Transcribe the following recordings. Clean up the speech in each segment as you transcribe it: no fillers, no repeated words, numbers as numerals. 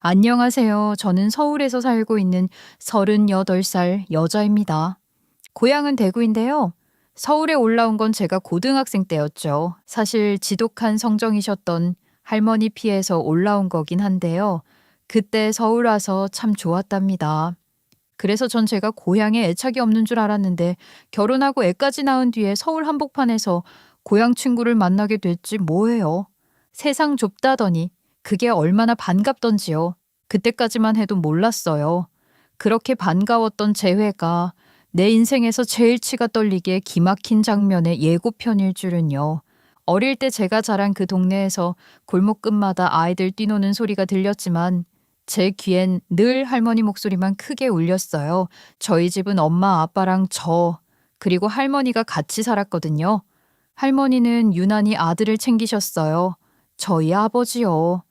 안녕하세요. 저는 서울에서 살고 있는 38살 여자입니다. 고향은 대구인데요. 서울에 올라온 건 제가 고등학생 때였죠. 사실 지독한 성정이셨던 할머니 피해서 올라온 거긴 한데요. 그때 서울 와서 참 좋았답니다. 그래서 전 제가 고향에 애착이 없는 줄 알았는데 결혼하고 애까지 낳은 뒤에 서울 한복판에서 고향 친구를 만나게 됐지 뭐예요. 세상 좁다더니 그게 얼마나 반갑던지요. 그때까지만 해도 몰랐어요. 그렇게 반가웠던 재회가 내 인생에서 제일 치가 떨리게 기막힌 장면의 예고편일 줄은요. 어릴 때 제가 자란 그 동네에서 골목 끝마다 아이들 뛰노는 소리가 들렸지만 제 귀엔 늘 할머니 목소리만 크게 울렸어요. 저희 집은 엄마, 아빠랑 저, 그리고 할머니가 같이 살았거든요. 할머니는 유난히 아들을 챙기셨어요. 저희 아버지요.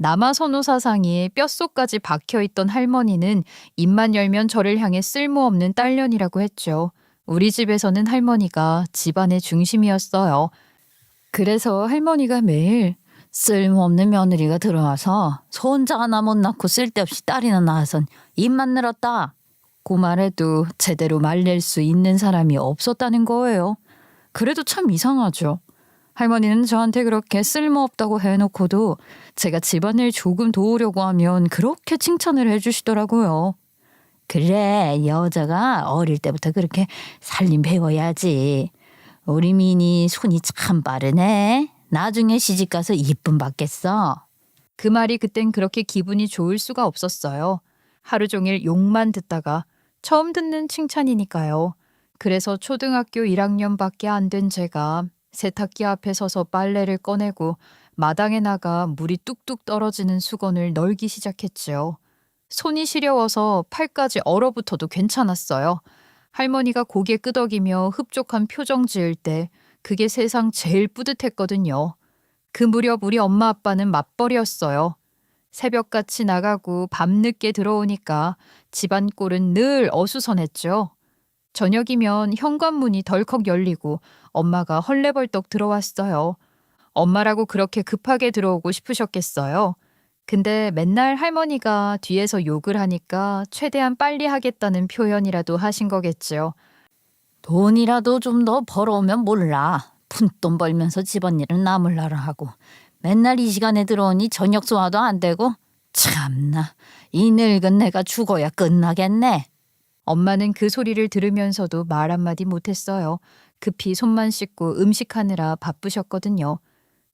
남아선호 사상이 뼛속까지 박혀있던 할머니는 입만 열면 저를 향해 쓸모없는 딸년이라고 했죠. 우리 집에서는 할머니가 집안의 중심이었어요. 그래서 할머니가 매일 쓸모없는 며느리가 들어와서 손자 하나 못 낳고 쓸데없이 딸이나 낳아선 입만 늘었다. 그 말해도 제대로 말릴 수 있는 사람이 없었다는 거예요. 그래도 참 이상하죠. 할머니는 저한테 그렇게 쓸모없다고 해놓고도 제가 집안일 조금 도우려고 하면 그렇게 칭찬을 해주시더라고요. 그래, 여자가 어릴 때부터 그렇게 살림 배워야지. 우리 미니 손이 참 빠르네. 나중에 시집가서 이쁨 받겠어. 그 말이 그땐 그렇게 기분이 좋을 수가 없었어요. 하루 종일 욕만 듣다가 처음 듣는 칭찬이니까요. 그래서 초등학교 1학년밖에 안 된 제가 세탁기 앞에 서서 빨래를 꺼내고 마당에 나가 물이 뚝뚝 떨어지는 수건을 널기 시작했지요. 손이 시려워서 팔까지 얼어붙어도 괜찮았어요. 할머니가 고개 끄덕이며 흡족한 표정 지을 때 그게 세상 제일 뿌듯했거든요. 그 무렵 우리 엄마 아빠는 맞벌이였어요. 새벽같이 나가고 밤늦게 들어오니까 집안 꼴은 늘 어수선했죠. 저녁이면 현관문이 덜컥 열리고 엄마가 헐레벌떡 들어왔어요. 엄마라고 그렇게 급하게 들어오고 싶으셨겠어요. 근데 맨날 할머니가 뒤에서 욕을 하니까 최대한 빨리 하겠다는 표현이라도 하신 거겠지요. 돈이라도 좀 더 벌어오면 몰라. 푼돈 벌면서 집안일은 나몰라라 하고 맨날 이 시간에 들어오니 저녁 소화도 안 되고 참나 이 늙은 내가 죽어야 끝나겠네. 엄마는 그 소리를 들으면서도 말 한마디 못했어요. 급히 손만 씻고 음식하느라 바쁘셨거든요.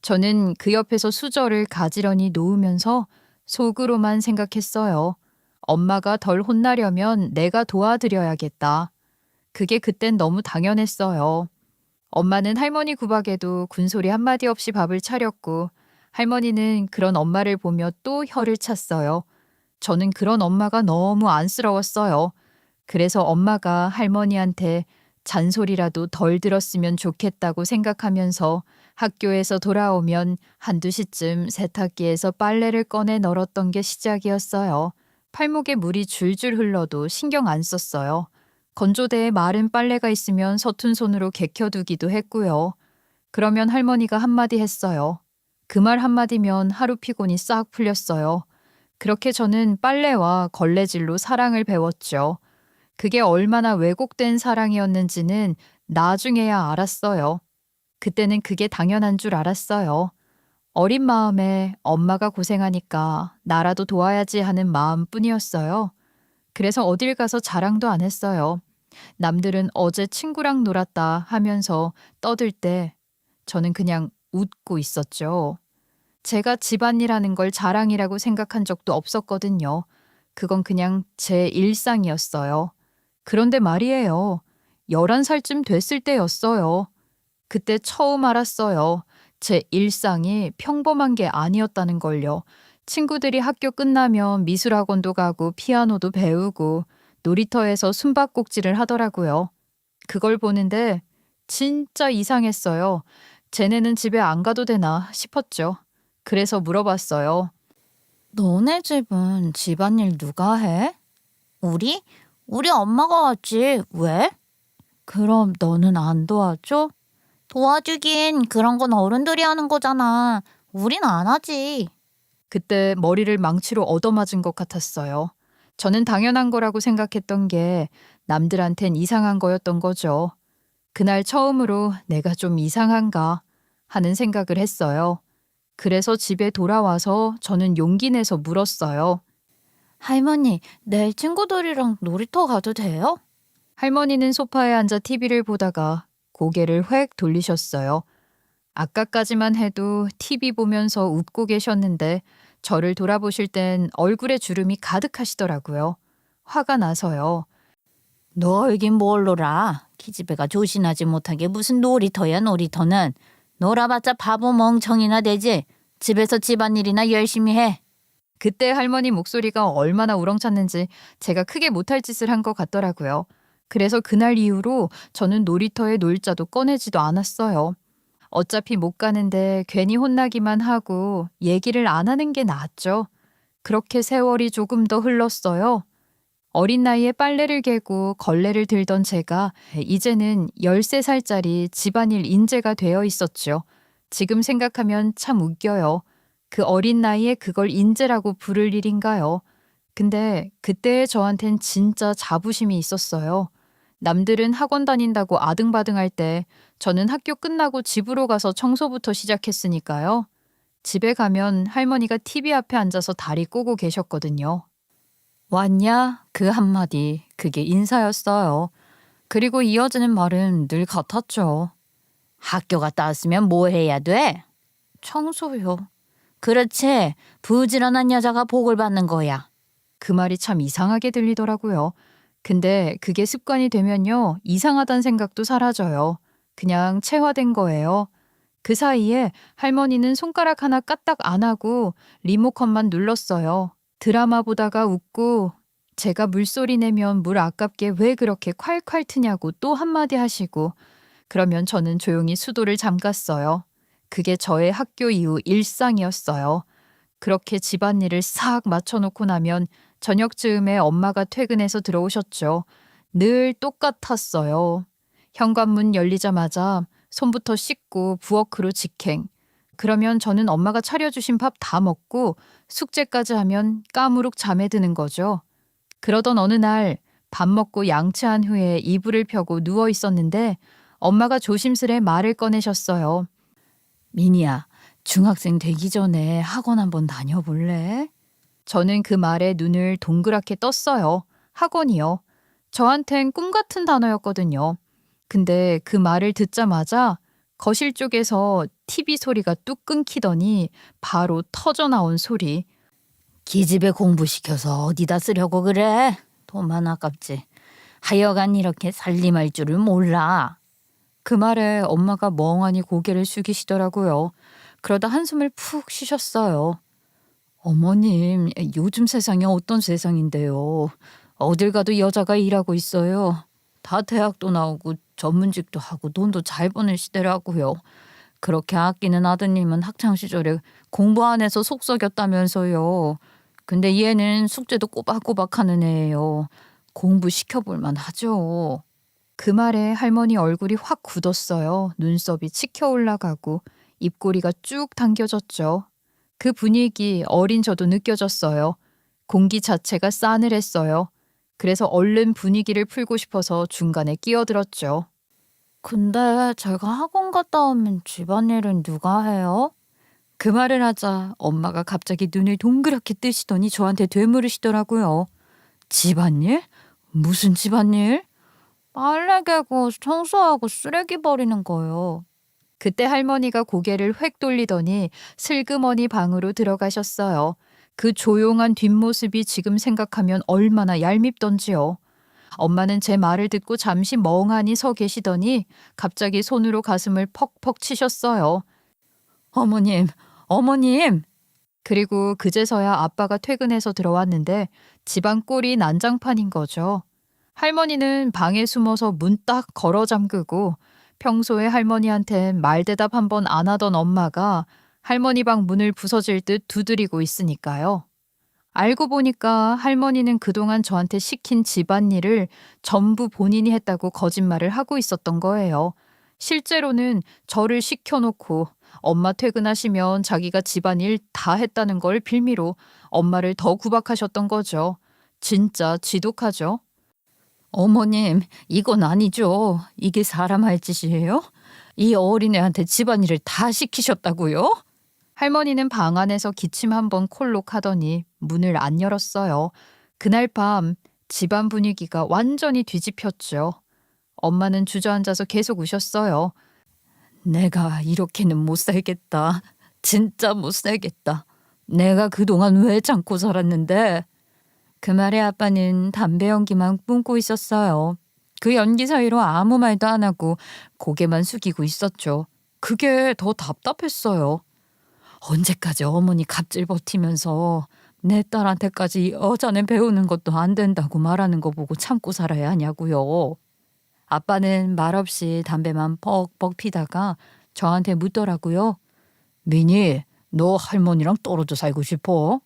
저는 그 옆에서 수저를 가지런히 놓으면서 속으로만 생각했어요. 엄마가 덜 혼나려면 내가 도와드려야겠다. 그게 그땐 너무 당연했어요. 엄마는 할머니 구박에도 군소리 한마디 없이 밥을 차렸고 할머니는 그런 엄마를 보며 또 혀를 찼어요. 저는 그런 엄마가 너무 안쓰러웠어요. 그래서 엄마가 할머니한테 잔소리라도 덜 들었으면 좋겠다고 생각하면서 학교에서 돌아오면 한두 시쯤 세탁기에서 빨래를 꺼내 널었던 게 시작이었어요. 팔목에 물이 줄줄 흘러도 신경 안 썼어요. 건조대에 마른 빨래가 있으면 서툰 손으로 개켜두기도 했고요. 그러면 할머니가 한마디 했어요. 그 말 한마디면 하루 피곤이 싹 풀렸어요. 그렇게 저는 빨래와 걸레질로 사랑을 배웠죠. 그게 얼마나 왜곡된 사랑이었는지는 나중에야 알았어요. 그때는 그게 당연한 줄 알았어요. 어린 마음에 엄마가 고생하니까 나라도 도와야지 하는 마음뿐이었어요. 그래서 어딜 가서 자랑도 안 했어요. 남들은 어제 친구랑 놀았다 하면서 떠들 때 저는 그냥 웃고 있었죠. 제가 집안일하는 걸 자랑이라고 생각한 적도 없었거든요. 그건 그냥 제 일상이었어요. 그런데 말이에요. 11살쯤 됐을 때였어요. 그때 처음 알았어요. 제 일상이 평범한 게 아니었다는 걸요. 친구들이 학교 끝나면 미술학원도 가고 피아노도 배우고 놀이터에서 숨바꼭질을 하더라고요. 그걸 보는데 진짜 이상했어요. 쟤네는 집에 안 가도 되나 싶었죠. 그래서 물어봤어요. 너네 집은 집안일 누가 해? 우리? 우리 엄마가 하지. 왜? 그럼 너는 안 도와줘? 도와주긴 그런 건 어른들이 하는 거잖아. 우린 안 하지. 그때 머리를 망치로 얻어맞은 것 같았어요. 저는 당연한 거라고 생각했던 게 남들한텐 이상한 거였던 거죠. 그날 처음으로 내가 좀 이상한가 하는 생각을 했어요. 그래서 집에 돌아와서 저는 용기 내서 물었어요. 할머니, 내일 친구들이랑 놀이터 가도 돼요? 할머니는 소파에 앉아 TV를 보다가 고개를 획 돌리셨어요. 아까까지만 해도 TV 보면서 웃고 계셨는데 저를 돌아보실 땐 얼굴에 주름이 가득하시더라고요. 화가 나서요. 놀긴 뭘 놀아. 기집애가 조신하지 못하게 무슨 놀이터야 놀이터는. 놀아봤자 바보 멍청이나 되지. 집에서 집안일이나 열심히 해. 그때 할머니 목소리가 얼마나 우렁찼는지 제가 크게 못할 짓을 한 것 같더라고요. 그래서 그날 이후로 저는 놀이터에 놀 자도 꺼내지도 않았어요. 어차피 못 가는데 괜히 혼나기만 하고 얘기를 안 하는 게 낫죠. 그렇게 세월이 조금 더 흘렀어요. 어린 나이에 빨래를 개고 걸레를 들던 제가 이제는 13살짜리 집안일 인재가 되어 있었죠. 지금 생각하면 참 웃겨요. 그 어린 나이에 그걸 인재라고 부를 일인가요? 근데 그때의 저한텐 진짜 자부심이 있었어요. 남들은 학원 다닌다고 아등바등할 때 저는 학교 끝나고 집으로 가서 청소부터 시작했으니까요. 집에 가면 할머니가 TV 앞에 앉아서 다리 꼬고 계셨거든요. 왔냐? 그 한마디, 그게 인사였어요. 그리고 이어지는 말은 늘 같았죠. 학교 갔다 왔으면 뭐 해야 돼? 청소요. 그렇지. 부지런한 여자가 복을 받는 거야. 그 말이 참 이상하게 들리더라고요. 근데 그게 습관이 되면요, 이상하단 생각도 사라져요. 그냥 체화된 거예요. 그 사이에 할머니는 손가락 하나 까딱 안 하고 리모컨만 눌렀어요. 드라마 보다가 웃고 제가 물소리 내면 물 아깝게 왜 그렇게 콸콸 트냐고 또 한마디 하시고 그러면 저는 조용히 수도를 잠갔어요. 그게 저의 학교 이후 일상이었어요. 그렇게 집안일을 싹 맞춰놓고 나면 저녁 즈음에 엄마가 퇴근해서 들어오셨죠. 늘 똑같았어요. 현관문 열리자마자 손부터 씻고 부엌으로 직행. 그러면 저는 엄마가 차려주신 밥 다 먹고 숙제까지 하면 까무룩 잠에 드는 거죠. 그러던 어느 날 밥 먹고 양치한 후에 이불을 펴고 누워 있었는데 엄마가 조심스레 말을 꺼내셨어요. 미니야, 중학생 되기 전에 학원 한번 다녀볼래? 저는 그 말에 눈을 동그랗게 떴어요. 학원이요. 저한텐 꿈 같은 단어였거든요. 근데 그 말을 듣자마자 거실 쪽에서 TV 소리가 뚝 끊기더니 바로 터져 나온 소리. 기집애 공부시켜서 어디다 쓰려고 그래? 돈만 아깝지. 하여간 이렇게 살림할 줄을 몰라. 그 말에 엄마가 멍하니 고개를 숙이시더라고요. 그러다 한숨을 푹 쉬셨어요. 어머님, 요즘 세상이 어떤 세상인데요. 어딜 가도 여자가 일하고 있어요. 다 대학도 나오고 전문직도 하고 돈도 잘 버는 시대라고요. 그렇게 아끼는 아드님은 학창시절에 공부 안 해서 속 썩였다면서요. 근데 얘는 숙제도 꼬박꼬박 하는 애예요. 공부 시켜볼만 하죠. 그 말에 할머니 얼굴이 확 굳었어요. 눈썹이 치켜 올라가고 입꼬리가 쭉 당겨졌죠. 그 분위기 어린 저도 느껴졌어요. 공기 자체가 싸늘했어요. 그래서 얼른 분위기를 풀고 싶어서 중간에 끼어들었죠. 근데 제가 학원 갔다 오면 집안일은 누가 해요? 그 말을 하자 엄마가 갑자기 눈을 동그랗게 뜨시더니 저한테 되물으시더라고요. 집안일? 무슨 집안일? 빨래 개고 청소하고 쓰레기 버리는 거요. 그때 할머니가 고개를 획 돌리더니 슬그머니 방으로 들어가셨어요. 그 조용한 뒷모습이 지금 생각하면 얼마나 얄밉던지요. 엄마는 제 말을 듣고 잠시 멍하니 서 계시더니 갑자기 손으로 가슴을 퍽퍽 치셨어요. 어머님, 어머님! 그리고 그제서야 아빠가 퇴근해서 들어왔는데 집안 꼴이 난장판인 거죠. 할머니는 방에 숨어서 문 딱 걸어 잠그고 평소에 할머니한텐 말대답 한 번 안 하던 엄마가 할머니 방 문을 부서질 듯 두드리고 있으니까요. 알고 보니까 할머니는 그동안 저한테 시킨 집안일을 전부 본인이 했다고 거짓말을 하고 있었던 거예요. 실제로는 저를 시켜놓고 엄마 퇴근하시면 자기가 집안일 다 했다는 걸 빌미로 엄마를 더 구박하셨던 거죠. 진짜 지독하죠. 어머님, 이건 아니죠. 이게 사람 할 짓이에요? 이 어린애한테 집안일을 다 시키셨다고요? 할머니는 방 안에서 기침 한번 콜록하더니 문을 안 열었어요. 그날 밤 집안 분위기가 완전히 뒤집혔죠. 엄마는 주저앉아서 계속 우셨어요. 내가 이렇게는 못 살겠다. 진짜 못 살겠다. 내가 그동안 왜 참고 살았는데? 그 말에 아빠는 담배 연기만 뿜고 있었어요. 그 연기 사이로 아무 말도 안 하고 고개만 숙이고 있었죠. 그게 더 답답했어요. 언제까지 어머니 갑질 버티면서 내 딸한테까지 여자는 배우는 것도 안 된다고 말하는 거 보고 참고 살아야 하냐고요. 아빠는 말없이 담배만 뻑뻑 피다가 저한테 묻더라고요. 미니, 너 할머니랑 떨어져 살고 싶어?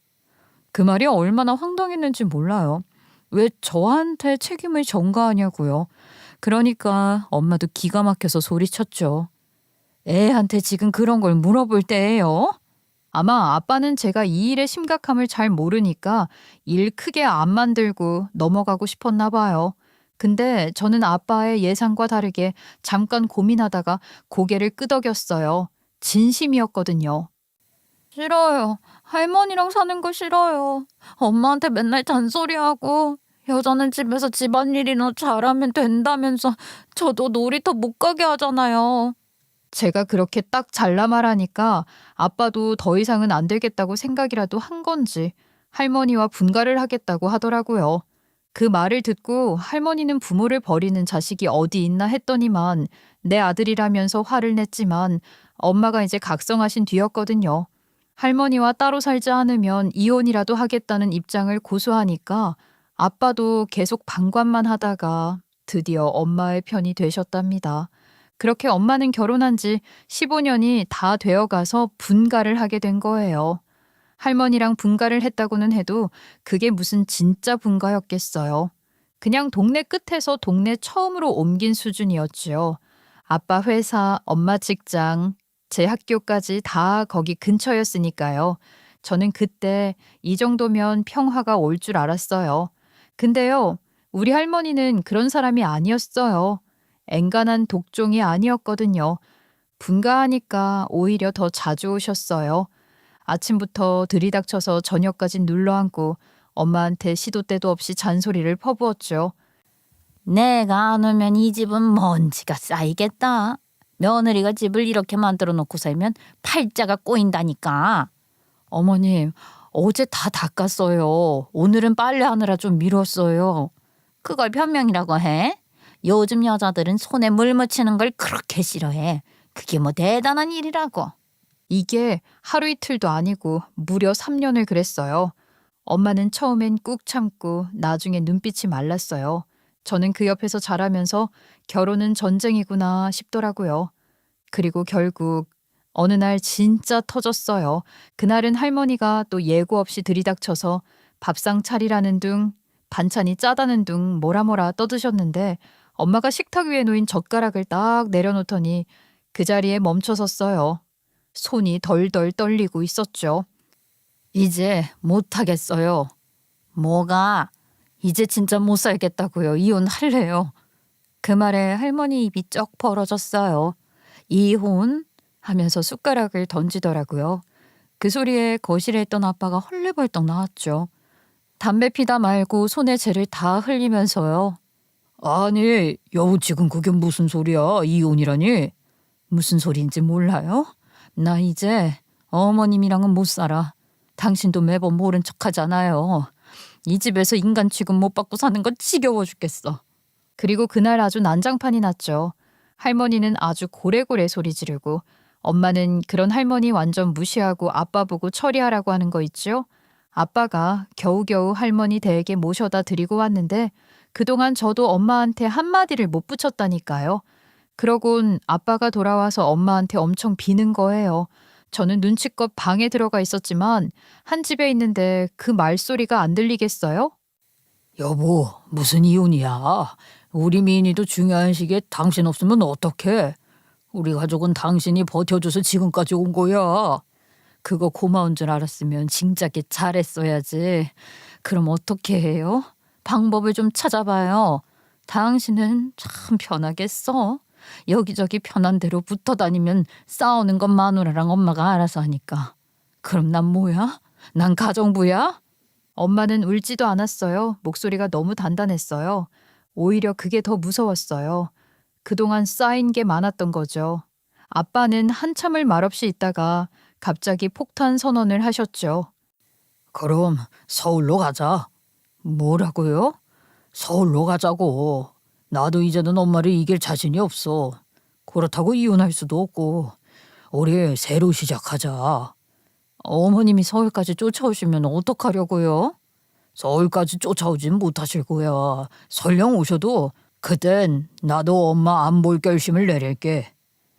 그 말이 얼마나 황당했는지 몰라요. 왜 저한테 책임을 전가하냐고요. 그러니까 엄마도 기가 막혀서 소리쳤죠. 애한테 지금 그런 걸 물어볼 때예요? 아마 아빠는 제가 이 일의 심각함을 잘 모르니까 일 크게 안 만들고 넘어가고 싶었나 봐요. 근데 저는 아빠의 예상과 다르게 잠깐 고민하다가 고개를 끄덕였어요. 진심이었거든요. 싫어요. 할머니랑 사는 거 싫어요. 엄마한테 맨날 잔소리하고 여자는 집에서 집안일이나 잘하면 된다면서 저도 놀이터 못 가게 하잖아요. 제가 그렇게 딱 잘라 말하니까 아빠도 더 이상은 안 되겠다고 생각이라도 한 건지 할머니와 분가를 하겠다고 하더라고요. 그 말을 듣고 할머니는 부모를 버리는 자식이 어디 있나 했더니만 내 아들이라면서 화를 냈지만 엄마가 이제 각성하신 뒤였거든요. 할머니와 따로 살지 않으면 이혼이라도 하겠다는 입장을 고수하니까 아빠도 계속 방관만 하다가 드디어 엄마의 편이 되셨답니다. 그렇게 엄마는 결혼한 지 15년이 다 되어 가서 분가를 하게 된 거예요. 할머니랑 분가를 했다고는 해도 그게 무슨 진짜 분가였겠어요. 그냥 동네 끝에서 동네 처음으로 옮긴 수준이었지요. 아빠 회사, 엄마 직장, 제 학교까지 다 거기 근처였으니까요. 저는 그때 이 정도면 평화가 올 줄 알았어요. 근데요, 우리 할머니는 그런 사람이 아니었어요. 엔간한 독종이 아니었거든요. 분가하니까 오히려 더 자주 오셨어요. 아침부터 들이닥쳐서 저녁까지 눌러앉고 엄마한테 시도 때도 없이 잔소리를 퍼부었죠. 내가 안 오면 이 집은 먼지가 쌓이겠다. 며느리가 집을 이렇게 만들어 놓고 살면 팔자가 꼬인다니까. 어머님, 어제 다 닦았어요. 오늘은 빨래하느라 좀 미뤘어요. 그걸 변명이라고 해? 요즘 여자들은 손에 물 묻히는 걸 그렇게 싫어해. 그게 뭐 대단한 일이라고. 이게 하루 이틀도 아니고 무려 3년을 그랬어요. 엄마는 처음엔 꾹 참고 나중에 눈빛이 말랐어요. 저는 그 옆에서 자라면서 결혼은 전쟁이구나 싶더라고요. 그리고 결국 어느 날 진짜 터졌어요. 그날은 할머니가 또 예고 없이 들이닥쳐서 밥상 차리라는 둥, 반찬이 짜다는 둥 뭐라 떠드셨는데 엄마가 식탁 위에 놓인 젓가락을 딱 내려놓더니 그 자리에 멈춰섰어요. 손이 덜덜 떨리고 있었죠. 이제 못하겠어요. 뭐가? 이제 진짜 못 살겠다고요. 이혼할래요. 그 말에 할머니 입이 쩍 벌어졌어요. 이혼? 하면서 숟가락을 던지더라고요. 그 소리에 거실에 있던 아빠가 헐레벌떡 나왔죠. 담배 피다 말고 손에 재를 다 흘리면서요. 아니, 여우 지금 그게 무슨 소리야? 이혼이라니? 무슨 소리인지 몰라요? 나 이제 어머님이랑은 못 살아. 당신도 매번 모른 척하잖아요. 이 집에서 인간 취급 못 받고 사는 건 지겨워 죽겠어. 그리고 그날 아주 난장판이 났죠. 할머니는 아주 고래고래 소리 지르고 엄마는 그런 할머니 완전 무시하고 아빠 보고 처리하라고 하는 거 있죠? 아빠가 겨우겨우 할머니 댁에 모셔다 드리고 왔는데 그동안 저도 엄마한테 한마디를 못 붙였다니까요. 그러곤 아빠가 돌아와서 엄마한테 엄청 비는 거예요. 저는 눈치껏 방에 들어가 있었지만 한 집에 있는데 그 말소리가 안 들리겠어요? 여보, 무슨 이혼이야? 우리 미인이도 중요한 시기에 당신 없으면 어떡해? 우리 가족은 당신이 버텨줘서 지금까지 온 거야. 그거 고마운 줄 알았으면 진작에 잘했어야지. 그럼 어떻게 해요? 방법을 좀 찾아봐요. 당신은 참 편하겠어. 여기저기 편한 대로 붙어 다니면 싸우는 건 마누라랑 엄마가 알아서 하니까. 그럼 난 뭐야? 난 가정부야? 엄마는 울지도 않았어요. 목소리가 너무 단단했어요. 오히려 그게 더 무서웠어요. 그동안 쌓인 게 많았던 거죠. 아빠는 한참을 말없이 있다가 갑자기 폭탄 선언을 하셨죠. 그럼 서울로 가자. 뭐라고요? 서울로 가자고. 나도 이제는 엄마를 이길 자신이 없어. 그렇다고 이혼할 수도 없고. 우리 새로 시작하자. 어머님이 서울까지 쫓아오시면 어떡하려고요? 서울까지 쫓아오진 못하실 거야. 설령 오셔도 그땐 나도 엄마 안 볼 결심을 내릴게.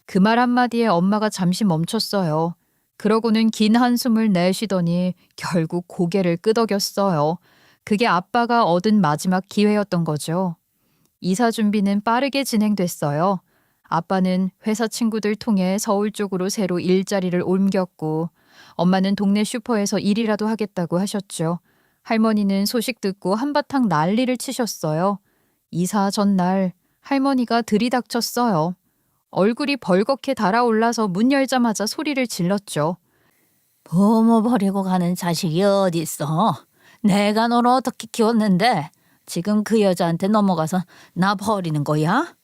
그 말 한마디에 엄마가 잠시 멈췄어요. 그러고는 긴 한숨을 내쉬더니 결국 고개를 끄덕였어요. 그게 아빠가 얻은 마지막 기회였던 거죠. 이사 준비는 빠르게 진행됐어요. 아빠는 회사 친구들 통해 서울 쪽으로 새로 일자리를 옮겼고, 엄마는 동네 슈퍼에서 일이라도 하겠다고 하셨죠. 할머니는 소식 듣고 한바탕 난리를 치셨어요. 이사 전날 할머니가 들이닥쳤어요. 얼굴이 벌겋게 달아올라서 문 열자마자 소리를 질렀죠. 부모 버리고 가는 자식이 어딨어? 내가 너를 어떻게 키웠는데 지금 그 여자한테 넘어가서 나 버리는 거야?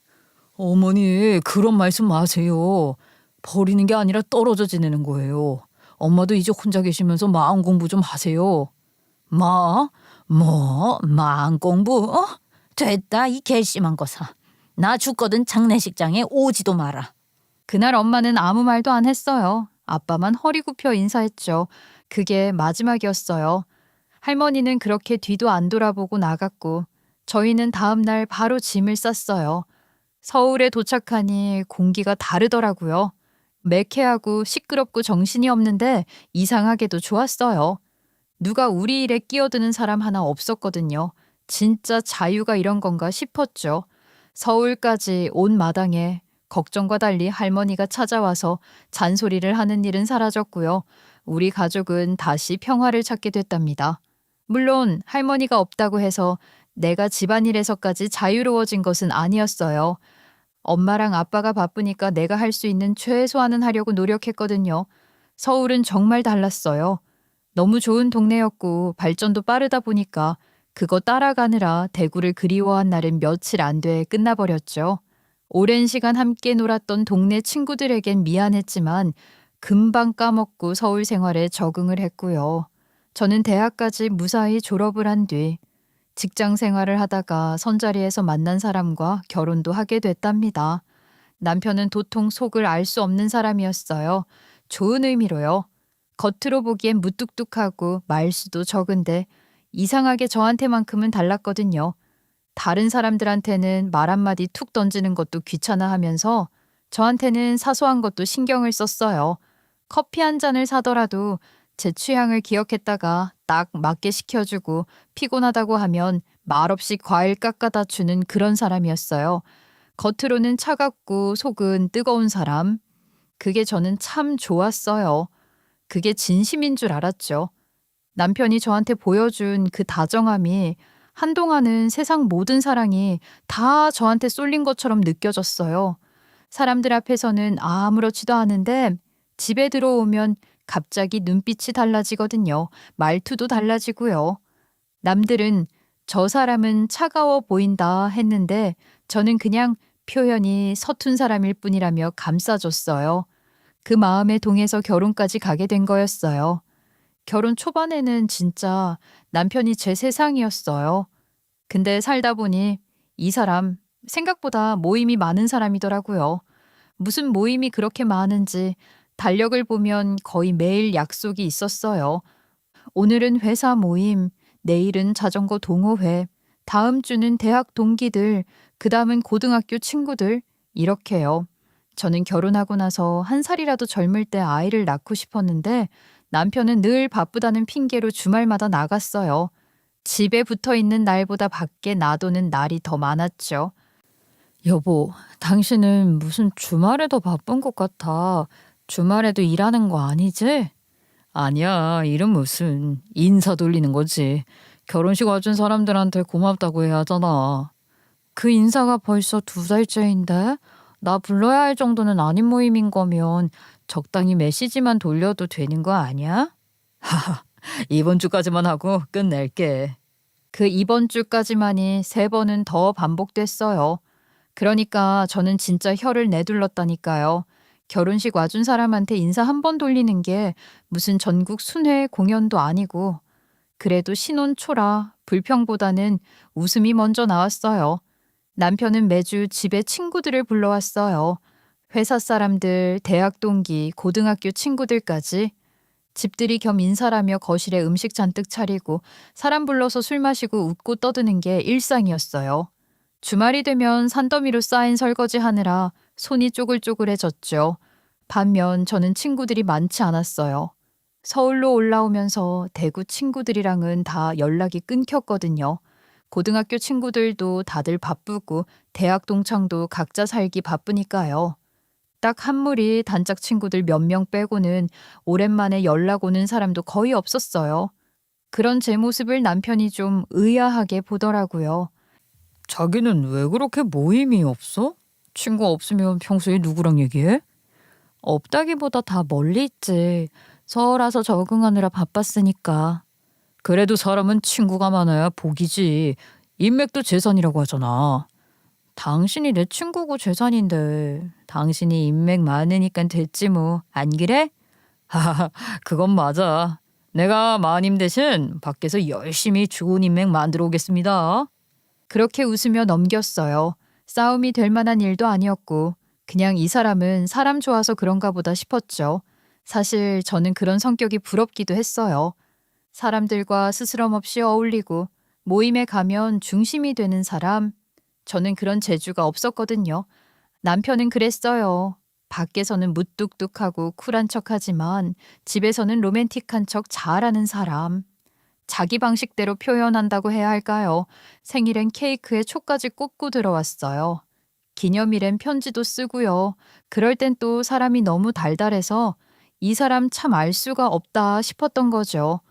어머니 그런 말씀 마세요. 버리는 게 아니라 떨어져 지내는 거예요. 엄마도 이제 혼자 계시면서 마음 공부 좀 하세요. 마음 공부? 됐다 이 괘씸한 거사. 나 죽거든 장례식장에 오지도 마라. 그날 엄마는 아무 말도 안 했어요. 아빠만 허리 굽혀 인사했죠. 그게 마지막이었어요. 할머니는 그렇게 뒤도 안 돌아보고 나갔고, 저희는 다음 날 바로 짐을 쌌어요. 서울에 도착하니 공기가 다르더라고요. 매캐하고 시끄럽고 정신이 없는데 이상하게도 좋았어요. 누가 우리 일에 끼어드는 사람 하나 없었거든요. 진짜 자유가 이런 건가 싶었죠. 서울까지 온 마당에 걱정과 달리 할머니가 찾아와서 잔소리를 하는 일은 사라졌고요. 우리 가족은 다시 평화를 찾게 됐답니다. 물론 할머니가 없다고 해서 내가 집안일에서까지 자유로워진 것은 아니었어요. 엄마랑 아빠가 바쁘니까 내가 할 수 있는 최소한은 하려고 노력했거든요. 서울은 정말 달랐어요. 너무 좋은 동네였고 발전도 빠르다 보니까 그거 따라가느라 대구를 그리워한 날은 며칠 안 돼 끝나버렸죠. 오랜 시간 함께 놀았던 동네 친구들에겐 미안했지만 금방 까먹고 서울 생활에 적응을 했고요. 저는 대학까지 무사히 졸업을 한 뒤 직장 생활을 하다가 선자리에서 만난 사람과 결혼도 하게 됐답니다. 남편은 도통 속을 알 수 없는 사람이었어요. 좋은 의미로요. 겉으로 보기엔 무뚝뚝하고 말수도 적은데 이상하게 저한테만큼은 달랐거든요. 다른 사람들한테는 말 한마디 툭 던지는 것도 귀찮아하면서 저한테는 사소한 것도 신경을 썼어요. 커피 한 잔을 사더라도 제 취향을 기억했다가 딱 맞게 시켜주고 피곤하다고 하면 말없이 과일 깎아다 주는 그런 사람이었어요. 겉으로는 차갑고 속은 뜨거운 사람. 그게 저는 참 좋았어요. 그게 진심인 줄 알았죠. 남편이 저한테 보여준 그 다정함이 한동안은 세상 모든 사랑이 다 저한테 쏠린 것처럼 느껴졌어요. 사람들 앞에서는 아무렇지도 않은데 집에 들어오면 갑자기 눈빛이 달라지거든요. 말투도 달라지고요. 남들은 저 사람은 차가워 보인다 했는데 저는 그냥 표현이 서툰 사람일 뿐이라며 감싸줬어요. 그 마음에 동해서 결혼까지 가게 된 거였어요. 결혼 초반에는 진짜 남편이 제 세상이었어요. 근데 살다 보니 이 사람 생각보다 모임이 많은 사람이더라고요. 무슨 모임이 그렇게 많은지 달력을 보면 거의 매일 약속이 있었어요. 오늘은 회사 모임, 내일은 자전거 동호회, 다음 주는 대학 동기들, 그 다음은 고등학교 친구들, 이렇게요. 저는 결혼하고 나서 한 살이라도 젊을 때 아이를 낳고 싶었는데 남편은 늘 바쁘다는 핑계로 주말마다 나갔어요. 집에 붙어 있는 날보다 밖에 놔두는 날이 더 많았죠. 여보, 당신은 무슨 주말에도 바쁜 것 같아. 주말에도 일하는 거 아니지? 아니야, 일은 무슨. 인사 돌리는 거지. 결혼식 와준 사람들한테 고맙다고 해야 하잖아. 그 인사가 벌써 2달째인데? 나 불러야 할 정도는 아닌 모임인 거면 적당히 메시지만 돌려도 되는 거 아니야? 하하, 이번 주까지만 하고 끝낼게. 그 이번 주까지만이 3번은 더 반복됐어요. 그러니까 저는 진짜 혀를 내둘렀다니까요. 결혼식 와준 사람한테 인사 1번 돌리는 게 무슨 전국 순회 공연도 아니고 그래도 신혼 초라 불평보다는 웃음이 먼저 나왔어요. 남편은 매주 집에 친구들을 불러왔어요. 회사 사람들, 대학 동기, 고등학교 친구들까지. 집들이 겸 인사라며 거실에 음식 잔뜩 차리고 사람 불러서 술 마시고 웃고 떠드는 게 일상이었어요. 주말이 되면 산더미로 쌓인 설거지 하느라 손이 쪼글쪼글해졌죠. 반면 저는 친구들이 많지 않았어요. 서울로 올라오면서 대구 친구들이랑은 다 연락이 끊겼거든요. 고등학교 친구들도 다들 바쁘고 대학 동창도 각자 살기 바쁘니까요. 딱 한 무리 단짝 친구들 몇 명 빼고는 오랜만에 연락 오는 사람도 거의 없었어요. 그런 제 모습을 남편이 좀 의아하게 보더라고요. 자기는 왜 그렇게 모임이 없어? 친구 없으면 평소에 누구랑 얘기해? 없다기보다 다 멀리 있지. 서울와서 적응하느라 바빴으니까. 그래도 사람은 친구가 많아야 복이지. 인맥도 재산이라고 하잖아. 당신이 내 친구고 재산인데 당신이 인맥 많으니까 됐지 뭐. 안 그래? 하하, 그건 맞아. 내가 마님 대신 밖에서 열심히 좋은 인맥 만들어 오겠습니다. 그렇게 웃으며 넘겼어요. 싸움이 될 만한 일도 아니었고 그냥 이 사람은 사람 좋아서 그런가 보다 싶었죠. 사실 저는 그런 성격이 부럽기도 했어요. 사람들과 스스럼 없이 어울리고 모임에 가면 중심이 되는 사람. 저는 그런 재주가 없었거든요. 남편은 그랬어요. 밖에서는 무뚝뚝하고 쿨한 척하지만 집에서는 로맨틱한 척 잘하는 사람. 자기 방식대로 표현한다고 해야 할까요? 생일엔 케이크에 초까지 꽂고 들어왔어요. 기념일엔 편지도 쓰고요. 그럴 땐 또 사람이 너무 달달해서 이 사람 참 알 수가 없다 싶었던 거죠.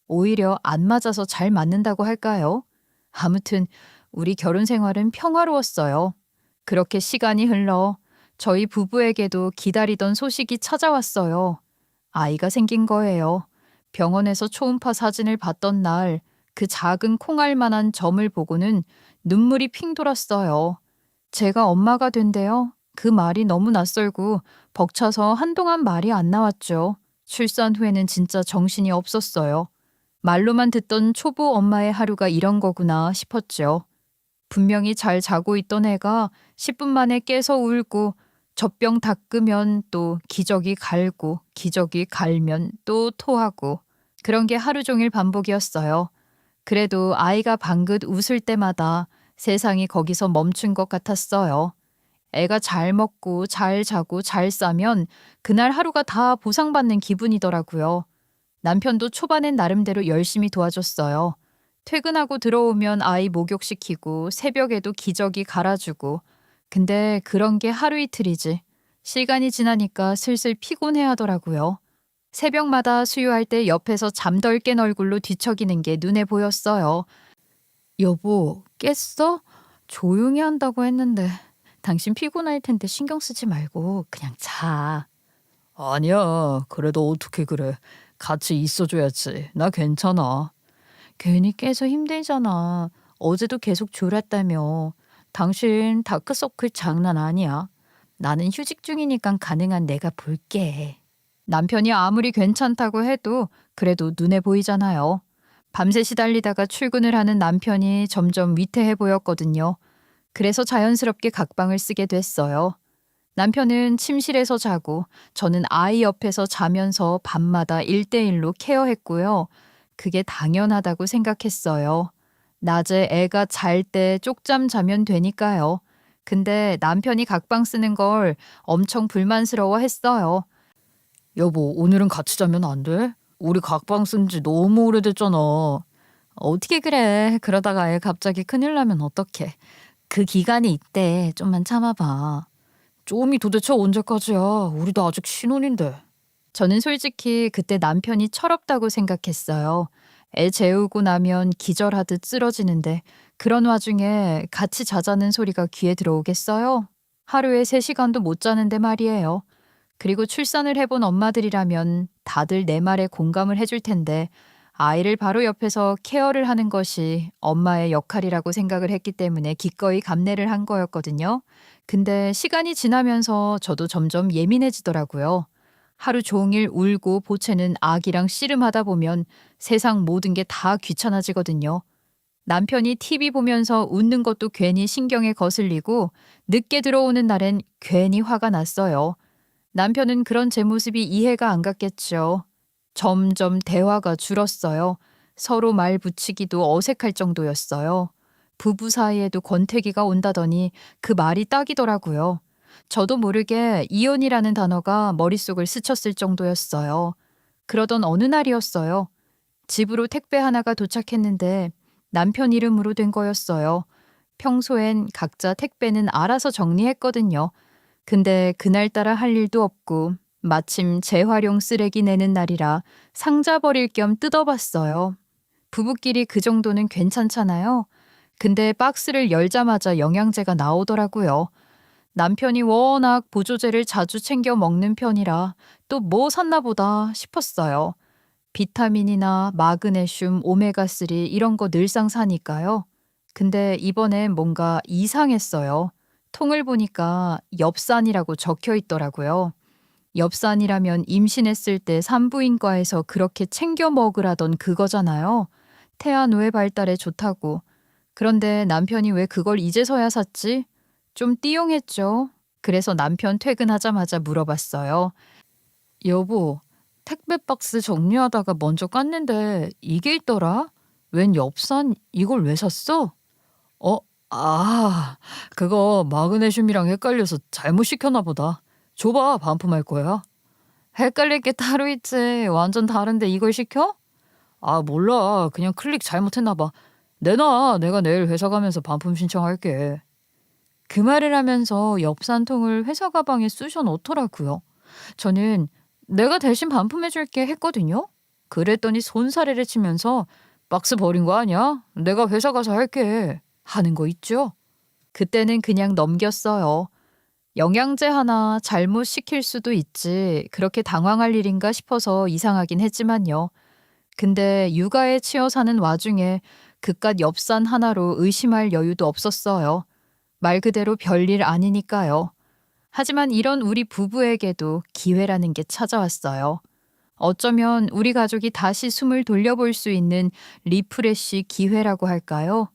오히려 안 맞아서 잘 맞는다고 할까요? 아무튼 우리 결혼 생활은 평화로웠어요. 그렇게 시간이 흘러 저희 부부에게도 기다리던 소식이 찾아왔어요. 아이가 생긴 거예요. 병원에서 초음파 사진을 봤던 날 그 작은 콩알만한 점을 보고는 눈물이 핑 돌았어요. 제가 엄마가 된대요. 그 말이 너무 낯설고 벅차서 한동안 말이 안 나왔죠. 출산 후에는 진짜 정신이 없었어요. 말로만 듣던 초보 엄마의 하루가 이런 거구나 싶었죠. 분명히 잘 자고 있던 애가 10분 만에 깨서 울고 젖병 닦으면 또 기저귀 갈고 기저귀 갈면 또 토하고 그런 게 하루 종일 반복이었어요. 그래도 아이가 방긋 웃을 때마다 세상이 거기서 멈춘 것 같았어요. 애가 잘 먹고 잘 자고 잘 싸면 그날 하루가 다 보상받는 기분이더라고요. 남편도 초반엔 나름대로 열심히 도와줬어요. 퇴근하고 들어오면 아이 목욕시키고 새벽에도 기저귀 갈아주고. 근데 그런 게 하루 이틀이지. 시간이 지나니까 슬슬 피곤해 하더라고요. 새벽마다 수유할 때 옆에서 잠덜 깬 얼굴로 뒤척이는 게 눈에 보였어요. 여보, 깼어? 조용히 한다고 했는데 당신 피곤할 텐데 신경 쓰지 말고 그냥 자. 아니야, 그래도 어떻게 그래. 같이 있어줘야지. 나 괜찮아. 괜히 깨서 힘들잖아. 어제도 계속 졸았다며. 당신 다크서클 장난 아니야. 나는 휴직 중이니까 가능한 내가 볼게. 남편이 아무리 괜찮다고 해도 그래도 눈에 보이잖아요. 밤새 시달리다가 출근을 하는 남편이 점점 위태해 보였거든요. 그래서 자연스럽게 각방을 쓰게 됐어요. 남편은 침실에서 자고 저는 아이 옆에서 자면서 밤마다 1대1로 케어했고요. 그게 당연하다고 생각했어요. 낮에 애가 잘 때 쪽잠 자면 되니까요. 근데 남편이 각방 쓰는 걸 엄청 불만스러워 했어요. 여보, 오늘은 같이 자면 안 돼? 우리 각방 쓴 지 너무 오래됐잖아. 어떻게 그래. 그러다가 애 갑자기 큰일 나면 어떡해. 그 기간이 있대. 좀만 참아봐. 좀이 도대체 언제까지야? 우리도 아직 신혼인데. 저는 솔직히 그때 남편이 철없다고 생각했어요. 애 재우고 나면 기절하듯 쓰러지는데 그런 와중에 같이 자자는 소리가 귀에 들어오겠어요? 하루에 3시간도 못 자는데 말이에요. 그리고 출산을 해본 엄마들이라면 다들 내 말에 공감을 해줄 텐데 아이를 바로 옆에서 케어를 하는 것이 엄마의 역할이라고 생각을 했기 때문에 기꺼이 감내를 한 거였거든요. 근데 시간이 지나면서 저도 점점 예민해지더라고요. 하루 종일 울고 보채는 아기랑 씨름하다 보면 세상 모든 게 다 귀찮아지거든요. 남편이 TV 보면서 웃는 것도 괜히 신경에 거슬리고 늦게 들어오는 날엔 괜히 화가 났어요. 남편은 그런 제 모습이 이해가 안 갔겠죠. 점점 대화가 줄었어요. 서로 말 붙이기도 어색할 정도였어요. 부부 사이에도 권태기가 온다더니 그 말이 딱이더라고요. 저도 모르게 이혼이라는 단어가 머릿속을 스쳤을 정도였어요. 그러던 어느 날이었어요. 집으로 택배 하나가 도착했는데 남편 이름으로 된 거였어요. 평소엔 각자 택배는 알아서 정리했거든요. 근데 그날따라 할 일도 없고 마침 재활용 쓰레기 내는 날이라 상자 버릴 겸 뜯어봤어요. 부부끼리 그 정도는 괜찮잖아요. 근데 박스를 열자마자 영양제가 나오더라고요. 남편이 워낙 보조제를 자주 챙겨 먹는 편이라 또 뭐 샀나 보다 싶었어요. 비타민이나 마그네슘, 오메가3 이런 거 늘상 사니까요. 근데 이번엔 뭔가 이상했어요. 통을 보니까 엽산이라고 적혀 있더라고요. 엽산이라면 임신했을 때 산부인과에서 그렇게 챙겨 먹으라던 그거잖아요. 태아 노회 발달에 좋다고. 그런데 남편이 왜 그걸 이제서야 샀지? 좀 띠용했죠. 그래서 남편 퇴근하자마자 물어봤어요. 여보, 택배 박스 정리하다가 먼저 깠는데 이게 있더라? 웬 엽산 이걸 왜 샀어? 어, 아, 그거 마그네슘이랑 헷갈려서 잘못 시켰나 보다. 줘봐, 반품할 거야. 헷갈릴 게 따로 있지. 완전 다른데 이걸 시켜? 아, 몰라. 그냥 클릭 잘못했나 봐. 내놔. 내가 내일 회사 가면서 반품 신청할게. 그 말을 하면서 엽산통을 회사 가방에 쑤셔 넣더라고요. 저는 내가 대신 반품해줄게 했거든요. 그랬더니 손사래를 치면서 박스 버린 거 아니야? 내가 회사 가서 할게. 하는 거 있죠? 그때는 그냥 넘겼어요. 영양제 하나 잘못 시킬 수도 있지. 그렇게 당황할 일인가 싶어서 이상하긴 했지만요. 근데 육아에 치여 사는 와중에 그깟 엽산 하나로 의심할 여유도 없었어요. 말 그대로 별일 아니니까요. 하지만 이런 우리 부부에게도 기회라는 게 찾아왔어요. 어쩌면 우리 가족이 다시 숨을 돌려볼 수 있는 리프레쉬 기회라고 할까요?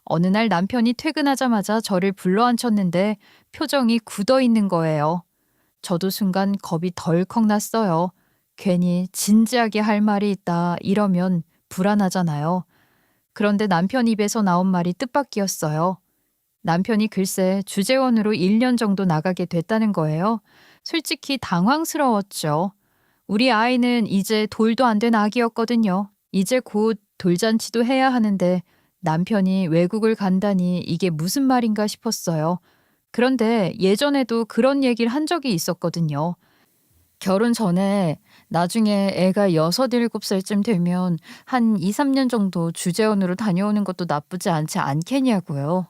어느 날 남편이 퇴근하자마자 저를 불러앉혔는데 표정이 굳어 있는 거예요. 저도 순간 겁이 덜컥 났어요. 괜히 진지하게 할 말이 있다 이러면 불안하잖아요. 그런데 남편 입에서 나온 말이 뜻밖이었어요. 남편이 글쎄 주재원으로 1년 정도 나가게 됐다는 거예요. 솔직히 당황스러웠죠. 우리 아이는 이제 돌도 안 된 아기였거든요. 이제 곧 돌잔치도 해야 하는데 남편이 외국을 간다니 이게 무슨 말인가 싶었어요. 그런데 예전에도 그런 얘기를 한 적이 있었거든요. 결혼 전에 나중에 애가 6, 7살쯤 되면 한 2, 3년 정도 주재원으로 다녀오는 것도 나쁘지 않지 않겠냐고요.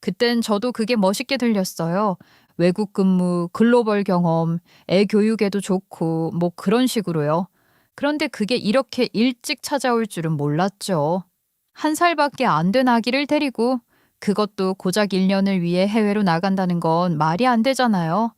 그땐 저도 그게 멋있게 들렸어요. 외국 근무, 글로벌 경험, 애 교육에도 좋고 뭐 그런 식으로요. 그런데 그게 이렇게 일찍 찾아올 줄은 몰랐죠. 1살밖에 안 된 아기를 데리고 그것도 고작 1년을 위해 해외로 나간다는 건 말이 안 되잖아요.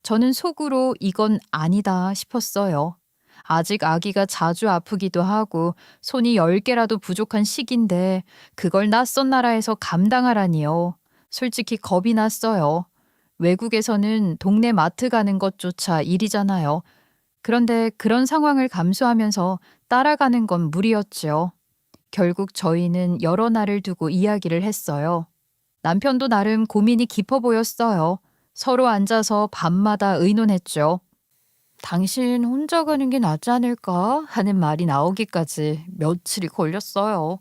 저는 속으로 이건 아니다 싶었어요. 아직 아기가 자주 아프기도 하고 손이 10개라도 부족한 시기인데 그걸 낯선 나라에서 감당하라니요. 솔직히 겁이 났어요. 외국에서는 동네 마트 가는 것조차 일이잖아요. 그런데 그런 상황을 감수하면서 따라가는 건 무리였죠. 결국 저희는 여러 날을 두고 이야기를 했어요. 남편도 나름 고민이 깊어 보였어요. 서로 앉아서 밤마다 의논했죠. 당신 혼자 가는 게 낫지 않을까 하는 말이 나오기까지 며칠이 걸렸어요.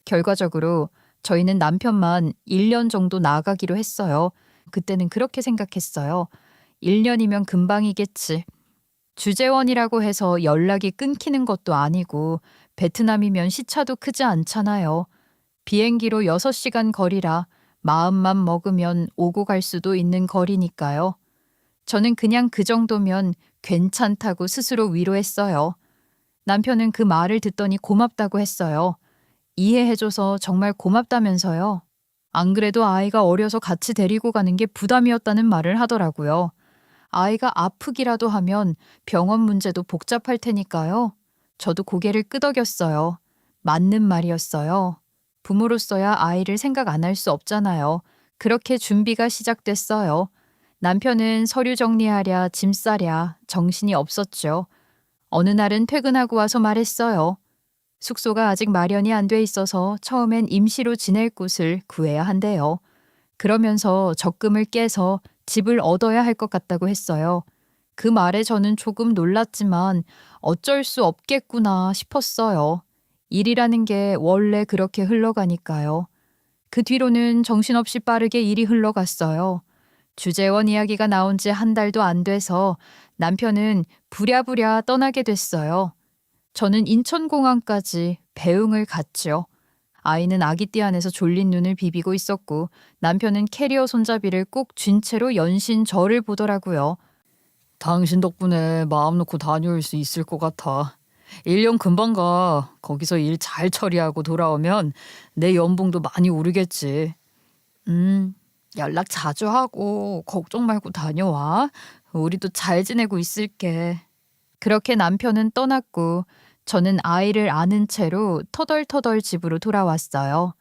결과적으로 저희는 남편만 1년 정도 나가기로 했어요. 그때는 그렇게 생각했어요. 1년이면 금방이겠지. 주재원이라고 해서 연락이 끊기는 것도 아니고 베트남이면 시차도 크지 않잖아요. 비행기로 6시간 거리라 마음만 먹으면 오고 갈 수도 있는 거리니까요. 저는 그냥 그 정도면 괜찮다고 스스로 위로했어요. 남편은 그 말을 듣더니 고맙다고 했어요. 이해해줘서 정말 고맙다면서요. 안 그래도 아이가 어려서 같이 데리고 가는 게 부담이었다는 말을 하더라고요. 아이가 아프기라도 하면 병원 문제도 복잡할 테니까요. 저도 고개를 끄덕였어요. 맞는 말이었어요. 부모로서야 아이를 생각 안 할 수 없잖아요. 그렇게 준비가 시작됐어요. 남편은 서류 정리하랴 짐 싸랴 정신이 없었죠. 어느 날은 퇴근하고 와서 말했어요. 숙소가 아직 마련이 안 돼 있어서 처음엔 임시로 지낼 곳을 구해야 한대요. 그러면서 적금을 깨서 집을 얻어야 할 것 같다고 했어요. 그 말에 저는 조금 놀랐지만 어쩔 수 없겠구나 싶었어요. 일이라는 게 원래 그렇게 흘러가니까요. 그 뒤로는 정신없이 빠르게 일이 흘러갔어요. 주재원 이야기가 나온 지 한 달도 안 돼서 남편은 부랴부랴 떠나게 됐어요. 저는 인천공항까지 배웅을 갔죠. 아이는 아기띠 안에서 졸린 눈을 비비고 있었고 남편은 캐리어 손잡이를 꼭 쥔 채로 연신 저를 보더라고요. 당신 덕분에 마음 놓고 다녀올 수 있을 것 같아. 1년 금방 가. 거기서 일 잘 처리하고 돌아오면 내 연봉도 많이 오르겠지. 연락 자주 하고 걱정 말고 다녀와. 우리도 잘 지내고 있을게. 그렇게 남편은 떠났고 저는 아이를 안은 채로 터덜터덜 집으로 돌아왔어요.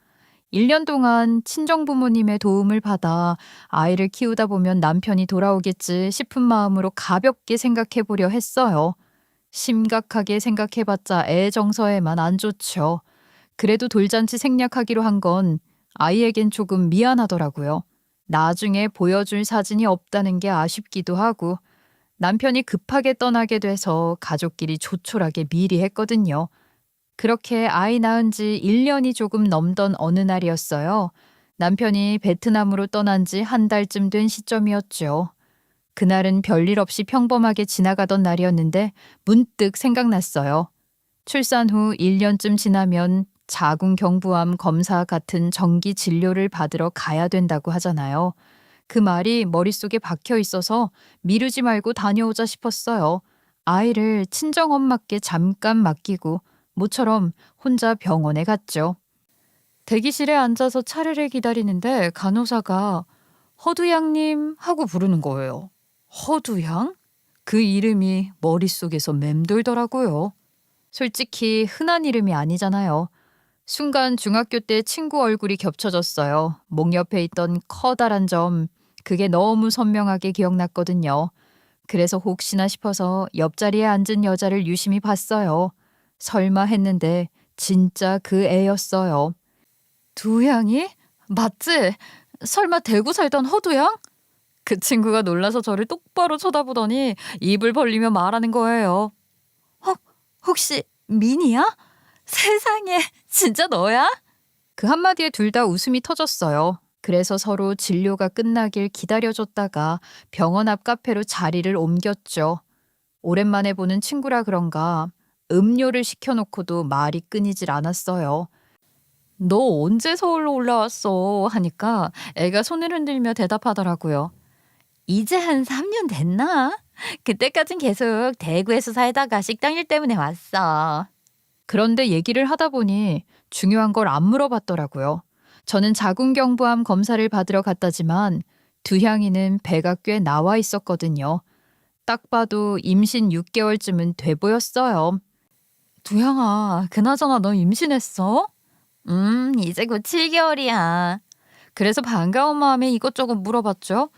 1년 동안 친정부모님의 도움을 받아 아이를 키우다 보면 남편이 돌아오겠지 싶은 마음으로 가볍게 생각해 보려 했어요. 심각하게 생각해봤자 애 정서에만 안 좋죠. 그래도 돌잔치 생략하기로 한 건 아이에겐 조금 미안하더라고요. 나중에 보여줄 사진이 없다는 게 아쉽기도 하고 남편이 급하게 떠나게 돼서 가족끼리 조촐하게 미리 했거든요. 그렇게 아이 낳은 지 1년이 조금 넘던 어느 날이었어요. 남편이 베트남으로 떠난 지 한 달쯤 된 시점이었죠. 그날은 별일 없이 평범하게 지나가던 날이었는데 문득 생각났어요. 출산 후 1년쯤 지나면 자궁경부암 검사 같은 정기 진료를 받으러 가야 된다고 하잖아요. 그 말이 머릿속에 박혀 있어서 미루지 말고 다녀오자 싶었어요. 아이를 친정엄마께 잠깐 맡기고 모처럼 혼자 병원에 갔죠. 대기실에 앉아서 차례를 기다리는데 간호사가 허두양님 하고 부르는 거예요. 허두양? 그 이름이 머릿속에서 맴돌더라고요. 솔직히 흔한 이름이 아니잖아요. 순간 중학교 때 친구 얼굴이 겹쳐졌어요. 목 옆에 있던 커다란 점, 그게 너무 선명하게 기억났거든요. 그래서 혹시나 싶어서 옆자리에 앉은 여자를 유심히 봤어요. 설마 했는데 진짜 그 애였어요. 두양이? 맞지? 설마 대구 살던 허두양? 그 친구가 놀라서 저를 똑바로 쳐다보더니 입을 벌리며 말하는 거예요. 혹시 민이야? 세상에, 진짜 너야? 그 한마디에 둘 다 웃음이 터졌어요. 그래서 서로 진료가 끝나길 기다려줬다가 병원 앞 카페로 자리를 옮겼죠. 오랜만에 보는 친구라 그런가 음료를 시켜놓고도 말이 끊이질 않았어요. 너 언제 서울로 올라왔어? 하니까 애가 손을 흔들며 대답하더라고요. 이제 한 3년 됐나? 그때까진 계속 대구에서 살다가 식당 일 때문에 왔어. 그런데 얘기를 하다 보니 중요한 걸 안 물어봤더라고요. 저는 자궁경부암 검사를 받으러 갔다지만 두향이는 배가 꽤 나와 있었거든요. 딱 봐도 임신 6개월쯤은 돼 보였어요. 두양아, 그나저나 너 임신했어? 이제 곧 7개월이야. 그래서 반가운 마음에 이것저것 물어봤죠.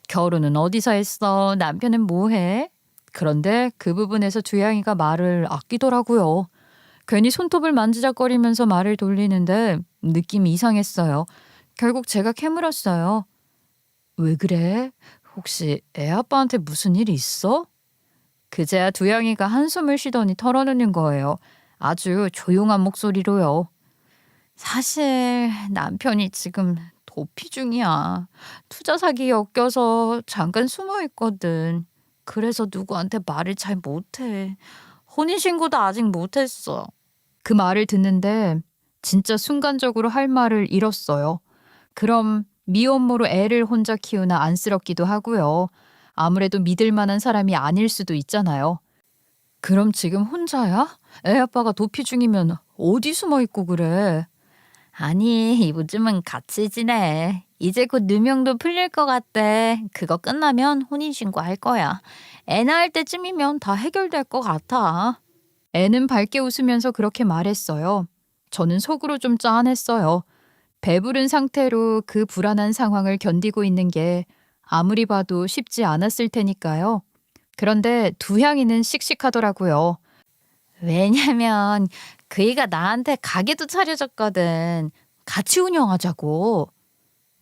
결혼은 어디서 했어? 남편은 뭐해? 그런데 그 부분에서 두양이가 말을 아끼더라고요. 괜히 손톱을 만지작거리면서 말을 돌리는데 느낌이 이상했어요. 결국 제가 캐물었어요. 왜 그래? 혹시 애 아빠한테 무슨 일 있어? 그제야 두양이가 한숨을 쉬더니 털어놓는 거예요. 아주 조용한 목소리로요. 사실 남편이 지금 도피 중이야. 투자 사기에 엮여서 잠깐 숨어 있거든. 그래서 누구한테 말을 잘 못해. 혼인신고도 아직 못했어. 그 말을 듣는데 진짜 순간적으로 할 말을 잃었어요. 그럼 미혼모로 애를 혼자 키우나 안쓰럽기도 하고요. 아무래도 믿을 만한 사람이 아닐 수도 있잖아요. 그럼 지금 혼자야? 애 아빠가 도피 중이면 어디 숨어 있고 그래? 아니, 요즘은 같이 지내. 이제 곧 누명도 풀릴 것 같대. 그거 끝나면 혼인신고 할 거야. 애 낳을 때쯤이면 다 해결될 것 같아. 애는 밝게 웃으면서 그렇게 말했어요. 저는 속으로 좀 짠했어요. 배부른 상태로 그 불안한 상황을 견디고 있는 게 아무리 봐도 쉽지 않았을 테니까요. 그런데 두향이는 씩씩하더라고요. 왜냐면 그이가 나한테 가게도 차려줬거든. 같이 운영하자고.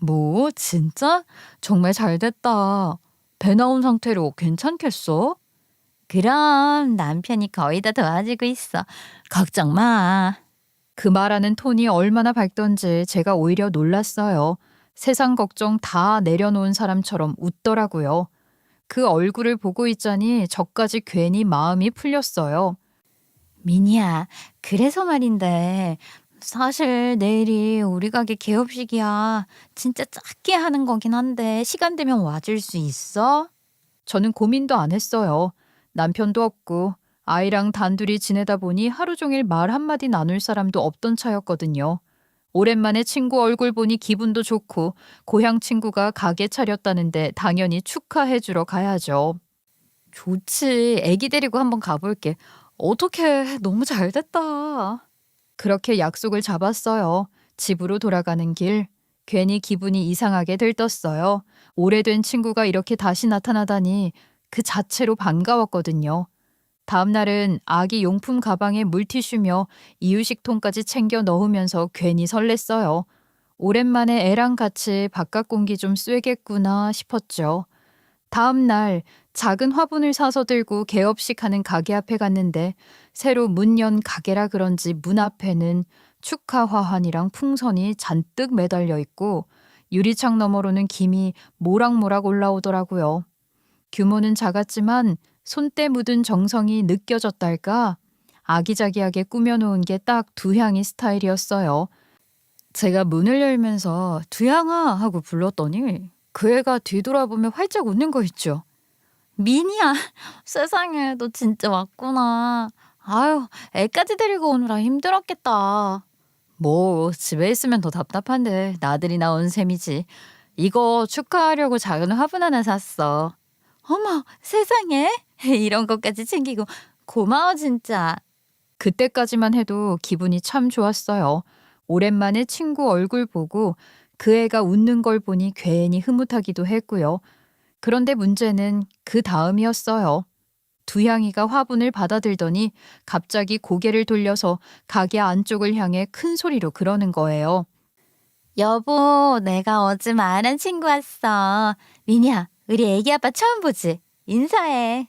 뭐, 진짜? 정말 잘 됐다. 배 나온 상태로 괜찮겠어? 그럼 남편이 거의 다 도와주고 있어. 걱정 마. 그 말하는 톤이 얼마나 밝던지 제가 오히려 놀랐어요. 세상 걱정 다 내려놓은 사람처럼 웃더라고요. 그 얼굴을 보고 있자니 저까지 괜히 마음이 풀렸어요. 미니야, 그래서 말인데 사실 내일이 우리 가게 개업식이야. 진짜 작게 하는 거긴 한데 시간 되면 와줄 수 있어? 저는 고민도 안 했어요. 남편도 없고 아이랑 단둘이 지내다 보니 하루 종일 말 한마디 나눌 사람도 없던 차였거든요. 오랜만에 친구 얼굴 보니 기분도 좋고 고향 친구가 가게 차렸다는데 당연히 축하해 주러 가야죠. 좋지. 애기 데리고 한번 가볼게. 어떡해. 너무 잘 됐다. 그렇게 약속을 잡았어요. 집으로 돌아가는 길. 괜히 기분이 이상하게 들떴어요. 오래된 친구가 이렇게 다시 나타나다니 그 자체로 반가웠거든요. 다음 날은 아기 용품 가방에 물티슈며 이유식통까지 챙겨 넣으면서 괜히 설렜어요. 오랜만에 애랑 같이 바깥 공기 좀 쐬겠구나 싶었죠. 다음 날 작은 화분을 사서 들고 개업식 하는 가게 앞에 갔는데 새로 문 연 가게라 그런지 문 앞에는 축하 화환이랑 풍선이 잔뜩 매달려 있고 유리창 너머로는 김이 모락모락 올라오더라고요. 규모는 작았지만 손때 묻은 정성이 느껴졌달까? 아기자기하게 꾸며놓은 게 딱 두향이 스타일이었어요. 제가 문을 열면서 두양아 하고 불렀더니 그 애가 뒤돌아보며 활짝 웃는 거 있죠. 미니야, 세상에 너 진짜 왔구나. 아유, 애까지 데리고 오느라 힘들었겠다. 뭐 집에 있으면 더 답답한데 나들이 나온 셈이지. 이거 축하하려고 작은 화분 하나 샀어. 어머, 세상에 이런 것까지 챙기고 고마워 진짜. 그때까지만 해도 기분이 참 좋았어요. 오랜만에 친구 얼굴 보고 그 애가 웃는 걸 보니 괜히 흐뭇하기도 했고요. 그런데 문제는 그 다음이었어요. 두향이가 화분을 받아들더니 갑자기 고개를 돌려서 가게 안쪽을 향해 큰 소리로 그러는 거예요. 여보, 내가 어제 말한 친구 왔어. 미니야, 우리 애기 아빠 처음 보지? 인사해.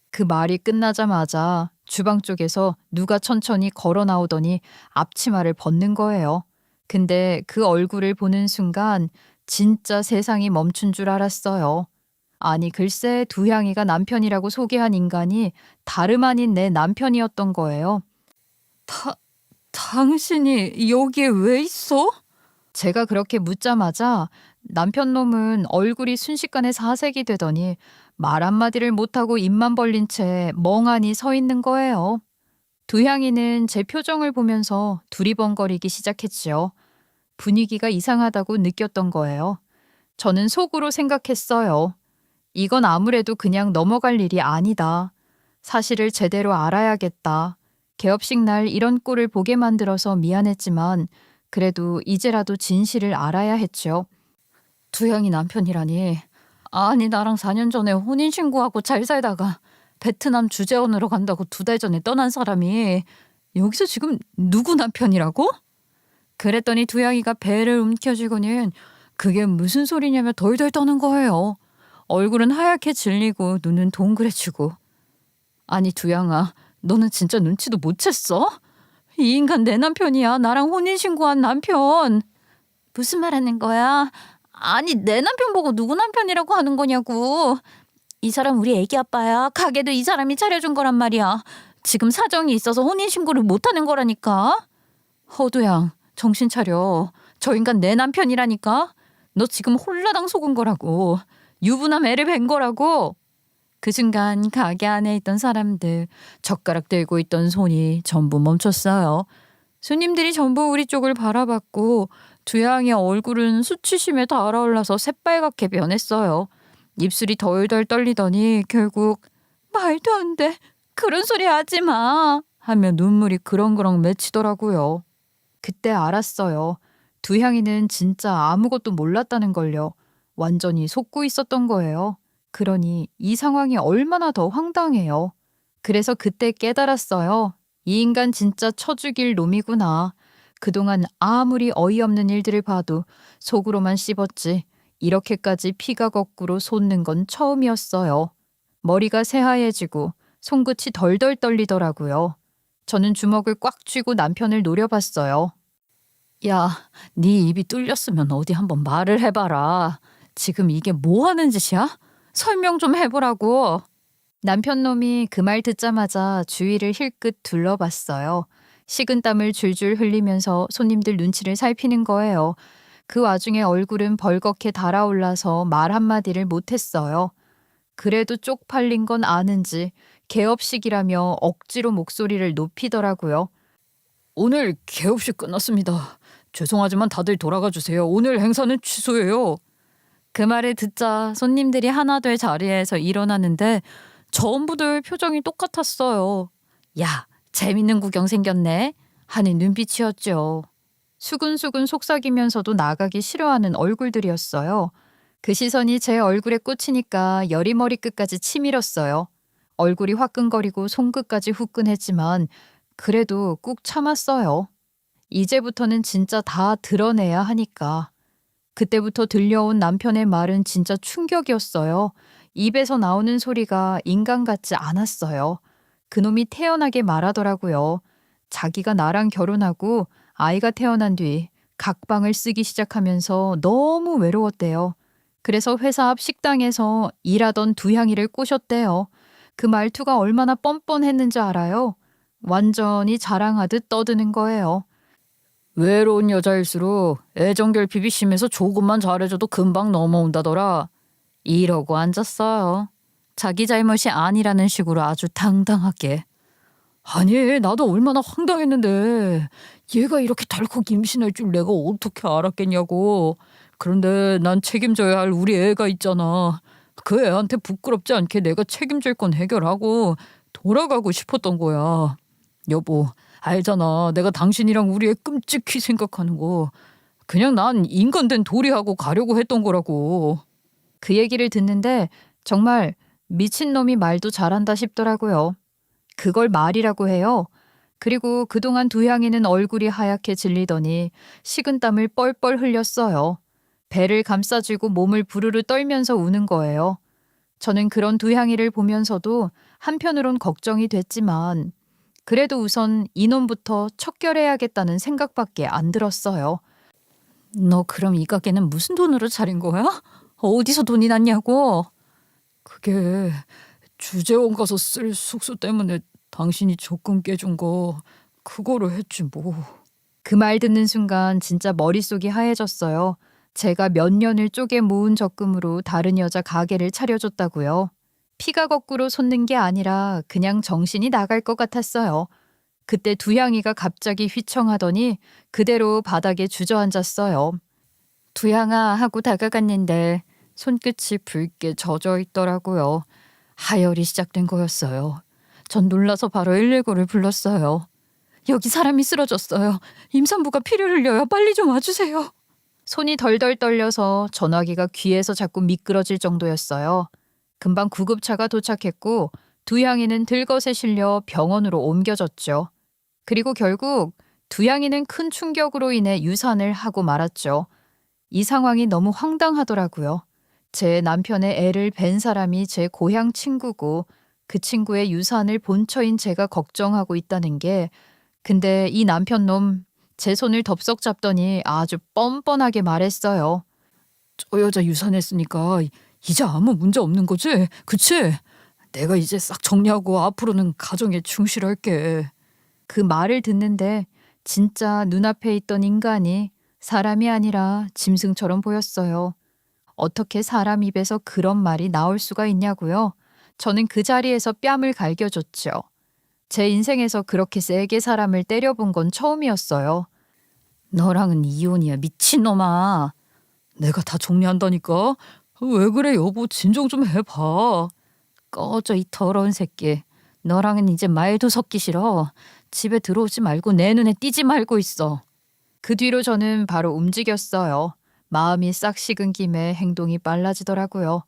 그 말이 끝나자마자 주방 쪽에서 누가 천천히 걸어 나오더니 앞치마를 벗는 거예요. 근데 그 얼굴을 보는 순간 진짜 세상이 멈춘 줄 알았어요. 아니 글쎄 두향이가 남편이라고 소개한 인간이 다름 아닌 내 남편이었던 거예요. 당신이 여기에 왜 있어? 제가 그렇게 묻자마자 남편 놈은 얼굴이 순식간에 사색이 되더니 말 한마디를 못하고 입만 벌린 채 멍하니 서 있는 거예요. 두향이는 제 표정을 보면서 두리번거리기 시작했지요. 분위기가 이상하다고 느꼈던 거예요. 저는 속으로 생각했어요. 이건 아무래도 그냥 넘어갈 일이 아니다. 사실을 제대로 알아야겠다. 개업식 날 이런 꼴을 보게 만들어서 미안했지만 그래도 이제라도 진실을 알아야 했죠. 두양이 남편이라니. 아니 나랑 4년 전에 혼인신고하고 잘 살다가 베트남 주재원으로 간다고 2달 전에 떠난 사람이 여기서 지금 누구 남편이라고? 그랬더니 두양이가 배를 움켜쥐고는 그게 무슨 소리냐며 덜덜 떠는 거예요. 얼굴은 하얗게 질리고 눈은 동그래지고. 아니 두양아, 너는 진짜 눈치도 못 챘어? 이 인간 내 남편이야. 나랑 혼인신고한 남편. 무슨 말 하는 거야? 아니, 내 남편 보고 누구 남편이라고 하는 거냐고. 이 사람 우리 애기 아빠야. 가게도 이 사람이 차려준 거란 말이야. 지금 사정이 있어서 혼인신고를 못하는 거라니까. 허두양, 정신 차려. 저 인간 내 남편이라니까. 너 지금 홀라당 속은 거라고. 유부남 애를 뵌 거라고. 그 순간 가게 안에 있던 사람들, 젓가락 들고 있던 손이 전부 멈췄어요. 손님들이 전부 우리 쪽을 바라봤고 두양의 얼굴은 수치심에 달아올라서 새빨갛게 변했어요. 입술이 덜덜 떨리더니 결국 말도 안 돼. 그런 소리 하지 마. 하며 눈물이 그렁그렁 맺히더라고요. 그때 알았어요. 두향이는 진짜 아무것도 몰랐다는 걸요. 완전히 속고 있었던 거예요. 그러니 이 상황이 얼마나 더 황당해요. 그래서 그때 깨달았어요. 이 인간 진짜 쳐죽일 놈이구나. 그동안 아무리 어이없는 일들을 봐도 속으로만 씹었지 이렇게까지 피가 거꾸로 솟는 건 처음이었어요. 머리가 새하얘지고 손끝이 덜덜 떨리더라고요. 저는 주먹을 꽉 쥐고 남편을 노려봤어요. 야, 네 입이 뚫렸으면 어디 한번 말을 해봐라. 지금 이게 뭐 하는 짓이야? 설명 좀 해보라고. 남편 놈이 그 말 듣자마자 주위를 힐끗 둘러봤어요. 식은땀을 줄줄 흘리면서 손님들 눈치를 살피는 거예요. 그 와중에 얼굴은 벌겋게 달아올라서 말 한마디를 못했어요. 그래도 쪽팔린 건 아는지 개업식이라며 억지로 목소리를 높이더라고요. 오늘 개업식 끝났습니다. 죄송하지만 다들 돌아가 주세요. 오늘 행사는 취소예요. 그 말을 듣자 손님들이 하나둘 자리에서 일어나는데 전부들 표정이 똑같았어요. 야, 재밌는 구경 생겼네. 하는 눈빛이었죠. 수근수근 속삭이면서도 나가기 싫어하는 얼굴들이었어요. 그 시선이 제 얼굴에 꽂히니까 여리머리 끝까지 치밀었어요. 얼굴이 화끈거리고 손끝까지 후끈했지만 그래도 꾹 참았어요. 이제부터는 진짜 다 드러내야 하니까. 그때부터 들려온 남편의 말은 진짜 충격이었어요. 입에서 나오는 소리가 인간 같지 않았어요. 그놈이 태연하게 말하더라고요. 자기가 나랑 결혼하고 아이가 태어난 뒤 각방을 쓰기 시작하면서 너무 외로웠대요. 그래서 회사 앞 식당에서 일하던 두향이를 꼬셨대요. 그 말투가 얼마나 뻔뻔했는지 알아요? 완전히 자랑하듯 떠드는 거예요. 외로운 여자일수록 애정결핍이 심해서 조금만 잘해줘도 금방 넘어온다더라. 이러고 앉았어요. 자기 잘못이 아니라는 식으로 아주 당당하게. 아니, 나도 얼마나 황당했는데 얘가 이렇게 덜컥 임신할 줄 내가 어떻게 알았겠냐고. 그런데 난 책임져야 할 우리 애가 있잖아. 그 애한테 부끄럽지 않게 내가 책임질 건 해결하고 돌아가고 싶었던 거야. 여보, 알잖아. 내가 당신이랑 우리 애 끔찍히 생각하는 거. 그냥 난 인간된 도리하고 가려고 했던 거라고. 그 얘기를 듣는데 정말 미친놈이 말도 잘한다 싶더라고요. 그걸 말이라고 해요. 그리고 그동안 두향이는 얼굴이 하얗게 질리더니 식은땀을 뻘뻘 흘렸어요. 배를 감싸쥐고 몸을 부르르 떨면서 우는 거예요. 저는 그런 두향이를 보면서도 한편으론 걱정이 됐지만 그래도 우선 이놈부터 척결해야겠다는 생각밖에 안 들었어요. 너 그럼 이 가게는 무슨 돈으로 차린 거야? 어디서 돈이 났냐고? 그게 주재원 가서 쓸 숙소 때문에 당신이 적금 깨준 거 그거로 했지 뭐. 그 말 듣는 순간 진짜 머릿속이 하얘졌어요. 제가 몇 년을 쪼개 모은 적금으로 다른 여자 가게를 차려줬다고요. 피가 거꾸로 솟는 게 아니라 그냥 정신이 나갈 것 같았어요. 그때 두향이가 갑자기 휘청하더니 그대로 바닥에 주저앉았어요. 두양아 하고 다가갔는데 손끝이 붉게 젖어 있더라고요. 하혈이 시작된 거였어요. 전 놀라서 바로 119를 불렀어요. 여기 사람이 쓰러졌어요. 임산부가 피를 흘려요. 빨리 좀 와주세요. 손이 덜덜 떨려서 전화기가 귀에서 자꾸 미끄러질 정도였어요. 금방 구급차가 도착했고 두향이는 들것에 실려 병원으로 옮겨졌죠. 그리고 결국 두향이는 큰 충격으로 인해 유산을 하고 말았죠. 이 상황이 너무 황당하더라고요. 제 남편의 애를 뵌 사람이 제 고향 친구고 그 친구의 유산을 본처인 제가 걱정하고 있다는 게 근데 이 남편놈 제 손을 덥석 잡더니 아주 뻔뻔하게 말했어요. 저 여자 유산했으니까 이제 아무 문제 없는 거지? 그치? 내가 이제 싹 정리하고 앞으로는 가정에 충실할게. 그 말을 듣는데 진짜 눈앞에 있던 인간이 사람이 아니라 짐승처럼 보였어요. 어떻게 사람 입에서 그런 말이 나올 수가 있냐고요? 저는 그 자리에서 뺨을 갈겨줬죠. 제 인생에서 그렇게 세게 사람을 때려본 건 처음이었어요. 너랑은 이혼이야, 미친놈아. 내가 다 정리한다니까. 왜 그래, 여보. 진정 좀 해봐. 꺼져, 이 더러운 새끼. 너랑은 이제 말도 섞기 싫어. 집에 들어오지 말고 내 눈에 띄지 말고 있어. 그 뒤로 저는 바로 움직였어요. 마음이 싹 식은 김에 행동이 빨라지더라고요.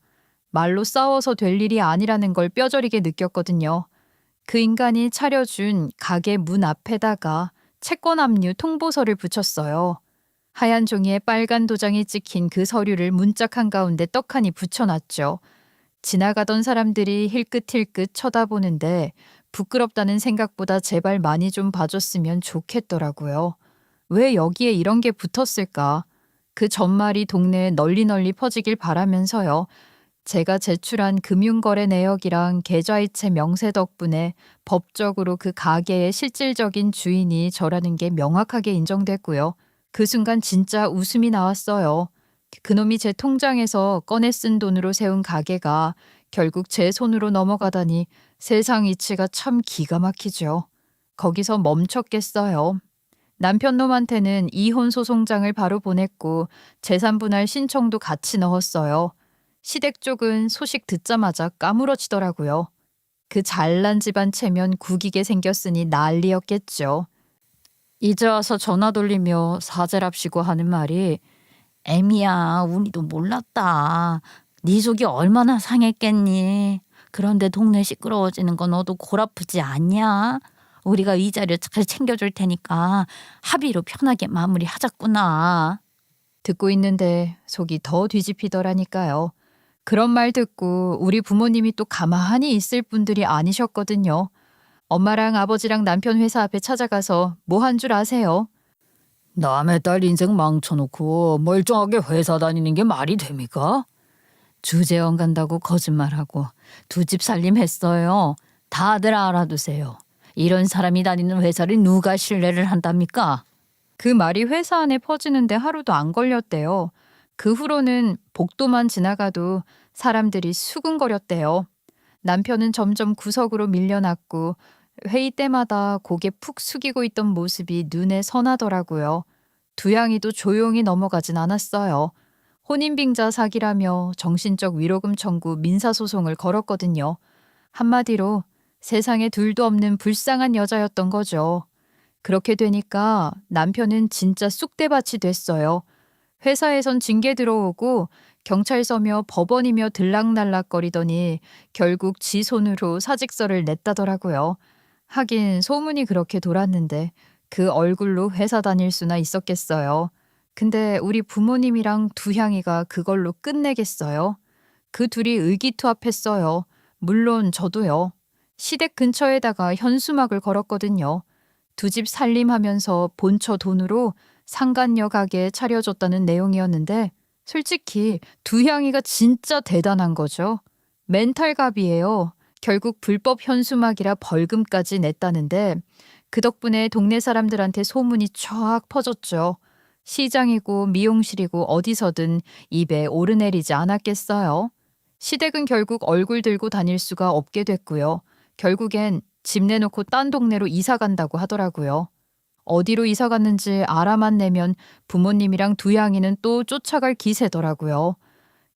말로 싸워서 될 일이 아니라는 걸 뼈저리게 느꼈거든요. 그 인간이 차려준 가게 문 앞에다가 채권 압류 통보서를 붙였어요. 하얀 종이에 빨간 도장이 찍힌 그 서류를 문짝 한가운데 떡하니 붙여놨죠. 지나가던 사람들이 힐끗힐끗 쳐다보는데 부끄럽다는 생각보다 제발 많이 좀 봐줬으면 좋겠더라고요. 왜 여기에 이런 게 붙었을까? 그 전말이 동네에 널리 퍼지길 바라면서요. 제가 제출한 금융거래 내역이랑 계좌이체 명세 덕분에 법적으로 그 가게의 실질적인 주인이 저라는 게 명확하게 인정됐고요. 그 순간 진짜 웃음이 나왔어요. 그놈이 제 통장에서 꺼내 쓴 돈으로 세운 가게가 결국 제 손으로 넘어가다니 세상 이치가 참 기가 막히죠. 거기서 멈췄겠어요. 남편놈한테는 이혼 소송장을 바로 보냈고 재산분할 신청도 같이 넣었어요. 시댁 쪽은 소식 듣자마자 까무러치더라고요. 그 잘난 집안 체면 구기게 생겼으니 난리였겠죠. 이제 와서 전화 돌리며 사죄랍시고 하는 말이 애미야, 우리도 몰랐다. 네 속이 얼마나 상했겠니? 그런데 동네 시끄러워지는 건 너도 골 아프지 않냐? 우리가 이자를 잘 챙겨줄 테니까 합의로 편하게 마무리하자꾸나. 듣고 있는데 속이 더 뒤집히더라니까요. 그런 말 듣고 우리 부모님이 또 가만히 있을 분들이 아니셨거든요. 엄마랑 아버지랑 남편 회사 앞에 찾아가서 뭐 한 줄 아세요? 남의 딸 인생 망쳐놓고 멀쩡하게 회사 다니는 게 말이 됩니까? 주재원 간다고 거짓말하고 두 집 살림했어요. 다들 알아두세요. 이런 사람이 다니는 회사를 누가 신뢰를 한답니까? 그 말이 회사 안에 퍼지는데 하루도 안 걸렸대요. 그 후로는 복도만 지나가도 사람들이 수군거렸대요. 남편은 점점 구석으로 밀려났고 회의 때마다 고개 푹 숙이고 있던 모습이 눈에 선하더라고요. 두양이도 조용히 넘어가진 않았어요. 혼인빙자 사기라며 정신적 위로금 청구 민사소송을 걸었거든요. 한마디로 세상에 둘도 없는 불쌍한 여자였던 거죠. 그렇게 되니까 남편은 진짜 쑥대밭이 됐어요. 회사에선 징계 들어오고 경찰서며 법원이며 들락날락거리더니 결국 지 손으로 사직서를 냈다더라고요. 하긴 소문이 그렇게 돌았는데 그 얼굴로 회사 다닐 수나 있었겠어요. 근데 우리 부모님이랑 두향이가 그걸로 끝내겠어요? 그 둘이 의기투합했어요. 물론 저도요. 시댁 근처에다가 현수막을 걸었거든요. 두 집 살림하면서 본처 돈으로 상간녀 가게 차려줬다는 내용이었는데 솔직히 두향이가 진짜 대단한 거죠. 멘탈갑이에요. 결국 불법 현수막이라 벌금까지 냈다는데 그 덕분에 동네 사람들한테 소문이 쫙 퍼졌죠. 시장이고 미용실이고 어디서든 입에 오르내리지 않았겠어요. 시댁은 결국 얼굴 들고 다닐 수가 없게 됐고요. 결국엔 집 내놓고 딴 동네로 이사 간다고 하더라고요. 어디로 이사 갔는지 알아만 내면 부모님이랑 두양이는 또 쫓아갈 기세더라고요.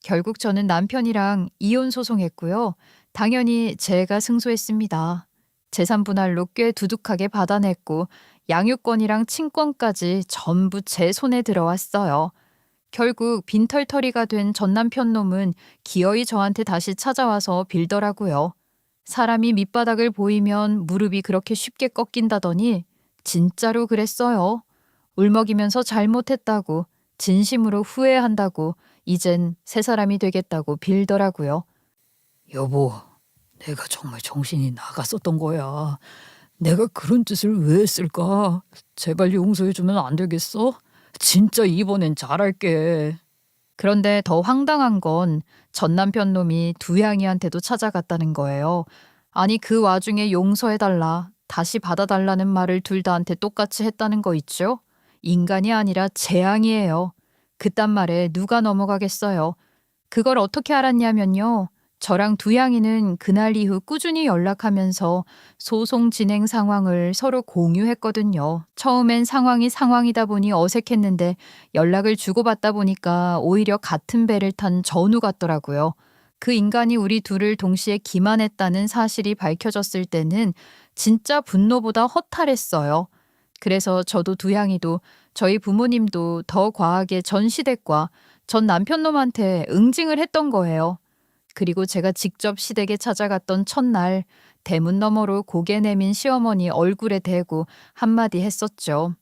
결국 저는 남편이랑 이혼 소송했고요. 당연히 제가 승소했습니다. 재산 분할로 꽤 두둑하게 받아냈고 양육권이랑 친권까지 전부 제 손에 들어왔어요. 결국 빈털터리가 된 전 남편 놈은 기어이 저한테 다시 찾아와서 빌더라고요. 사람이 밑바닥을 보이면 무릎이 그렇게 쉽게 꺾인다더니 진짜로 그랬어요. 울먹이면서 잘못했다고, 진심으로 후회한다고, 이젠 새 사람이 되겠다고 빌더라고요. 여보, 내가 정말 정신이 나갔었던 거야. 내가 그런 짓을 왜 했을까? 제발 용서해주면 안 되겠어? 진짜 이번엔 잘할게. 그런데 더 황당한 건 전 남편 놈이 두양이한테도 찾아갔다는 거예요. 아니 그 와중에 용서해달라, 다시 받아달라는 말을 둘 다한테 똑같이 했다는 거 있죠? 인간이 아니라 재앙이에요. 그딴 말에 누가 넘어가겠어요. 그걸 어떻게 알았냐면요. 저랑 두양이는 그날 이후 꾸준히 연락하면서 소송 진행 상황을 서로 공유했거든요. 처음엔 상황이 상황이다 보니 어색했는데 연락을 주고받다 보니까 오히려 같은 배를 탄 전우 같더라고요. 그 인간이 우리 둘을 동시에 기만했다는 사실이 밝혀졌을 때는 진짜 분노보다 허탈했어요. 그래서 저도 두양이도 저희 부모님도 더 과하게 전 시댁과 전 남편놈한테 응징을 했던 거예요. 그리고 제가 직접 시댁에 찾아갔던 첫날 대문 너머로 고개 내민 시어머니 얼굴에 대고 한마디 했었죠.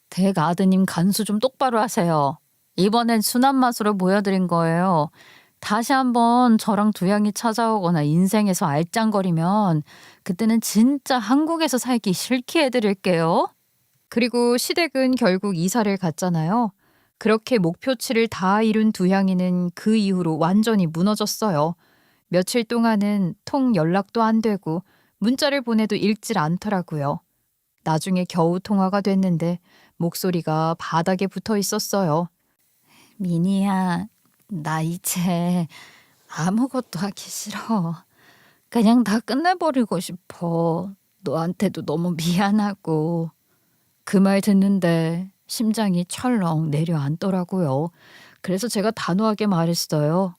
댁 아드님 간수 좀 똑바로 하세요. 이번엔 순한 맛으로 보여드린 거예요. 다시 한번 저랑 두양이 찾아오거나 인생에서 알짱거리면 그때는 진짜 한국에서 살기 싫게 해드릴게요. 그리고 시댁은 결국 이사를 갔잖아요. 그렇게 목표치를 다 이룬 두양이는 그 이후로 완전히 무너졌어요. 며칠 동안은 통 연락도 안 되고 문자를 보내도 읽질 않더라고요. 나중에 겨우 통화가 됐는데 목소리가 바닥에 붙어 있었어요. 미니야, 나 이제 아무것도 하기 싫어. 그냥 다 끝내버리고 싶어. 너한테도 너무 미안하고. 그 말 듣는데 심장이 철렁 내려앉더라고요. 그래서 제가 단호하게 말했어요.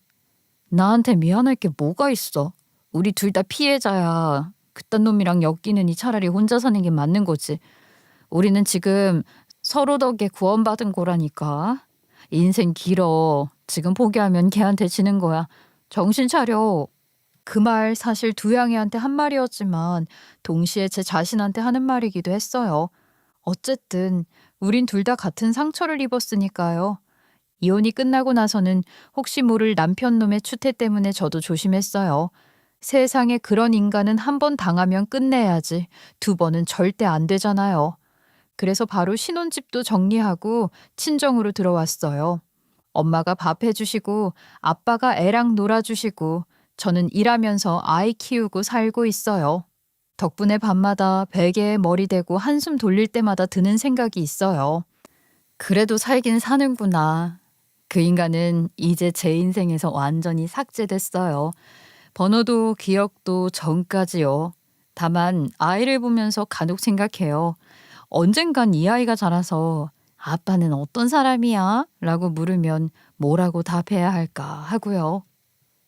나한테 미안할 게 뭐가 있어? 우리 둘 다 피해자야. 그딴 놈이랑 엮이느니 차라리 혼자 사는 게 맞는 거지. 우리는 지금 서로 덕에 구원받은 거라니까. 인생 길어. 지금 포기하면 걔한테 지는 거야. 정신 차려. 그 말 사실 두양이한테 한 말이었지만 동시에 제 자신한테 하는 말이기도 했어요. 어쨌든 우린 둘 다 같은 상처를 입었으니까요. 이혼이 끝나고 나서는 혹시 모를 남편 놈의 추태 때문에 저도 조심했어요. 세상에 그런 인간은 한 번 당하면 끝내야지. 두 번은 절대 안 되잖아요. 그래서 바로 신혼집도 정리하고 친정으로 들어왔어요. 엄마가 밥 해주시고 아빠가 애랑 놀아주시고 저는 일하면서 아이 키우고 살고 있어요. 덕분에 밤마다 베개에 머리 대고 한숨 돌릴 때마다 드는 생각이 있어요. 그래도 살긴 사는구나. 그 인간은 이제 제 인생에서 완전히 삭제됐어요. 번호도 기억도 전까지요. 다만 아이를 보면서 간혹 생각해요. 언젠간 이 아이가 자라서 아빠는 어떤 사람이야? 라고 물으면 뭐라고 답해야 할까 하고요.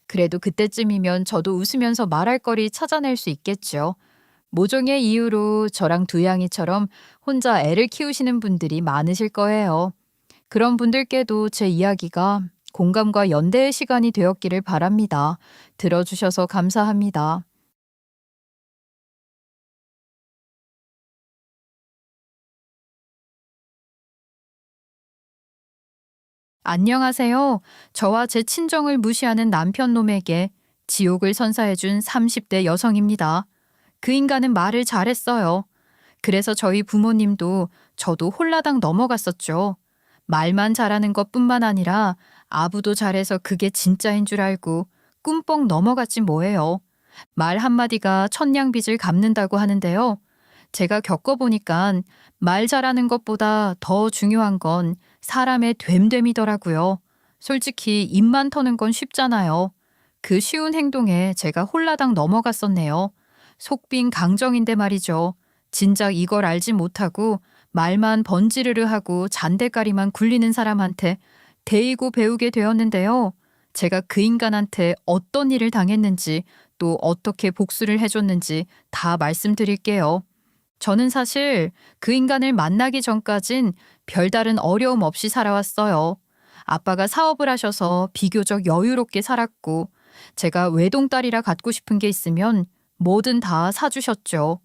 그래도 그때쯤이면 저도 웃으면서 말할 거리 찾아낼 수 있겠죠. 모종의 이유로 저랑 두양이처럼 혼자 애를 키우시는 분들이 많으실 거예요. 그런 분들께도 제 이야기가 공감과 연대의 시간이 되었기를 바랍니다. 들어주셔서 감사합니다. 안녕하세요. 저와 제 친정을 무시하는 남편 놈에게 지옥을 선사해준 30대 여성입니다. 그 인간은 말을 잘했어요. 그래서 저희 부모님도 저도 홀라당 넘어갔었죠. 말만 잘하는 것뿐만 아니라 아부도 잘해서 그게 진짜인 줄 알고 꿈뻑 넘어갔지 뭐예요. 말 한마디가 천냥빚을 갚는다고 하는데요. 제가 겪어보니까 말 잘하는 것보다 더 중요한 건 사람의 됨됨이더라고요. 솔직히 입만 터는 건 쉽잖아요. 그 쉬운 행동에 제가 홀라당 넘어갔었네요. 속빈 강정인데 말이죠. 진작 이걸 알지 못하고 말만 번지르르 하고 잔대가리만 굴리는 사람한테 대이고 배우게 되었는데요. 제가 그 인간한테 어떤 일을 당했는지 또 어떻게 복수를 해줬는지 다 말씀드릴게요. 저는 사실 그 인간을 만나기 전까진 별다른 어려움 없이 살아왔어요. 아빠가 사업을 하셔서 비교적 여유롭게 살았고 제가 외동딸이라 갖고 싶은 게 있으면 뭐든 다 사주셨죠.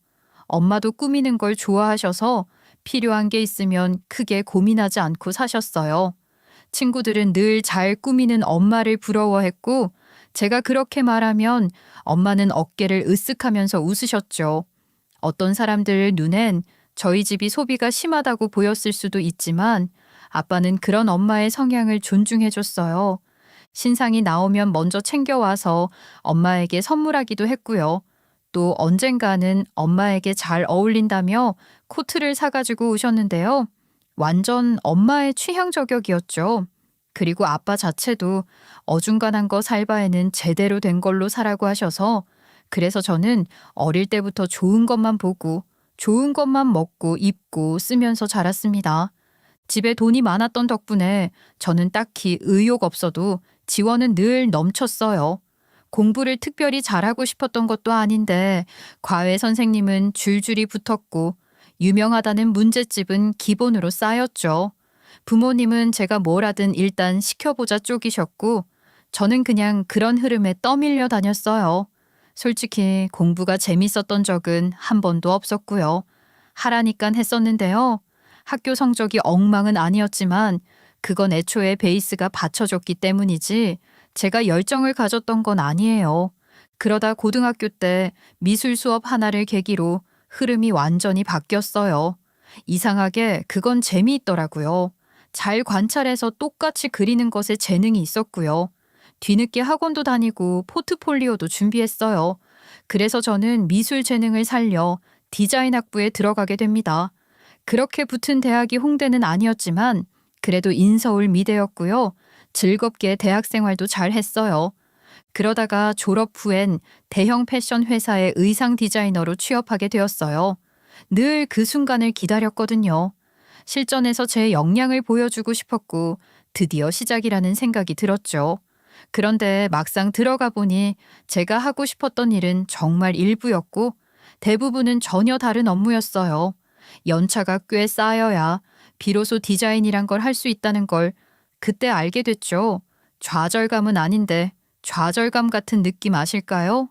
엄마도 꾸미는 걸 좋아하셔서 필요한 게 있으면 크게 고민하지 않고 사셨어요. 친구들은 늘 잘 꾸미는 엄마를 부러워했고 제가 그렇게 말하면 엄마는 어깨를 으쓱하면서 웃으셨죠. 어떤 사람들 눈엔 저희 집이 소비가 심하다고 보였을 수도 있지만 아빠는 그런 엄마의 성향을 존중해줬어요. 신상이 나오면 먼저 챙겨와서 엄마에게 선물하기도 했고요. 또 언젠가는 엄마에게 잘 어울린다며 코트를 사가지고 오셨는데요. 완전 엄마의 취향 저격이었죠. 그리고 아빠 자체도 어중간한 거 살 바에는 제대로 된 걸로 사라고 하셔서 그래서 저는 어릴 때부터 좋은 것만 보고 좋은 것만 먹고 입고 쓰면서 자랐습니다. 집에 돈이 많았던 덕분에 저는 딱히 의욕 없어도 지원은 늘 넘쳤어요. 공부를 특별히 잘하고 싶었던 것도 아닌데 과외 선생님은 줄줄이 붙었고 유명하다는 문제집은 기본으로 쌓였죠. 부모님은 제가 뭘 하든 일단 시켜보자 쪽이셨고 저는 그냥 그런 흐름에 떠밀려 다녔어요. 솔직히 공부가 재밌었던 적은 한 번도 없었고요. 하라니깐 했었는데요. 학교 성적이 엉망은 아니었지만 그건 애초에 베이스가 받쳐졌기 때문이지 제가 열정을 가졌던 건 아니에요. 그러다 고등학교 때 미술 수업 하나를 계기로 흐름이 완전히 바뀌었어요. 이상하게 그건 재미있더라고요. 잘 관찰해서 똑같이 그리는 것에 재능이 있었고요. 뒤늦게 학원도 다니고 포트폴리오도 준비했어요. 그래서 저는 미술 재능을 살려 디자인 학부에 들어가게 됩니다. 그렇게 붙은 대학이 홍대는 아니었지만 그래도 인서울 미대였고요. 즐겁게 대학 생활도 잘 했어요. 그러다가 졸업 후엔 대형 패션 회사의 의상 디자이너로 취업하게 되었어요. 늘 그 순간을 기다렸거든요. 실전에서 제 역량을 보여주고 싶었고 드디어 시작이라는 생각이 들었죠. 그런데 막상 들어가 보니 제가 하고 싶었던 일은 정말 일부였고 대부분은 전혀 다른 업무였어요. 연차가 꽤 쌓여야 비로소 디자인이란 걸 할 수 있다는 걸 그때 알게 됐죠. 좌절감은 아닌데 좌절감 같은 느낌 아실까요?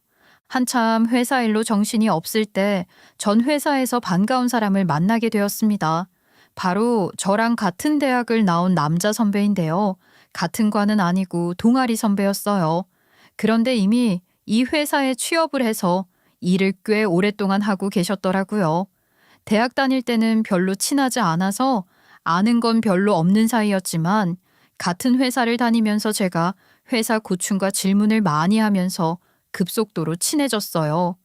한참 회사 일로 정신이 없을 때 전 회사에서 반가운 사람을 만나게 되었습니다. 바로 저랑 같은 대학을 나온 남자 선배인데요. 같은 과는 아니고 동아리 선배였어요. 그런데 이미 이 회사에 취업을 해서 일을 꽤 오랫동안 하고 계셨더라고요. 대학 다닐 때는 별로 친하지 않아서 아는 건 별로 없는 사이였지만 같은 회사를 다니면서 제가 회사 고충과 질문을 많이 하면서 급속도로 친해졌어요.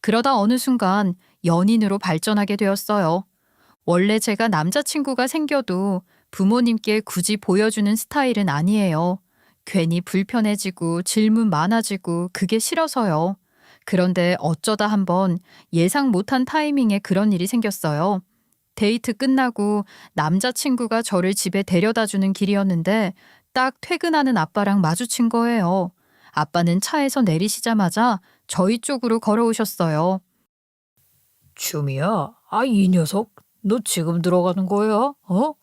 그러다 어느 순간 연인으로 발전하게 되었어요. 원래 제가 남자친구가 생겨도 부모님께 굳이 보여주는 스타일은 아니에요. 괜히 불편해지고 질문 많아지고 그게 싫어서요. 그런데 어쩌다 한번 예상 못한 타이밍에 그런 일이 생겼어요. 데이트 끝나고 남자친구가 저를 집에 데려다 주는 길이었는데 딱 퇴근하는 아빠랑 마주친 거예요. 아빠는 차에서 내리시자마자 저희 쪽으로 걸어오셨어요. 주미야, 이 녀석, 너 지금 들어가는 거야? 어?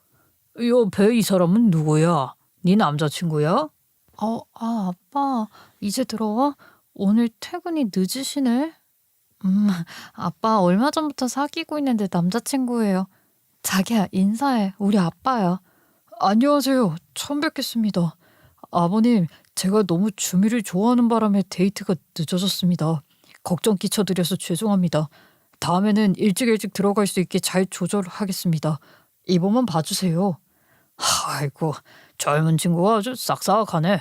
옆에 이 사람은 누구야? 네 남자친구야? 아빠, 이제 들어와? 오늘 퇴근이 늦으시네? 음, 아빠 얼마 전부터 사귀고 있는데 남자친구예요. 자기야, 인사해. 우리 아빠야. 안녕하세요. 처음 뵙겠습니다. 아버님, 제가 너무 주미를 좋아하는 바람에 데이트가 늦어졌습니다. 걱정 끼쳐드려서 죄송합니다. 다음에는 일찍 들어갈 수 있게 잘 조절하겠습니다. 이번만 봐주세요. 아이고, 젊은 친구가 아주 싹싹하네.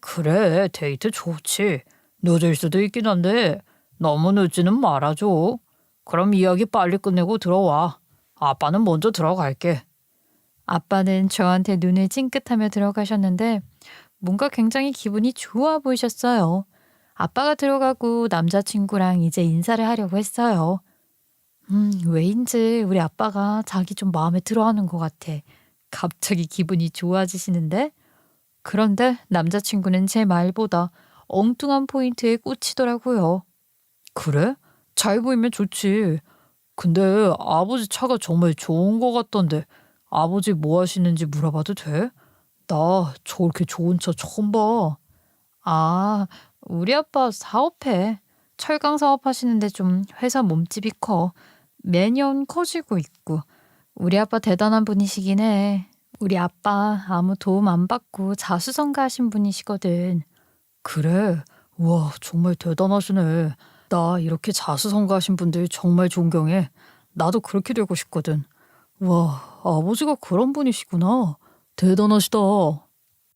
그래, 데이트 좋지. 늦을 수도 있긴 한데 너무 늦지는 말아줘. 그럼 이야기 빨리 끝내고 들어와. 아빠는 먼저 들어갈게. 아빠는 저한테 눈을 찡긋하며 들어가셨는데 뭔가 굉장히 기분이 좋아 보이셨어요. 아빠가 들어가고 남자친구랑 이제 인사를 하려고 했어요. 왜인지 우리 아빠가 자기 좀 마음에 들어하는 것 같아. 갑자기 기분이 좋아지시는데? 그런데 남자친구는 제 말보다 엉뚱한 포인트에 꽂히더라고요. 그래? 잘 보이면 좋지. 근데 아버지 차가 정말 좋은 것 같던데 아버지 뭐 하시는지 물어봐도 돼? 나 저렇게 좋은 차 처음 봐. 아, 우리 아빠 사업해. 철강 사업하시는데 좀 회사 몸집이 커. 매년 커지고 있고. 우리 아빠 대단한 분이시긴 해. 우리 아빠 아무 도움 안 받고 자수성가하신 분이시거든. 그래? 와, 정말 대단하시네. 나 이렇게 자수성가하신 분들 정말 존경해. 나도 그렇게 되고 싶거든. 와, 아버지가 그런 분이시구나. 대단하시다.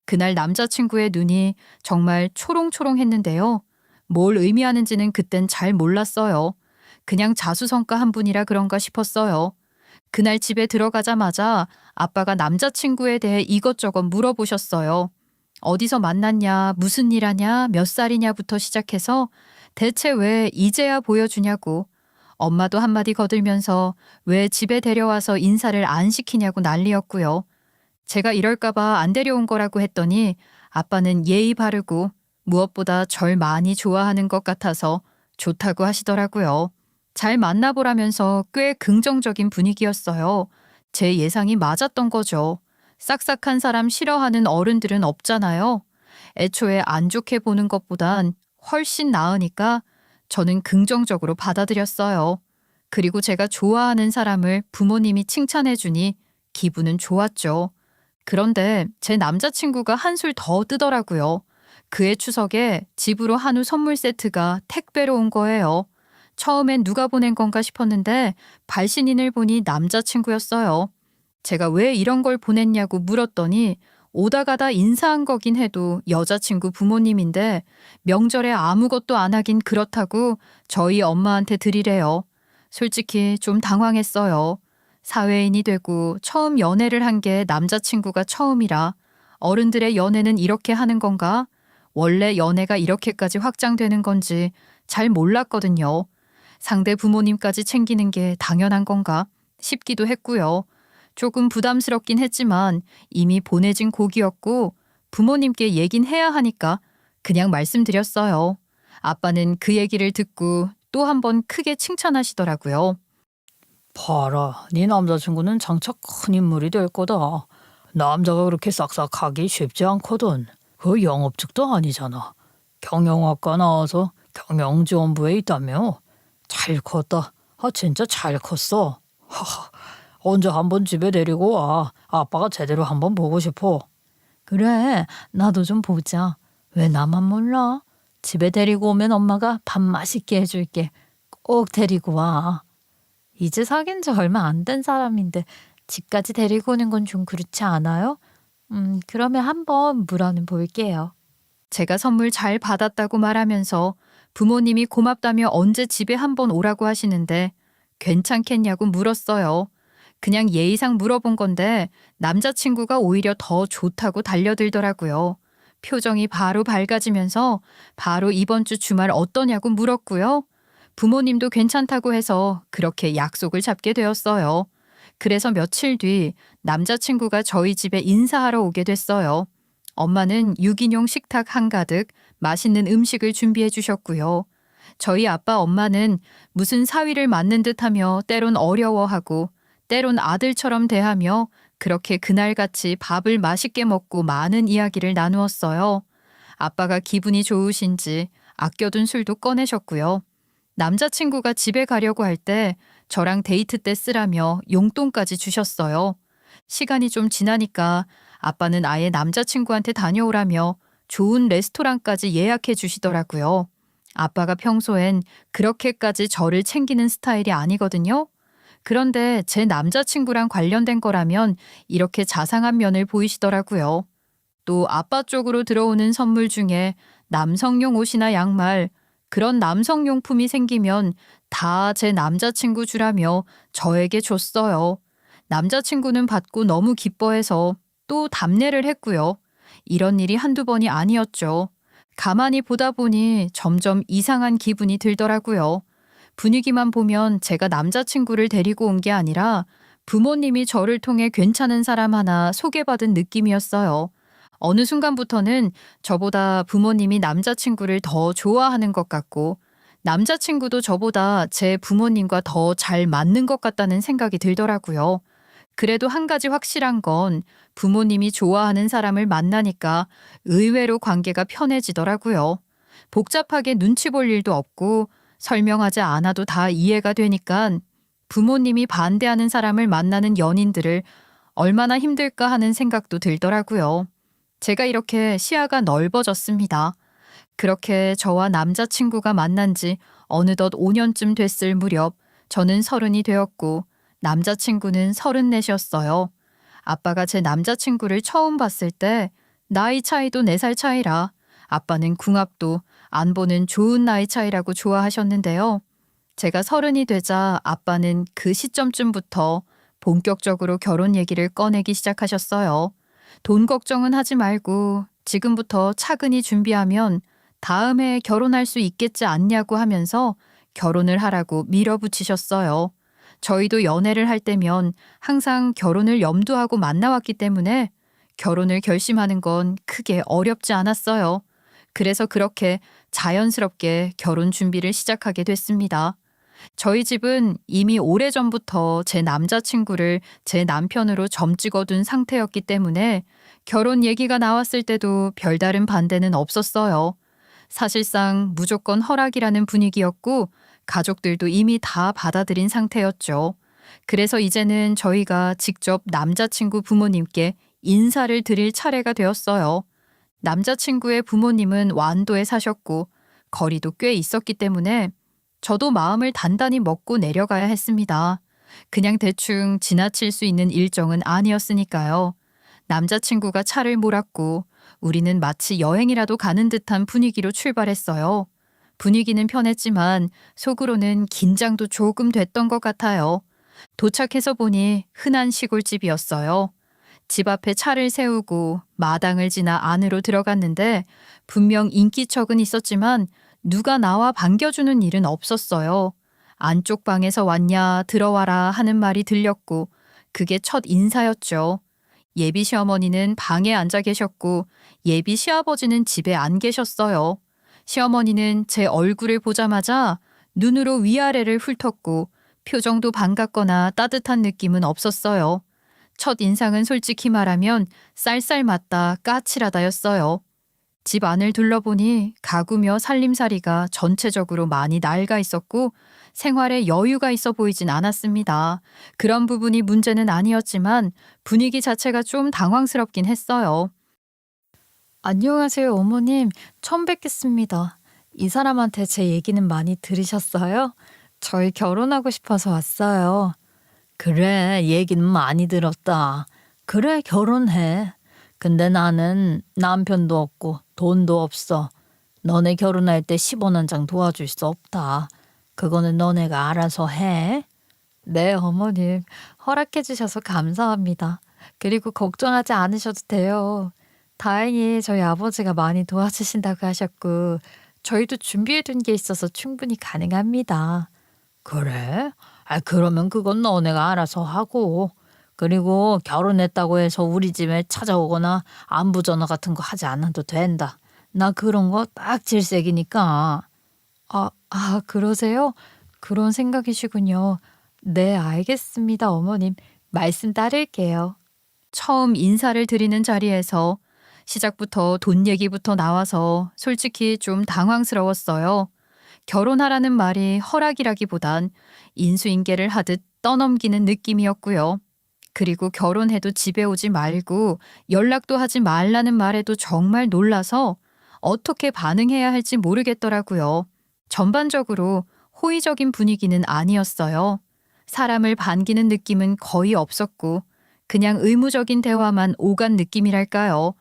그날 남자친구의 눈이 정말 초롱초롱했는데요. 뭘 의미하는지는 그땐 잘 몰랐어요. 그냥 자수성가 한 분이라 그런가 싶었어요. 그날 집에 들어가자마자 아빠가 남자친구에 대해 이것저것 물어보셨어요. 어디서 만났냐, 무슨 일 하냐, 몇 살이냐부터 시작해서 대체 왜 이제야 보여주냐고. 엄마도 한마디 거들면서 왜 집에 데려와서 인사를 안 시키냐고 난리였고요. 제가 이럴까봐 안 데려온 거라고 했더니 아빠는 예의 바르고 무엇보다 절 많이 좋아하는 것 같아서 좋다고 하시더라고요. 잘 만나보라면서 꽤 긍정적인 분위기였어요. 제 예상이 맞았던 거죠. 싹싹한 사람 싫어하는 어른들은 없잖아요. 애초에 안 좋게 보는 것보단 훨씬 나으니까 저는 긍정적으로 받아들였어요. 그리고 제가 좋아하는 사람을 부모님이 칭찬해주니 기분은 좋았죠. 그런데 제 남자친구가 한술 더 뜨더라고요. 그해 추석에 집으로 한우 선물 세트가 택배로 온 거예요. 처음엔 누가 보낸 건가 싶었는데 발신인을 보니 남자친구였어요. 제가 왜 이런 걸 보냈냐고 물었더니 오다 가다 인사한 거긴 해도 여자친구 부모님인데 명절에 아무것도 안 하긴 그렇다고 저희 엄마한테 드리래요. 솔직히 좀 당황했어요. 사회인이 되고 처음 연애를 한 게 남자친구가 처음이라 어른들의 연애는 이렇게 하는 건가? 원래 연애가 이렇게까지 확장되는 건지 잘 몰랐거든요. 상대 부모님까지 챙기는 게 당연한 건가 싶기도 했고요. 조금 부담스럽긴 했지만 이미 보내진 곡이었고 부모님께 얘긴 해야 하니까 그냥 말씀드렸어요. 아빠는 그 얘기를 듣고 또 한 번 크게 칭찬하시더라고요. 봐라, 네 남자친구는 장차 큰 인물이 될 거다. 남자가 그렇게 싹싹하기 쉽지 않거든. 그 영업직도 아니잖아. 경영학과 나와서 경영지원부에 있다며. 잘 컸다. 진짜 잘 컸어. 하하, 언제 한번 집에 데리고 와. 아빠가 제대로 한번 보고 싶어. 그래, 나도 좀 보자. 왜 나만 몰라? 집에 데리고 오면 엄마가 밥 맛있게 해줄게. 꼭 데리고 와. 이제 사귄 지 얼마 안 된 사람인데 집까지 데리고 오는 건 좀 그렇지 않아요? 그러면 한번 물어는 볼게요. 제가 선물 잘 받았다고 말하면서 부모님이 고맙다며 언제 집에 한번 오라고 하시는데 괜찮겠냐고 물었어요. 그냥 예의상 물어본 건데 남자친구가 오히려 더 좋다고 달려들더라고요. 표정이 바로 밝아지면서 바로 이번 주 주말 어떠냐고 물었고요. 부모님도 괜찮다고 해서 그렇게 약속을 잡게 되었어요. 그래서 며칠 뒤 남자친구가 저희 집에 인사하러 오게 됐어요. 엄마는 유기농 식탁 한가득 맛있는 음식을 준비해 주셨고요. 저희 아빠 엄마는 무슨 사위를 맞는 듯하며 때론 어려워하고 때론 아들처럼 대하며 그렇게 그날같이 밥을 맛있게 먹고 많은 이야기를 나누었어요. 아빠가 기분이 좋으신지 아껴둔 술도 꺼내셨고요. 남자친구가 집에 가려고 할 때 저랑 데이트 때 쓰라며 용돈까지 주셨어요. 시간이 좀 지나니까 아빠는 아예 남자친구한테 다녀오라며 좋은 레스토랑까지 예약해 주시더라고요. 아빠가 평소엔 그렇게까지 저를 챙기는 스타일이 아니거든요. 그런데 제 남자친구랑 관련된 거라면 이렇게 자상한 면을 보이시더라고요. 또 아빠 쪽으로 들어오는 선물 중에 남성용 옷이나 양말, 그런 남성용품이 생기면 다 제 남자친구 주라며 저에게 줬어요. 남자친구는 받고 너무 기뻐해서 또 답례를 했고요. 이런 일이 한두 번이 아니었죠. 가만히 보다 보니 점점 이상한 기분이 들더라고요. 분위기만 보면 제가 남자친구를 데리고 온 게 아니라 부모님이 저를 통해 괜찮은 사람 하나 소개받은 느낌이었어요. 어느 순간부터는 저보다 부모님이 남자친구를 더 좋아하는 것 같고 남자친구도 저보다 제 부모님과 더 잘 맞는 것 같다는 생각이 들더라고요. 그래도 한 가지 확실한 건 부모님이 좋아하는 사람을 만나니까 의외로 관계가 편해지더라고요. 복잡하게 눈치 볼 일도 없고 설명하지 않아도 다 이해가 되니까 부모님이 반대하는 사람을 만나는 연인들을 얼마나 힘들까 하는 생각도 들더라고요. 제가 이렇게 시야가 넓어졌습니다. 그렇게 저와 남자친구가 만난 지 어느덧 5년쯤 됐을 무렵 저는 30이 되었고 남자친구는 34이었어요. 아빠가 제 남자친구를 처음 봤을 때 나이 차이도 4살 차이라 아빠는 궁합도 안 보는 좋은 나이 차이라고 좋아하셨는데요. 제가 30이 되자 아빠는 그 시점쯤부터 본격적으로 결혼 얘기를 꺼내기 시작하셨어요. 돈 걱정은 하지 말고 지금부터 차근히 준비하면 다음 해에 결혼할 수 있겠지 않냐고 하면서 결혼을 하라고 밀어붙이셨어요. 저희도 연애를 할 때면 항상 결혼을 염두하고 만나왔기 때문에 결혼을 결심하는 건 크게 어렵지 않았어요. 그래서 그렇게 자연스럽게 결혼 준비를 시작하게 됐습니다. 저희 집은 이미 오래전부터 제 남자친구를 제 남편으로 점 찍어둔 상태였기 때문에 결혼 얘기가 나왔을 때도 별다른 반대는 없었어요. 사실상 무조건 허락이라는 분위기였고 가족들도 이미 다 받아들인 상태였죠. 그래서 이제는 저희가 직접 남자친구 부모님께 인사를 드릴 차례가 되었어요. 남자친구의 부모님은 완도에 사셨고 거리도 꽤 있었기 때문에 저도 마음을 단단히 먹고 내려가야 했습니다. 그냥 대충 지나칠 수 있는 일정은 아니었으니까요. 남자친구가 차를 몰았고 우리는 마치 여행이라도 가는 듯한 분위기로 출발했어요. 분위기는 편했지만 속으로는 긴장도 조금 됐던 것 같아요. 도착해서 보니 흔한 시골집이었어요. 집 앞에 차를 세우고 마당을 지나 안으로 들어갔는데 분명 인기척은 있었지만 누가 나와 반겨주는 일은 없었어요. 안쪽 방에서 왔냐 들어와라 하는 말이 들렸고 그게 첫 인사였죠. 예비 시어머니는 방에 앉아 계셨고 예비 시아버지는 집에 안 계셨어요. 시어머니는 제 얼굴을 보자마자 눈으로 위아래를 훑었고 표정도 반갑거나 따뜻한 느낌은 없었어요. 첫 인상은 솔직히 말하면 쌀쌀맞다 까칠하다였어요. 집 안을 둘러보니 가구며 살림살이가 전체적으로 많이 낡아 있었고 생활에 여유가 있어 보이진 않았습니다. 그런 부분이 문제는 아니었지만 분위기 자체가 좀 당황스럽긴 했어요. 안녕하세요, 어머님. 처음 뵙겠습니다. 이 사람한테 제 얘기는 많이 들으셨어요? 저희 결혼하고 싶어서 왔어요. 그래, 얘기는 많이 들었다. 그래, 결혼해. 근데 나는 남편도 없고 돈도 없어. 너네 결혼할 때 10원 한 장 도와줄 수 없다. 그거는 너네가 알아서 해. 네, 어머님. 허락해 주셔서 감사합니다. 그리고 걱정하지 않으셔도 돼요. 다행히 저희 아버지가 많이 도와주신다고 하셨고 저희도 준비해 둔 게 있어서 충분히 가능합니다. 그래? 그러면 그건 너네가 알아서 하고. 그리고 결혼했다고 해서 우리 집에 찾아오거나 안부 전화 같은 거 하지 않아도 된다. 나 그런 거 딱 질색이니까. 그러세요? 그런 생각이시군요. 네, 알겠습니다, 어머님. 말씀 따를게요. 처음 인사를 드리는 자리에서 시작부터 돈 얘기부터 나와서 솔직히 좀 당황스러웠어요. 결혼하라는 말이 허락이라기보단 인수인계를 하듯 떠넘기는 느낌이었고요. 그리고 결혼해도 집에 오지 말고 연락도 하지 말라는 말에도 정말 놀라서 어떻게 반응해야 할지 모르겠더라고요. 전반적으로 호의적인 분위기는 아니었어요. 사람을 반기는 느낌은 거의 없었고 그냥 의무적인 대화만 오간 느낌이랄까요.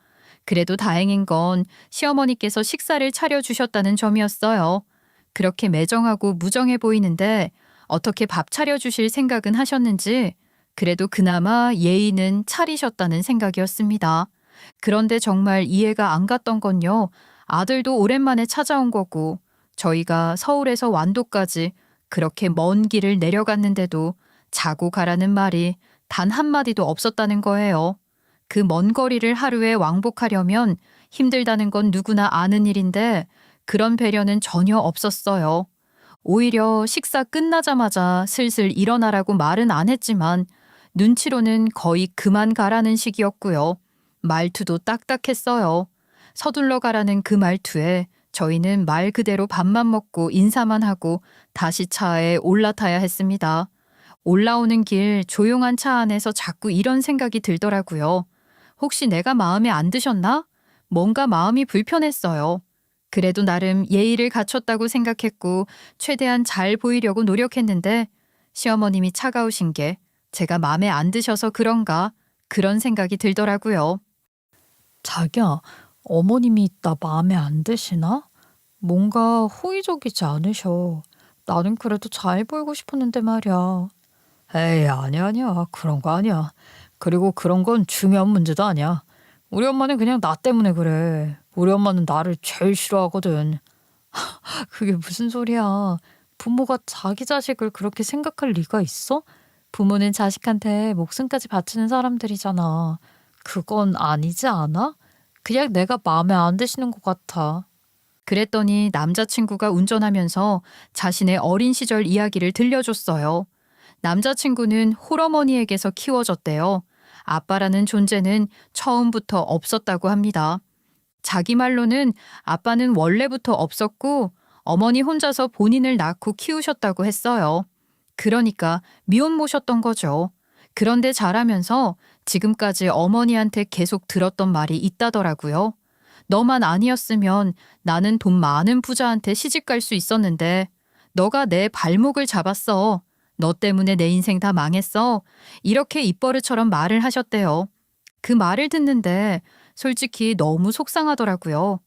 그래도 다행인 건 시어머니께서 식사를 차려주셨다는 점이었어요. 그렇게 매정하고 무정해 보이는데 어떻게 밥 차려주실 생각은 하셨는지 그래도 그나마 예의는 차리셨다는 생각이었습니다. 그런데 정말 이해가 안 갔던 건요. 아들도 오랜만에 찾아온 거고 저희가 서울에서 완도까지 그렇게 먼 길을 내려갔는데도 자고 가라는 말이 단 한마디도 없었다는 거예요. 그 먼 거리를 하루에 왕복하려면 힘들다는 건 누구나 아는 일인데 그런 배려는 전혀 없었어요. 오히려 식사 끝나자마자 슬슬 일어나라고 말은 안 했지만 눈치로는 거의 그만 가라는 식이었고요. 말투도 딱딱했어요. 서둘러 가라는 그 말투에 저희는 말 그대로 밥만 먹고 인사만 하고 다시 차에 올라타야 했습니다. 올라오는 길 조용한 차 안에서 자꾸 이런 생각이 들더라고요. 혹시 내가 마음에 안 드셨나? 뭔가 마음이 불편했어요. 그래도 나름 예의를 갖췄다고 생각했고 최대한 잘 보이려고 노력했는데 시어머님이 차가우신 게 제가 마음에 안 드셔서 그런가 그런 생각이 들더라고요. 자기야, 어머님이 나 마음에 안 드시나? 뭔가 호의적이지 않으셔. 나는 그래도 잘 보이고 싶었는데 말이야. 에이, 아니야. 그런 거 아니야. 그리고 그런 건 중요한 문제도 아니야. 우리 엄마는 그냥 나 때문에 그래. 우리 엄마는 나를 제일 싫어하거든. 그게 무슨 소리야. 부모가 자기 자식을 그렇게 생각할 리가 있어? 부모는 자식한테 목숨까지 바치는 사람들이잖아. 그건 아니지 않아? 그냥 내가 마음에 안 드시는 것 같아. 그랬더니 남자친구가 운전하면서 자신의 어린 시절 이야기를 들려줬어요. 남자친구는 홀어머니에게서 키워졌대요. 아빠라는 존재는 처음부터 없었다고 합니다. 자기 말로는 아빠는 원래부터 없었고 어머니 혼자서 본인을 낳고 키우셨다고 했어요. 그러니까 미혼모셨던 거죠. 그런데 자라면서 지금까지 어머니한테 계속 들었던 말이 있다더라고요. 너만 아니었으면 나는 돈 많은 부자한테 시집갈 수 있었는데 너가 내 발목을 잡았어. 너 때문에 내 인생 다 망했어. 이렇게 입버릇처럼 말을 하셨대요. 그 말을 듣는데 솔직히 너무 속상하더라고요.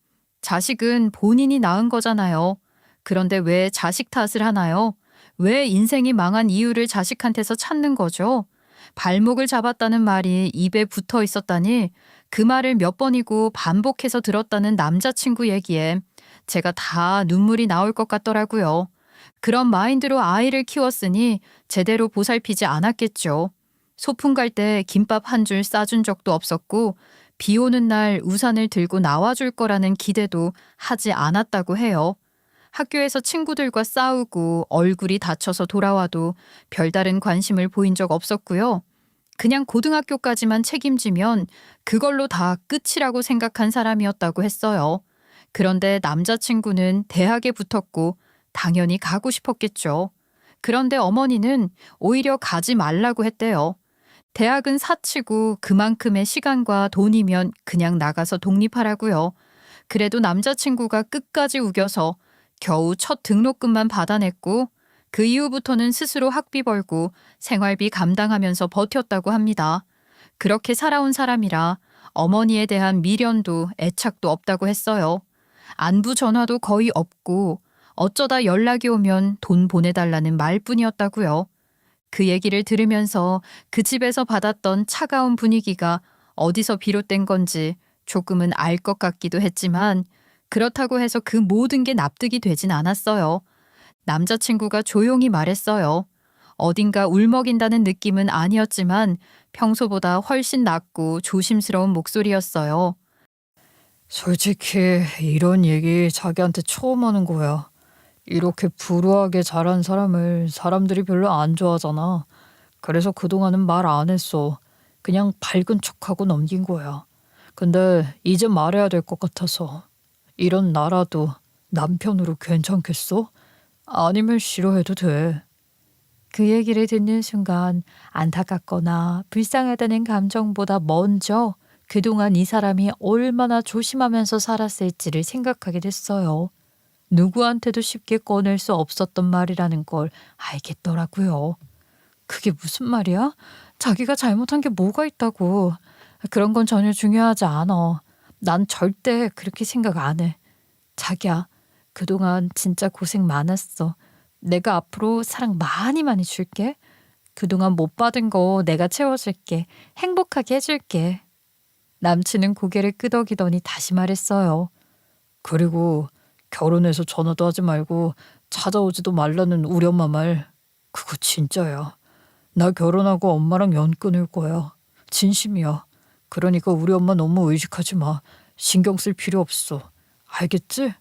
자식은 본인이 낳은 거잖아요. 그런데 왜 자식 탓을 하나요? 왜 인생이 망한 이유를 자식한테서 찾는 거죠? 발목을 잡았다는 말이 입에 붙어 있었다니 그 말을 몇 번이고 반복해서 들었다는 남자친구 얘기에 제가 다 눈물이 나올 것 같더라고요. 그런 마인드로 아이를 키웠으니 제대로 보살피지 않았겠죠. 소풍 갈 때 김밥 한 줄 싸준 적도 없었고 비 오는 날 우산을 들고 나와줄 거라는 기대도 하지 않았다고 해요. 학교에서 친구들과 싸우고 얼굴이 다쳐서 돌아와도 별다른 관심을 보인 적 없었고요. 그냥 고등학교까지만 책임지면 그걸로 다 끝이라고 생각한 사람이었다고 했어요. 그런데 남자친구는 대학에 붙었고 당연히 가고 싶었겠죠. 그런데 어머니는 오히려 가지 말라고 했대요. 대학은 사치고 그만큼의 시간과 돈이면 그냥 나가서 독립하라고요. 그래도 남자친구가 끝까지 우겨서 겨우 첫 등록금만 받아냈고 그 이후부터는 스스로 학비 벌고 생활비 감당하면서 버텼다고 합니다. 그렇게 살아온 사람이라 어머니에 대한 미련도 애착도 없다고 했어요. 안부 전화도 거의 없고 어쩌다 연락이 오면 돈 보내달라는 말뿐이었다고요. 그 얘기를 들으면서 그 집에서 받았던 차가운 분위기가 어디서 비롯된 건지 조금은 알 것 같기도 했지만 그렇다고 해서 그 모든 게 납득이 되진 않았어요. 남자친구가 조용히 말했어요. 어딘가 울먹인다는 느낌은 아니었지만 평소보다 훨씬 낮고 조심스러운 목소리였어요. 솔직히 이런 얘기 자기한테 처음 하는 거야. 이렇게 불우하게 자란 사람을 사람들이 별로 안 좋아하잖아. 그래서 그동안은 말 안 했어. 그냥 밝은 척하고 넘긴 거야. 근데 이제 말해야 될 것 같아서. 이런 나라도 남편으로 괜찮겠어? 아니면 싫어해도 돼. 그 얘기를 듣는 순간 안타깝거나 불쌍하다는 감정보다 먼저 그동안 이 사람이 얼마나 조심하면서 살았을지를 생각하게 됐어요. 누구한테도 쉽게 꺼낼 수 없었던 말이라는 걸 알겠더라고요. 그게 무슨 말이야? 자기가 잘못한 게 뭐가 있다고. 그런 건 전혀 중요하지 않아. 난 절대 그렇게 생각 안 해. 자기야, 그동안 진짜 고생 많았어. 내가 앞으로 사랑 많이 줄게. 그동안 못 받은 거 내가 채워줄게. 행복하게 해줄게. 남친은 고개를 끄덕이더니 다시 말했어요. 그리고 결혼해서 전화도 하지 말고 찾아오지도 말라는 우리 엄마 말. 그거 진짜야. 나 결혼하고 엄마랑 연 끊을 거야. 진심이야. 그러니까 우리 엄마 너무 의식하지 마. 신경 쓸 필요 없어. 알겠지?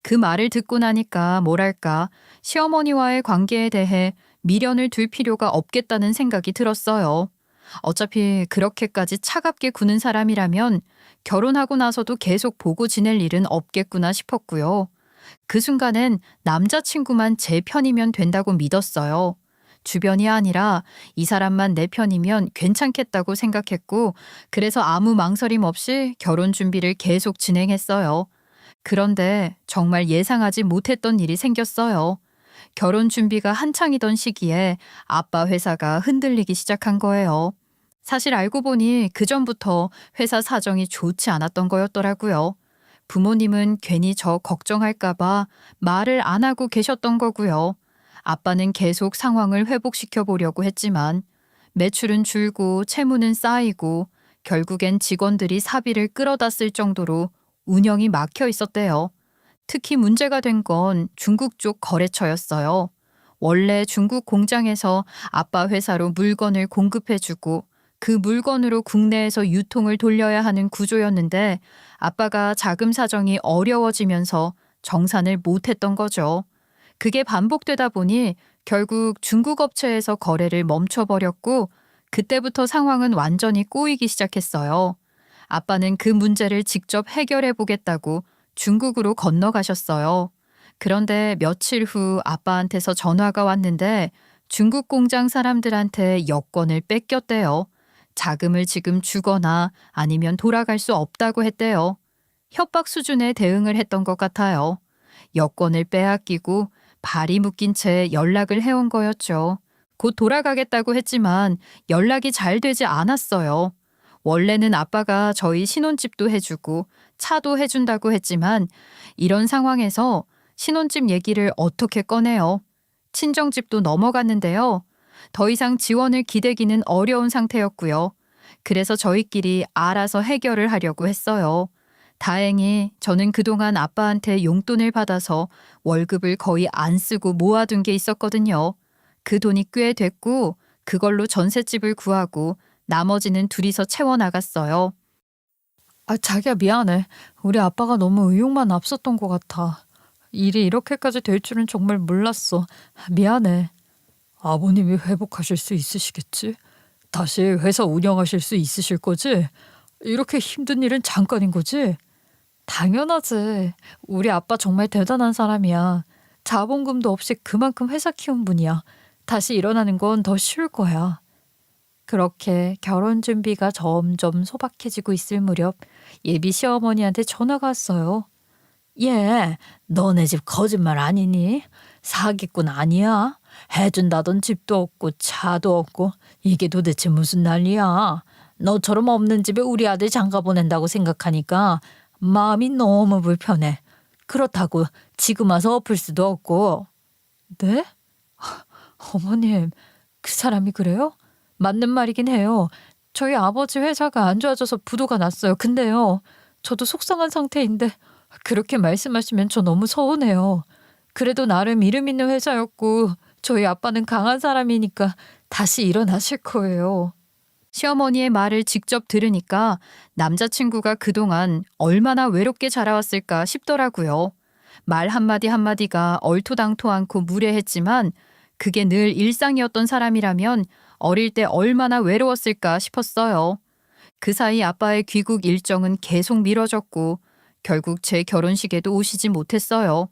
그 말을 듣고 나니까 뭐랄까 시어머니와의 관계에 대해 미련을 둘 필요가 없겠다는 생각이 들었어요. 어차피 그렇게까지 차갑게 구는 사람이라면 결혼하고 나서도 계속 보고 지낼 일은 없겠구나 싶었고요. 그 순간엔 남자친구만 제 편이면 된다고 믿었어요. 주변이 아니라 이 사람만 내 편이면 괜찮겠다고 생각했고 그래서 아무 망설임 없이 결혼 준비를 계속 진행했어요. 그런데 정말 예상하지 못했던 일이 생겼어요. 결혼 준비가 한창이던 시기에 아빠 회사가 흔들리기 시작한 거예요. 사실 알고 보니 그전부터 회사 사정이 좋지 않았던 거였더라고요. 부모님은 괜히 저 걱정할까봐 말을 안 하고 계셨던 거고요. 아빠는 계속 상황을 회복시켜 보려고 했지만 매출은 줄고 채무는 쌓이고 결국엔 직원들이 사비를 끌어다 쓸 정도로 운영이 막혀 있었대요. 특히 문제가 된 건 중국 쪽 거래처였어요. 원래 중국 공장에서 아빠 회사로 물건을 공급해주고 그 물건으로 국내에서 유통을 돌려야 하는 구조였는데 아빠가 자금 사정이 어려워지면서 정산을 못했던 거죠. 그게 반복되다 보니 결국 중국 업체에서 거래를 멈춰버렸고 그때부터 상황은 완전히 꼬이기 시작했어요. 아빠는 그 문제를 직접 해결해 보겠다고 중국으로 건너가셨어요. 그런데 며칠 후 아빠한테서 전화가 왔는데 중국 공장 사람들한테 여권을 뺏겼대요. 자금을 지금 주거나 아니면 돌아갈 수 없다고 했대요. 협박 수준의 대응을 했던 것 같아요. 여권을 빼앗기고 발이 묶인 채 연락을 해온 거였죠. 곧 돌아가겠다고 했지만 연락이 잘 되지 않았어요. 원래는 아빠가 저희 신혼집도 해주고 차도 해준다고 했지만 이런 상황에서 신혼집 얘기를 어떻게 꺼내요? 친정집도 넘어갔는데요. 더 이상 지원을 기대기는 어려운 상태였고요. 그래서 저희끼리 알아서 해결을 하려고 했어요. 다행히 저는 그동안 아빠한테 용돈을 받아서 월급을 거의 안 쓰고 모아둔 게 있었거든요. 그 돈이 꽤 됐고 그걸로 전셋집을 구하고 나머지는 둘이서 채워나갔어요. 자기야 미안해. 우리 아빠가 너무 의욕만 앞섰던 것 같아. 일이 이렇게까지 될 줄은 정말 몰랐어. 미안해. 아버님이 회복하실 수 있으시겠지? 다시 회사 운영하실 수 있으실 거지? 이렇게 힘든 일은 잠깐인 거지? 당연하지. 우리 아빠 정말 대단한 사람이야. 자본금도 없이 그만큼 회사 키운 분이야. 다시 일어나는 건 더 쉬울 거야. 그렇게 결혼 준비가 점점 소박해지고 있을 무렵 예비 시어머니한테 전화가 왔어요. 얘, 너네 집 거짓말 아니니? 사기꾼 아니야? 해준다던 집도 없고 차도 없고 이게 도대체 무슨 난리야? 너처럼 없는 집에 우리 아들 장가 보낸다고 생각하니까 마음이 너무 불편해. 그렇다고 지금 와서 엎을 수도 없고. 네? 어머님, 그 사람이 그래요? 맞는 말이긴 해요. 저희 아버지 회사가 안 좋아져서 부도가 났어요. 근데요, 저도 속상한 상태인데 그렇게 말씀하시면 저 너무 서운해요. 그래도 나름 이름 있는 회사였고 저희 아빠는 강한 사람이니까 다시 일어나실 거예요. 시어머니의 말을 직접 들으니까 남자친구가 그동안 얼마나 외롭게 자라왔을까 싶더라고요. 말 한마디 한마디가 얼토당토 않고 무례했지만 그게 늘 일상이었던 사람이라면 어릴 때 얼마나 외로웠을까 싶었어요. 그 사이 아빠의 귀국 일정은 계속 미뤄졌고 결국 제 결혼식에도 오시지 못했어요.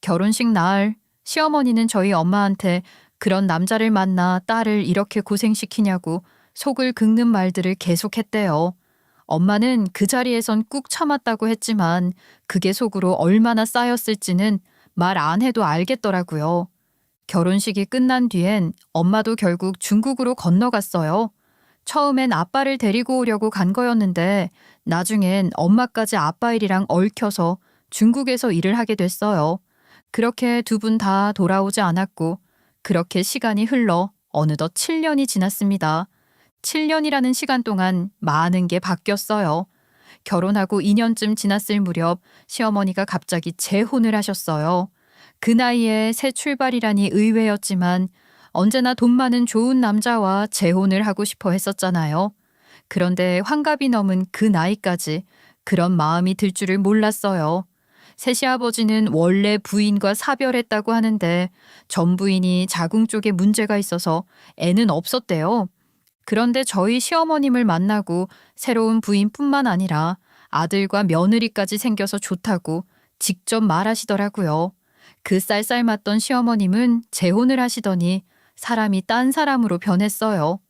결혼식 날 시어머니는 저희 엄마한테 그런 남자를 만나 딸을 이렇게 고생시키냐고 속을 긁는 말들을 계속했대요. 엄마는 그 자리에선 꾹 참았다고 했지만 그게 속으로 얼마나 쌓였을지는 말 안 해도 알겠더라고요. 결혼식이 끝난 뒤엔 엄마도 결국 중국으로 건너갔어요. 처음엔 아빠를 데리고 오려고 간 거였는데 나중엔 엄마까지 아빠 일이랑 얽혀서 중국에서 일을 하게 됐어요. 그렇게 두 분 다 돌아오지 않았고 그렇게 시간이 흘러 어느덧 7년이 지났습니다. 7년이라는 시간 동안 많은 게 바뀌었어요. 결혼하고 2년쯤 지났을 무렵 시어머니가 갑자기 재혼을 하셨어요. 그 나이에 새 출발이라니 의외였지만 언제나 돈 많은 좋은 남자와 재혼을 하고 싶어 했었잖아요. 그런데 환갑이 넘은 그 나이까지 그런 마음이 들 줄을 몰랐어요. 새 시아버지는 원래 부인과 사별했다고 하는데 전 부인이 자궁 쪽에 문제가 있어서 애는 없었대요. 그런데 저희 시어머님을 만나고 새로운 부인뿐만 아니라 아들과 며느리까지 생겨서 좋다고 직접 말하시더라고요. 그 쌀쌀맞던 시어머님은 재혼을 하시더니 사람이 딴 사람으로 변했어요.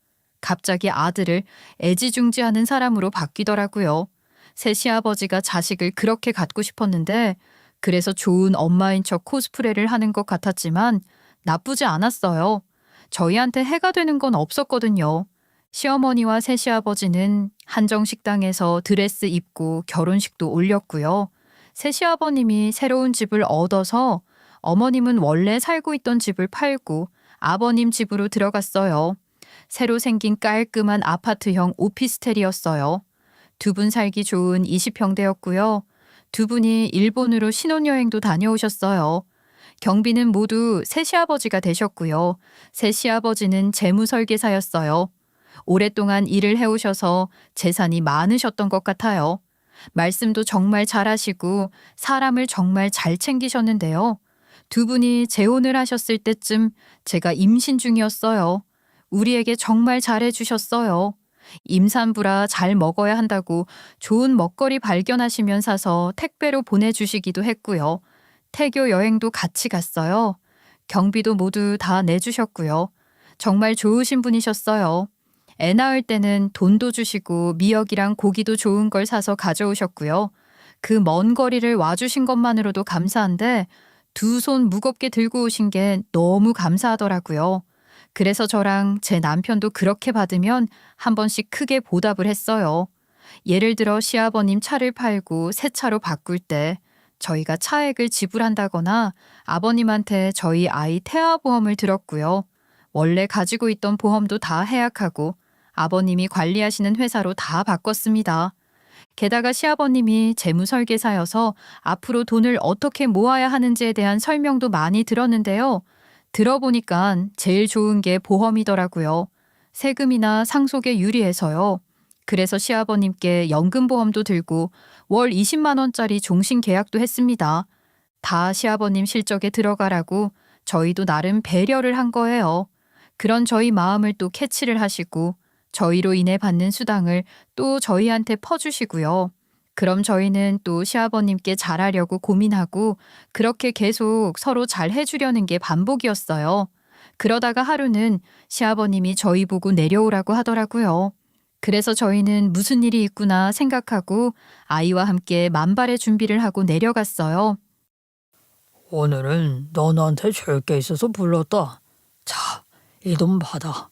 갑자기 아들을 애지중지하는 사람으로 바뀌더라고요. 새 시아버지가 자식을 그렇게 갖고 싶었는데 그래서 좋은 엄마인 척 코스프레를 하는 것 같았지만 나쁘지 않았어요. 저희한테 해가 되는 건 없었거든요. 시어머니와 새 시아버지는 한정식당에서 드레스 입고 결혼식도 올렸고요. 새 시아버님이 새로운 집을 얻어서 어머님은 원래 살고 있던 집을 팔고 아버님 집으로 들어갔어요. 새로 생긴 깔끔한 아파트형 오피스텔이었어요. 두 분 살기 좋은 20평대였고요. 두 분이 일본으로 신혼여행도 다녀오셨어요. 경비는 모두 새 시아버지가 되셨고요. 새 시아버지는 재무설계사였어요. 오랫동안 일을 해오셔서 재산이 많으셨던 것 같아요. 말씀도 정말 잘하시고 사람을 정말 잘 챙기셨는데요. 두 분이 재혼을 하셨을 때쯤 제가 임신 중이었어요. 우리에게 정말 잘해주셨어요. 임산부라 잘 먹어야 한다고 좋은 먹거리 발견하시면 사서 택배로 보내주시기도 했고요. 태교 여행도 같이 갔어요. 경비도 모두 다 내주셨고요. 정말 좋으신 분이셨어요. 애 낳을 때는 돈도 주시고 미역이랑 고기도 좋은 걸 사서 가져오셨고요. 그 먼 거리를 와주신 것만으로도 감사한데 두 손 무겁게 들고 오신 게 너무 감사하더라고요. 그래서 저랑 제 남편도 그렇게 받으면 한 번씩 크게 보답을 했어요. 예를 들어 시아버님 차를 팔고 새 차로 바꿀 때 저희가 차액을 지불한다거나 아버님한테 저희 아이 태아보험을 들었고요. 원래 가지고 있던 보험도 다 해약하고 아버님이 관리하시는 회사로 다 바꿨습니다. 게다가 시아버님이 재무설계사여서 앞으로 돈을 어떻게 모아야 하는지에 대한 설명도 많이 들었는데요. 들어보니까 제일 좋은 게 보험이더라고요. 세금이나 상속에 유리해서요. 그래서 시아버님께 연금보험도 들고 월 20만 원짜리 종신 계약도 했습니다. 다 시아버님 실적에 들어가라고 저희도 나름 배려를 한 거예요. 그런 저희 마음을 또 캐치를 하시고 저희로 인해 받는 수당을 또 저희한테 퍼주시고요. 그럼 저희는 또 시아버님께 잘하려고 고민하고 그렇게 계속 서로 잘 해주려는 게 반복이었어요. 그러다가 하루는 시아버님이 저희 보고 내려오라고 하더라고요. 그래서 저희는 무슨 일이 있구나 생각하고 아이와 함께 만발의 준비를 하고 내려갔어요. 오늘은 너한테 줄 게 있어서 불렀다. 자, 이 돈 받아.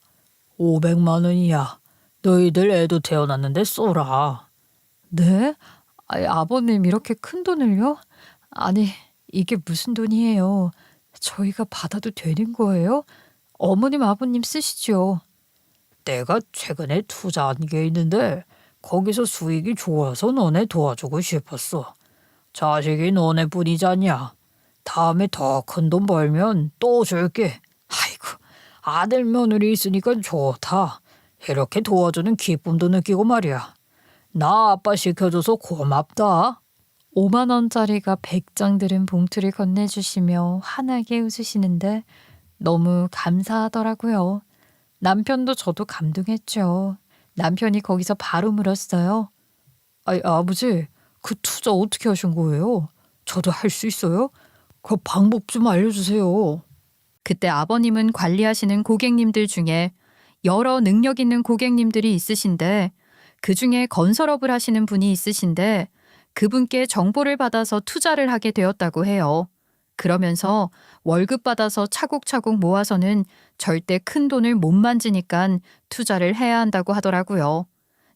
500만 원이야. 너희들 애도 태어났는데 쏘라. 네? 아니, 아버님 이렇게 큰 돈을요? 아니, 이게 무슨 돈이에요? 저희가 받아도 되는 거예요? 어머님, 아버님 쓰시죠. 내가 최근에 투자한 게 있는데 거기서 수익이 좋아서 너네 도와주고 싶었어. 자식이 너네뿐이잖냐. 다음에 더 큰 돈 벌면 또 줄게. 아이고, 아들 며느리 있으니까 좋다. 이렇게 도와주는 기쁨도 느끼고 말이야. 나 아빠 시켜줘서 고맙다. 5만 원짜리가 100장 들은 봉투를 건네주시며 환하게 웃으시는데 너무 감사하더라고요. 남편도 저도 감동했죠. 남편이 거기서 바로 물었어요. 아이, 아버지, 그 투자 어떻게 하신 거예요? 저도 할 수 있어요? 그 방법 좀 알려주세요. 그때 아버님은 관리하시는 고객님들 중에 여러 능력 있는 고객님들이 있으신데 그중에 건설업을 하시는 분이 있으신데 그분께 정보를 받아서 투자를 하게 되었다고 해요. 그러면서 월급 받아서 차곡차곡 모아서는 절대 큰 돈을 못 만지니까 투자를 해야 한다고 하더라고요.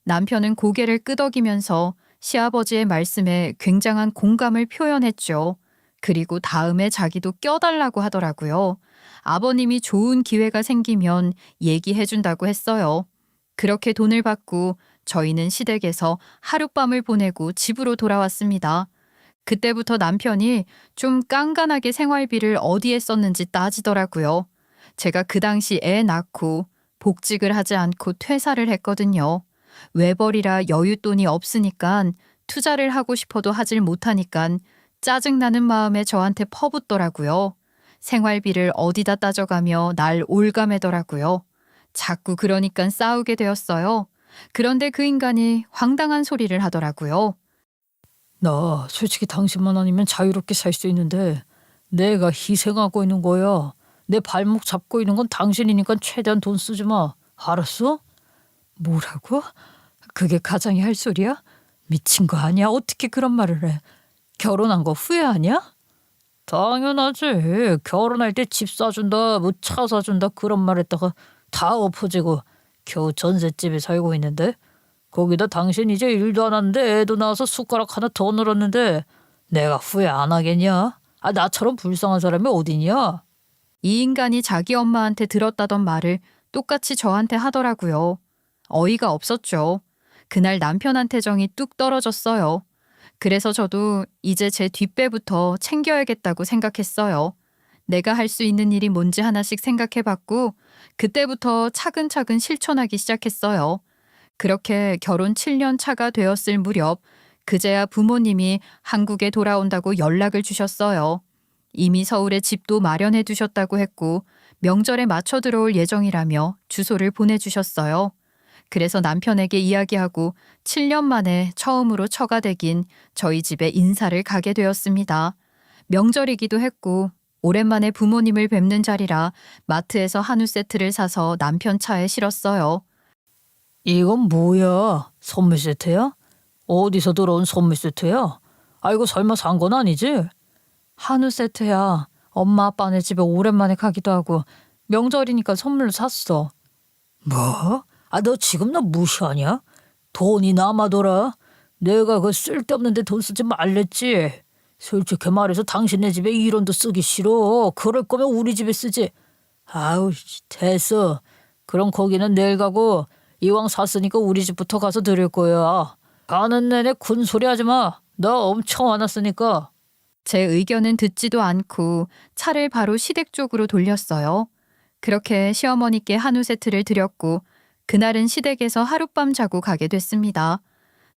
남편은 고개를 끄덕이면서 시아버지의 말씀에 굉장한 공감을 표현했죠. 그리고 다음에 자기도 껴달라고 하더라고요. 아버님이 좋은 기회가 생기면 얘기해준다고 했어요. 그렇게 돈을 받고 저희는 시댁에서 하룻밤을 보내고 집으로 돌아왔습니다. 그때부터 남편이 좀 깐깐하게 생활비를 어디에 썼는지 따지더라고요. 제가 그 당시 애 낳고 복직을 하지 않고 퇴사를 했거든요. 외벌이라 여윳돈이 없으니까 투자를 하고 싶어도 하질 못하니까 짜증나는 마음에 저한테 퍼붓더라고요. 생활비를 어디다 따져가며 날 올가매더라고요. 자꾸 그러니까 싸우게 되었어요. 그런데 그 인간이 황당한 소리를 하더라고요. 나 솔직히 당신만 아니면 자유롭게 살 수 있는데 내가 희생하고 있는 거야. 내 발목 잡고 있는 건 당신이니까 최대한 돈 쓰지 마. 알았어? 뭐라고? 그게 가장이 할 소리야? 미친 거 아니야? 어떻게 그런 말을 해? 결혼한 거 후회하냐? 당연하지. 결혼할 때 집 사준다, 뭐 차 사준다 그런 말 했다가 다 엎어지고 겨우 전셋집에 살고 있는데 거기다 당신 이제 일도 안 하는데 애도 낳아서 숟가락 하나 더 늘었는데 내가 후회 안 하겠냐? 아, 나처럼 불쌍한 사람이 어디냐? 이 인간이 자기 엄마한테 들었다던 말을 똑같이 저한테 하더라고요. 어이가 없었죠. 그날 남편한테 정이 뚝 떨어졌어요. 그래서 저도 이제 제 뒷배부터 챙겨야겠다고 생각했어요. 내가 할 수 있는 일이 뭔지 하나씩 생각해봤고 그때부터 차근차근 실천하기 시작했어요. 그렇게 결혼 7년 차가 되었을 무렵 그제야 부모님이 한국에 돌아온다고 연락을 주셨어요. 이미 서울에 집도 마련해 두셨다고 했고 명절에 맞춰 들어올 예정이라며 주소를 보내주셨어요. 그래서 남편에게 이야기하고 7년 만에 처음으로 처가댁인 저희 집에 인사를 가게 되었습니다. 명절이기도 했고 오랜만에 부모님을 뵙는 자리라 마트에서 한우 세트를 사서 남편 차에 실었어요. 이건 뭐야? 선물 세트야? 어디서 들어온 선물 세트야? 아, 이거 설마 산 건 아니지? 한우 세트야. 엄마 아빠네 집에 오랜만에 가기도 하고 명절이니까 선물로 샀어. 뭐? 아, 너 지금 나 무시하냐? 돈이 남아돌아. 내가 그 쓸데없는 데 돈 쓰지 말랬지. 솔직히 말해서 당신네 집에 1원도 쓰기 싫어. 그럴 거면 우리 집에 쓰지. 아우, 됐어. 그럼 거기는 내일 가고 이왕 샀으니까 우리 집부터 가서 드릴 거야. 가는 내내 군소리 하지 마. 나 엄청 화났으니까. 제 의견은 듣지도 않고 차를 바로 시댁 쪽으로 돌렸어요. 그렇게 시어머니께 한우 세트를 드렸고 그날은 시댁에서 하룻밤 자고 가게 됐습니다.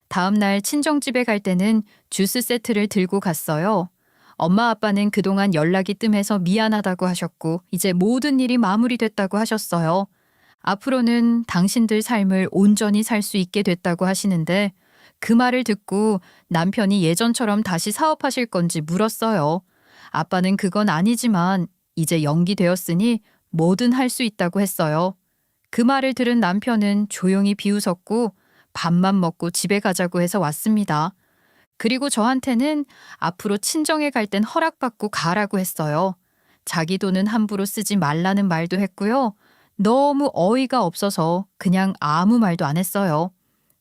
다음 날 친정집에 갈 때는 주스 세트를 들고 갔어요. 엄마 아빠는 그동안 연락이 뜸해서 미안하다고 하셨고 이제 모든 일이 마무리됐다고 하셨어요. 앞으로는 당신들 삶을 온전히 살 수 있게 됐다고 하시는데 그 말을 듣고 남편이 예전처럼 다시 사업하실 건지 물었어요. 아빠는 그건 아니지만 이제 연기되었으니 뭐든 할 수 있다고 했어요. 그 말을 들은 남편은 조용히 비웃었고 밥만 먹고 집에 가자고 해서 왔습니다. 그리고 저한테는 앞으로 친정에 갈 땐 허락받고 가라고 했어요. 자기 돈은 함부로 쓰지 말라는 말도 했고요. 너무 어이가 없어서 그냥 아무 말도 안 했어요.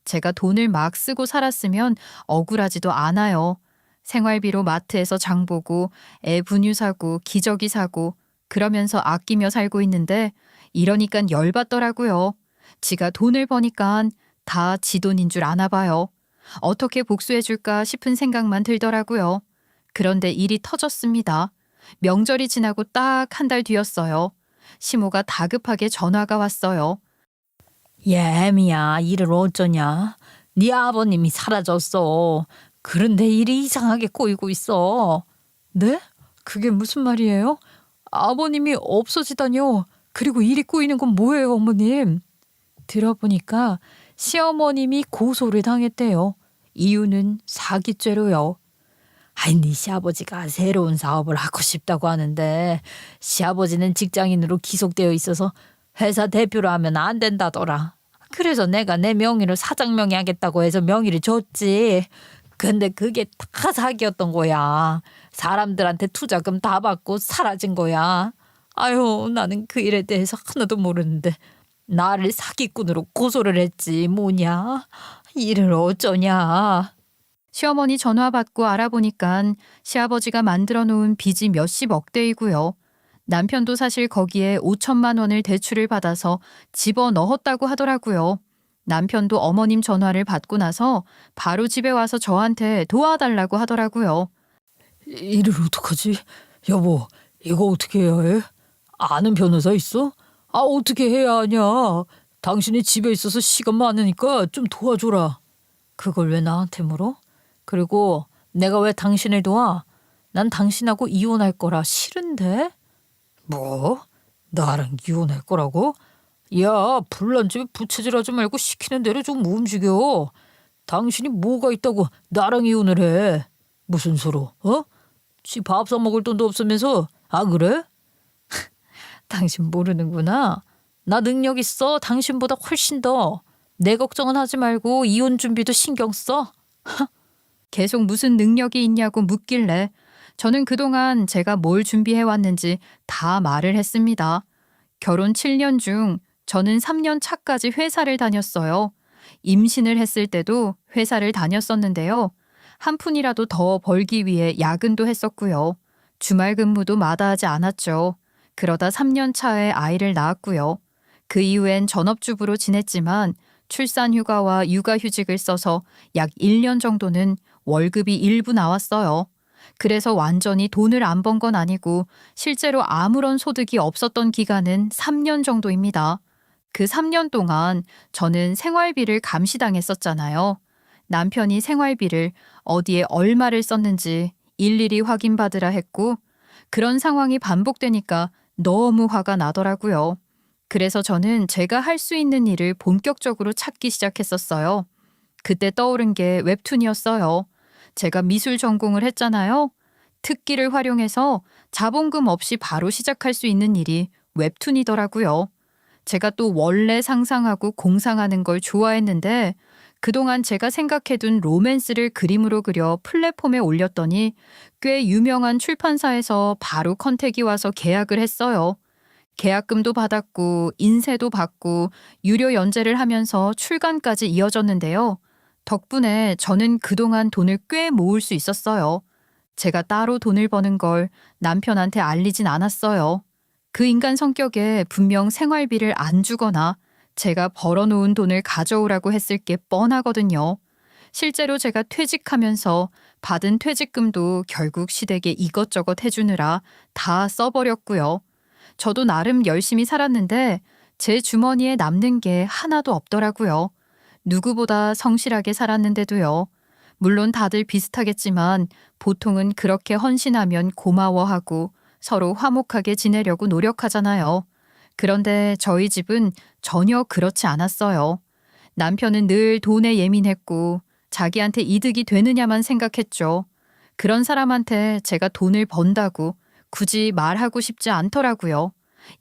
제가 돈을 막 쓰고 살았으면 억울하지도 않아요. 생활비로 마트에서 장 보고 애 분유 사고 기저귀 사고 그러면서 아끼며 살고 있는데 이러니깐 열받더라고요. 지가 돈을 버니깐 다 지 돈인 줄 아나 봐요. 어떻게 복수해줄까 싶은 생각만 들더라고요. 그런데 일이 터졌습니다. 명절이 지나고 딱 한 달 뒤였어요. 시모가 다급하게 전화가 왔어요. 예미야, 일을 어쩌냐? 네 아버님이 사라졌어. 그런데 일이 이상하게 꼬이고 있어. 네? 그게 무슨 말이에요? 아버님이 없어지다뇨. 그리고 일이 꼬이는 건 뭐예요, 어머님? 들어보니까 시어머님이 고소를 당했대요. 이유는 사기죄로요. 아니, 네 시아버지가 새로운 사업을 하고 싶다고 하는데 시아버지는 직장인으로 기속되어 있어서 회사 대표로 하면 안 된다더라. 그래서 내가 내 명의로 사장 명의하겠다고 해서 명의를 줬지. 근데 그게 다 사기였던 거야. 사람들한테 투자금 다 받고 사라진 거야. 아유, 나는 그 일에 대해서 하나도 모르는데 나를 사기꾼으로 고소를 했지 뭐냐. 일을 어쩌냐. 시어머니 전화 받고 알아보니까 시아버지가 만들어 놓은 빚이 몇십억 대이고요. 남편도 사실 거기에 5천만 원을 대출을 받아서 집어 넣었다고 하더라고요. 남편도 어머님 전화를 받고 나서 바로 집에 와서 저한테 도와달라고 하더라고요. 일을 어떡하지? 여보, 이거 어떻게 해야 해? 아는 변호사 있어? 아, 어떻게 해야 하냐? 당신이 집에 있어서 시간 많으니까 좀 도와줘라. 그걸 왜 나한테 물어? 그리고 내가 왜 당신을 도와? 난 당신하고 이혼할 거라 싫은데? 뭐? 나랑 이혼할 거라고? 야, 불난 집에 부채질하지 말고 시키는 대로 좀 움직여. 당신이 뭐가 있다고 나랑 이혼을 해? 무슨 소로? 지 밥 사 먹을 돈도 없으면서. 아, 그래? 당신 모르는구나. 나 능력 있어. 당신보다 훨씬 더. 내 걱정은 하지 말고 이혼 준비도 신경 써. 계속 무슨 능력이 있냐고 묻길래 저는 그동안 제가 뭘 준비해 왔는지 다 말을 했습니다. 결혼 7년 중 저는 3년 차까지 회사를 다녔어요. 임신을 했을 때도 회사를 다녔었는데요. 한 푼이라도 더 벌기 위해 야근도 했었고요. 주말 근무도 마다하지 않았죠. 그러다 3년 차에 아이를 낳았고요. 그 이후엔 전업주부로 지냈지만 출산 휴가와 육아 휴직을 써서 약 1년 정도는 월급이 일부 나왔어요. 그래서 완전히 돈을 안 번 건 아니고 실제로 아무런 소득이 없었던 기간은 3년 정도입니다. 그 3년 동안 저는 생활비를 감시당했었잖아요. 남편이 생활비를 어디에 얼마를 썼는지 일일이 확인받으라 했고 그런 상황이 반복되니까 너무 화가 나더라고요. 그래서 저는 제가 할 수 있는 일을 본격적으로 찾기 시작했었어요. 그때 떠오른 게 웹툰이었어요. 제가 미술 전공을 했잖아요. 특기를 활용해서 자본금 없이 바로 시작할 수 있는 일이 웹툰이더라고요. 제가 또 원래 상상하고 공상하는 걸 좋아했는데 그동안 제가 생각해둔 로맨스를 그림으로 그려 플랫폼에 올렸더니 꽤 유명한 출판사에서 바로 컨택이 와서 계약을 했어요. 계약금도 받았고 인쇄도 받고 유료 연재를 하면서 출간까지 이어졌는데요. 덕분에 저는 그동안 돈을 꽤 모을 수 있었어요. 제가 따로 돈을 버는 걸 남편한테 알리진 않았어요. 그 인간 성격에 분명 생활비를 안 주거나 제가 벌어놓은 돈을 가져오라고 했을 게 뻔하거든요. 실제로 제가 퇴직하면서 받은 퇴직금도 결국 시댁에 이것저것 해주느라 다 써버렸고요. 저도 나름 열심히 살았는데 제 주머니에 남는 게 하나도 없더라고요. 누구보다 성실하게 살았는데도요. 물론 다들 비슷하겠지만 보통은 그렇게 헌신하면 고마워하고 서로 화목하게 지내려고 노력하잖아요. 그런데 저희 집은 전혀 그렇지 않았어요. 남편은 늘 돈에 예민했고 자기한테 이득이 되느냐만 생각했죠. 그런 사람한테 제가 돈을 번다고 굳이 말하고 싶지 않더라고요.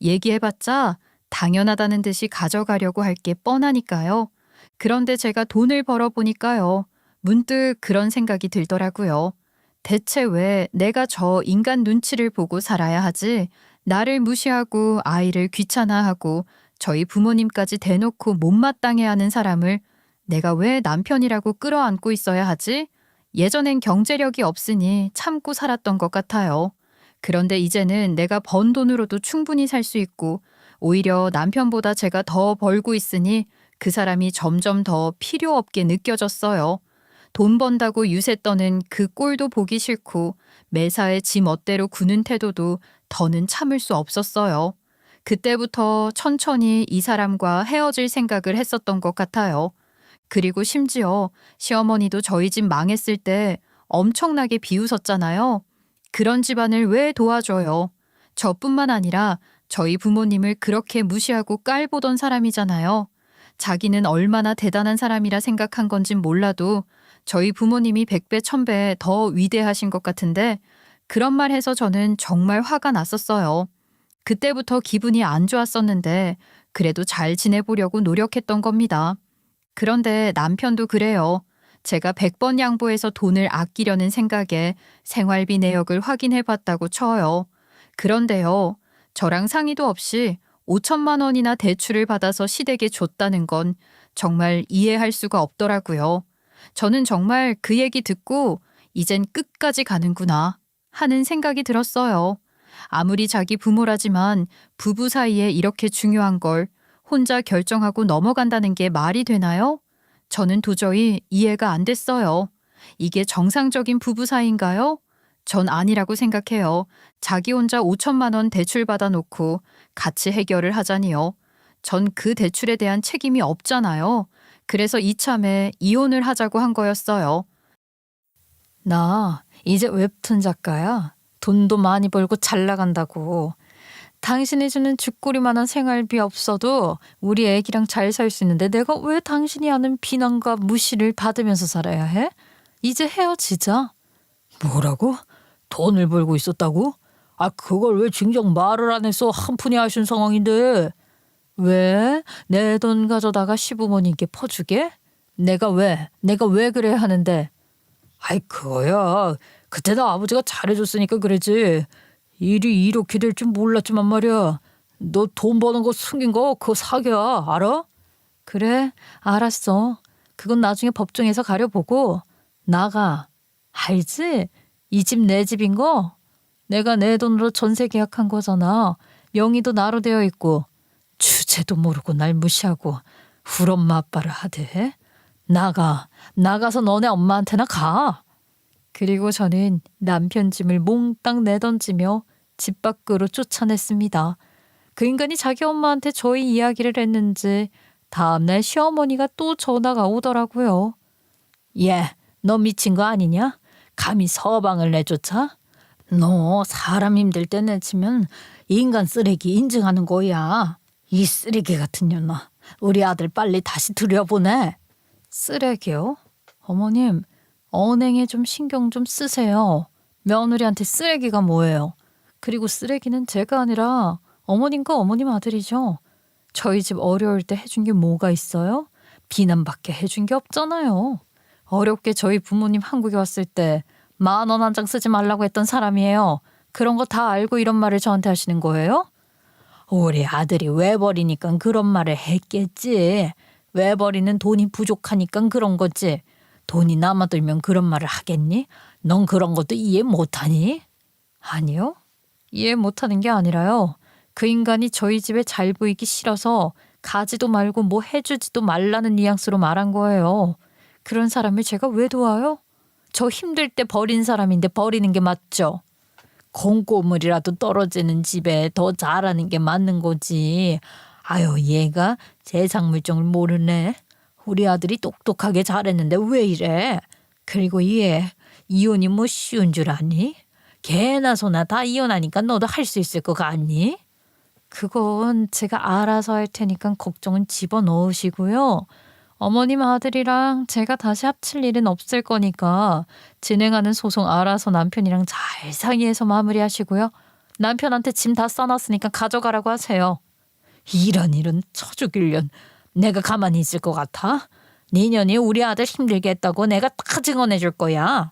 얘기해봤자 당연하다는 듯이 가져가려고 할 게 뻔하니까요. 그런데 제가 돈을 벌어보니까요. 문득 그런 생각이 들더라고요. 대체 왜 내가 저 인간 눈치를 보고 살아야 하지? 나를 무시하고 아이를 귀찮아하고 저희 부모님까지 대놓고 못마땅해 하는 사람을 내가 왜 남편이라고 끌어안고 있어야 하지? 예전엔 경제력이 없으니 참고 살았던 것 같아요. 그런데 이제는 내가 번 돈으로도 충분히 살 수 있고 오히려 남편보다 제가 더 벌고 있으니 그 사람이 점점 더 필요 없게 느껴졌어요. 돈 번다고 유세 떠는 그 꼴도 보기 싫고 매사에 지 멋대로 구는 태도도 더는 참을 수 없었어요. 그때부터 천천히 이 사람과 헤어질 생각을 했었던 것 같아요. 그리고 심지어 시어머니도 저희 집 망했을 때 엄청나게 비웃었잖아요. 그런 집안을 왜 도와줘요? 저뿐만 아니라 저희 부모님을 그렇게 무시하고 깔보던 사람이잖아요. 자기는 얼마나 대단한 사람이라 생각한 건진 몰라도 저희 부모님이 100배, 1000배 더 위대하신 것 같은데 그런 말 해서 저는 정말 화가 났었어요. 그때부터 기분이 안 좋았었는데 그래도 잘 지내보려고 노력했던 겁니다. 그런데 남편도 그래요. 제가 100번 양보해서 돈을 아끼려는 생각에 생활비 내역을 확인해 봤다고 쳐요. 그런데요. 저랑 상의도 없이 5천만 원이나 대출을 받아서 시댁에 줬다는 건 정말 이해할 수가 없더라고요. 저는 정말 그 얘기 듣고 이젠 끝까지 가는구나 하는 생각이 들었어요. 아무리 자기 부모라지만 부부 사이에 이렇게 중요한 걸 혼자 결정하고 넘어간다는 게 말이 되나요? 저는 도저히 이해가 안 됐어요. 이게 정상적인 부부 사이인가요? 전 아니라고 생각해요. 자기 혼자 5천만 원 대출 받아놓고 같이 해결을 하자니요. 전 그 대출에 대한 책임이 없잖아요. 그래서 이참에 이혼을 하자고 한 거였어요. 나 이제 웹툰 작가야. 돈도 많이 벌고 잘 나간다고. 당신이 주는 쥐꼬리만한 생활비 없어도 우리 애기랑 잘 살 수 있는데 내가 왜 당신이 하는 비난과 무시를 받으면서 살아야 해? 이제 헤어지자. 뭐라고? 돈을 벌고 있었다고? 아, 그걸 왜 진작 말을 안 해서 한 푼이 아쉬운 상황인데. 왜? 내 돈 가져다가 시부모님께 퍼주게? 내가 왜 그래야 하는데? 아이 그거야. 그때는 아버지가 잘해줬으니까 그러지. 일이 이렇게 될 줄 몰랐지만 말이야. 너 돈 버는 거 숨긴 거 그거 사기야. 알아? 그래, 알았어. 그건 나중에 법정에서 가려보고 나가. 알지? 이 집 내 집인 거? 내가 내 돈으로 전세 계약한 거잖아. 명의도 나로 되어 있고 주제도 모르고 날 무시하고 우리 엄마 아빠를 하대. 나가서 너네 엄마한테나 가. 그리고 저는 남편 짐을 몽땅 내던지며 집 밖으로 쫓아냈습니다. 그 인간이 자기 엄마한테 저희 이야기를 했는지 다음날 시어머니가 또 전화가 오더라고요. 얘, 너 미친 거 아니냐? 감히 서방을 내쫓아? 너 사람 힘들 때 내치면 인간 쓰레기 인증하는 거야. 이 쓰레기 같은 년아. 우리 아들 빨리 다시 들여보내. 쓰레기요? 어머님, 언행에 좀 신경 좀 쓰세요. 며느리한테 쓰레기가 뭐예요? 그리고 쓰레기는 제가 아니라 어머님과 어머님 아들이죠. 저희 집 어려울 때 해준 게 뭐가 있어요? 비난밖에 해준 게 없잖아요. 어렵게 저희 부모님 한국에 왔을 때 10,000원 한 장 쓰지 말라고 했던 사람이에요. 그런 거 다 알고 이런 말을 저한테 하시는 거예요? 우리 아들이 외벌이니까 그런 말을 했겠지. 외벌이는 돈이 부족하니까 그런 거지. 돈이 남아들면 그런 말을 하겠니? 넌 그런 것도 이해 못하니? 아니요. 이해 못하는 게 아니라요. 그 인간이 저희 집에 잘 보이기 싫어서 가지도 말고 뭐 해주지도 말라는 뉘앙스로 말한 거예요. 그런 사람을 제가 왜 도와요? 저 힘들 때 버린 사람인데 버리는 게 맞죠? 콩고물이라도 떨어지는 집에 더 잘하는 게 맞는 거지. 아유, 얘가 세상 물정을 모르네. 우리 아들이 똑똑하게 잘했는데 왜 이래? 그리고 얘 이혼이 뭐 쉬운 줄 아니? 개나 소나 다 이혼하니까 너도 할 수 있을 것 같니? 그건 제가 알아서 할 테니까 걱정은 집어넣으시고요. 어머님 아들이랑 제가 다시 합칠 일은 없을 거니까 진행하는 소송 알아서 남편이랑 잘 상의해서 마무리하시고요. 남편한테 짐 다 싸놨으니까 가져가라고 하세요. 이런 일은 쳐죽일련. 내가 가만히 있을 것 같아? 니년이 우리 아들 힘들게 했다고 내가 다 증언해 줄 거야.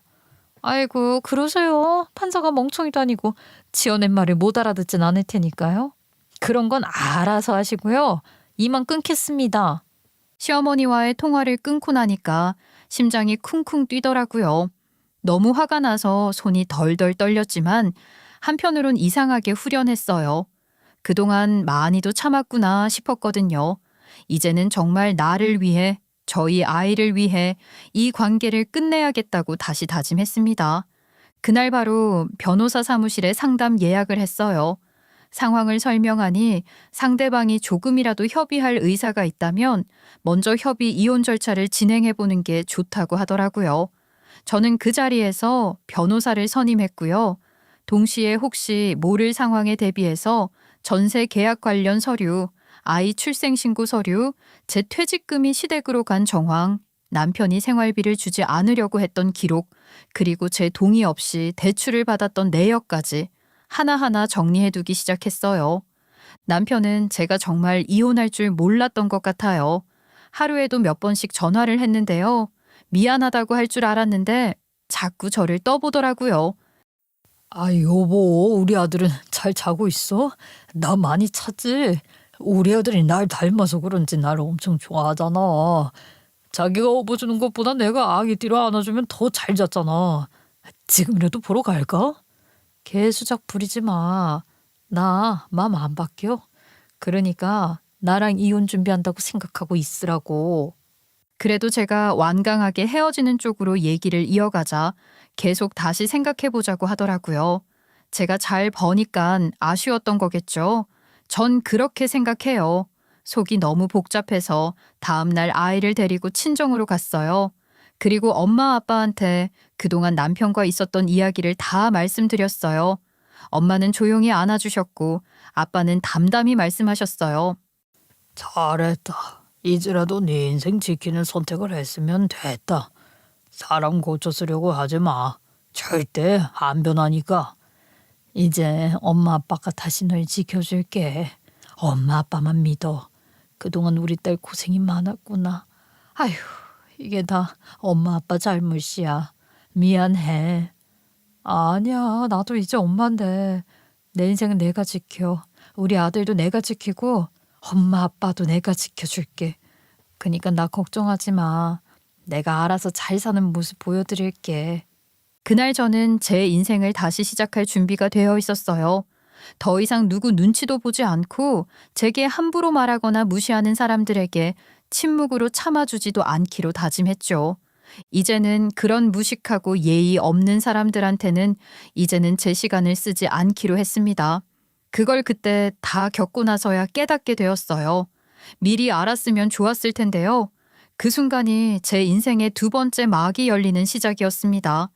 아이고 그러세요. 판사가 멍청이도 아니고 지어낸 말을 못 알아듣진 않을 테니까요. 그런 건 알아서 하시고요. 이만 끊겠습니다. 시어머니와의 통화를 끊고 나니까 심장이 쿵쿵 뛰더라고요. 너무 화가 나서 손이 덜덜 떨렸지만 한편으론 이상하게 후련했어요. 그동안 많이도 참았구나 싶었거든요. 이제는 정말 나를 위해, 저희 아이를 위해 이 관계를 끝내야겠다고 다시 다짐했습니다. 그날 바로 변호사 사무실에 상담 예약을 했어요. 상황을 설명하니 상대방이 조금이라도 협의할 의사가 있다면 먼저 협의 이혼 절차를 진행해보는 게 좋다고 하더라고요. 저는 그 자리에서 변호사를 선임했고요. 동시에 혹시 모를 상황에 대비해서 전세 계약 관련 서류, 아이 출생신고 서류, 제 퇴직금이 시댁으로 간 정황, 남편이 생활비를 주지 않으려고 했던 기록, 그리고 제 동의 없이 대출을 받았던 내역까지 하나하나 정리해두기 시작했어요. 남편은 제가 정말 이혼할 줄 몰랐던 것 같아요. 하루에도 몇 번씩 전화를 했는데요. 미안하다고 할 줄 알았는데 자꾸 저를 떠보더라고요. 아 여보, 우리 아들은 잘 자고 있어? 나 많이 찼지? 우리 아들이 날 닮아서 그런지 나를 엄청 좋아하잖아. 자기가 업어주는 것보다 내가 아기 뒤로 안아주면 더 잘 잤잖아. 지금이라도 보러 갈까? 개수작 부리지 마. 나 마음 안 바뀌어. 그러니까 나랑 이혼 준비한다고 생각하고 있으라고. 그래도 제가 완강하게 헤어지는 쪽으로 얘기를 이어가자 계속 다시 생각해보자고 하더라고요. 제가 잘 버니깐 아쉬웠던 거겠죠. 전 그렇게 생각해요. 속이 너무 복잡해서 다음날 아이를 데리고 친정으로 갔어요. 그리고 엄마 아빠한테 그동안 남편과 있었던 이야기를 다 말씀드렸어요. 엄마는 조용히 안아주셨고 아빠는 담담히 말씀하셨어요. 잘했다. 이제라도 네 인생 지키는 선택을 했으면 됐다. 사람 고쳐 쓰려고 하지 마. 절대 안 변하니까. 이제 엄마 아빠가 다시 널 지켜줄게. 엄마 아빠만 믿어. 그동안 우리 딸 고생이 많았구나. 아휴, 이게 다 엄마 아빠 잘못이야. 미안해. 아니야, 나도 이제 엄마인데 내 인생은 내가 지켜. 우리 아들도 내가 지키고 엄마 아빠도 내가 지켜줄게. 그니까 나 걱정하지 마. 내가 알아서 잘 사는 모습 보여드릴게. 그날 저는 제 인생을 다시 시작할 준비가 되어 있었어요. 더 이상 누구 눈치도 보지 않고 제게 함부로 말하거나 무시하는 사람들에게 침묵으로 참아주지도 않기로 다짐했죠. 이제는 그런 무식하고 예의 없는 사람들한테는 이제는 제 시간을 쓰지 않기로 했습니다. 그걸 그때 다 겪고 나서야 깨닫게 되었어요. 미리 알았으면 좋았을 텐데요. 그 순간이 제 인생의 두 번째 막이 열리는 시작이었습니다.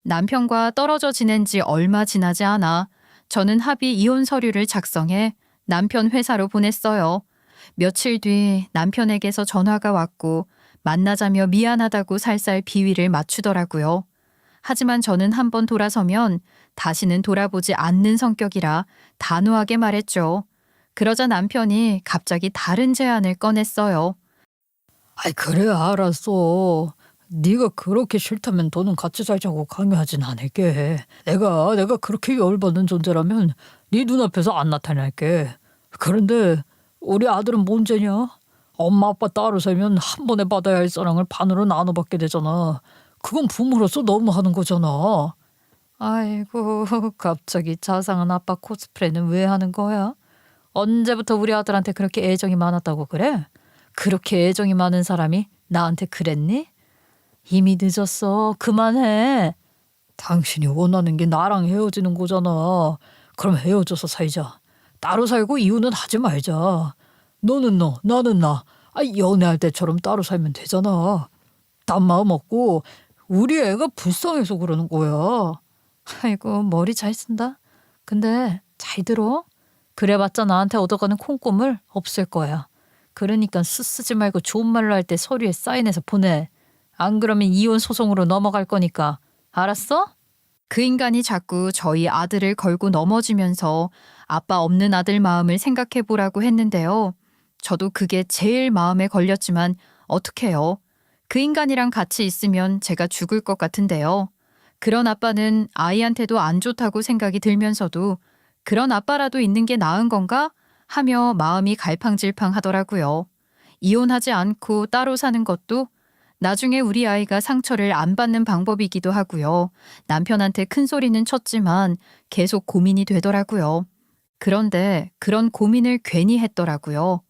남편과 떨어져 지낸 지 얼마 지나지 않아 저는 합의 이혼 서류를 작성해 남편 회사로 보냈어요. 며칠 뒤 남편에게서 전화가 왔고 만나자며 미안하다고 살살 비위를 맞추더라고요. 하지만 저는 한번 돌아서면 다시는 돌아보지 않는 성격이라 단호하게 말했죠. 그러자 남편이 갑자기 다른 제안을 꺼냈어요. 아이, 그래, 알았어. 네가 그렇게 싫다면 너는 같이 살자고 강요하진 않을게. 내가 그렇게 열받는 존재라면 네 눈앞에서 안 나타날게. 그런데 우리 아들은 문제냐? 엄마 아빠 따로 살면 한 번에 받아야 할 사랑을 반으로 나눠받게 되잖아. 그건 부모로서 너무 하는 거잖아. 아이고, 갑자기 자상한 아빠 코스프레는 왜 하는 거야? 언제부터 우리 아들한테 그렇게 애정이 많았다고 그래? 그렇게 애정이 많은 사람이 나한테 그랬니? 이미 늦었어. 그만해. 당신이 원하는 게 나랑 헤어지는 거잖아. 그럼 헤어져서 살자. 따로 살고 이혼은 하지 말자. 너는 너, 나는 나. 연애할 때처럼 따로 살면 되잖아. 딴 마음 없고 우리 애가 불쌍해서 그러는 거야. 아이고, 머리 잘 쓴다. 근데 잘 들어. 그래봤자 나한테 얻어가는 콩고물 없을 거야. 그러니까 쓰지 말고 좋은 말로 할 때 서류에 사인해서 보내. 안 그러면 이혼 소송으로 넘어갈 거니까. 알았어? 그 인간이 자꾸 저희 아들을 걸고 넘어지면서 아빠 없는 아들 마음을 생각해 보라고 했는데요. 저도 그게 제일 마음에 걸렸지만 어떡해요. 그 인간이랑 같이 있으면 제가 죽을 것 같은데요. 그런 아빠는 아이한테도 안 좋다고 생각이 들면서도 그런 아빠라도 있는 게 나은 건가? 하며 마음이 갈팡질팡 하더라고요. 이혼하지 않고 따로 사는 것도 나중에 우리 아이가 상처를 안 받는 방법이기도 하고요. 남편한테 큰 소리는 쳤지만 계속 고민이 되더라고요. 그런데 그런 고민을 괜히 했더라고요.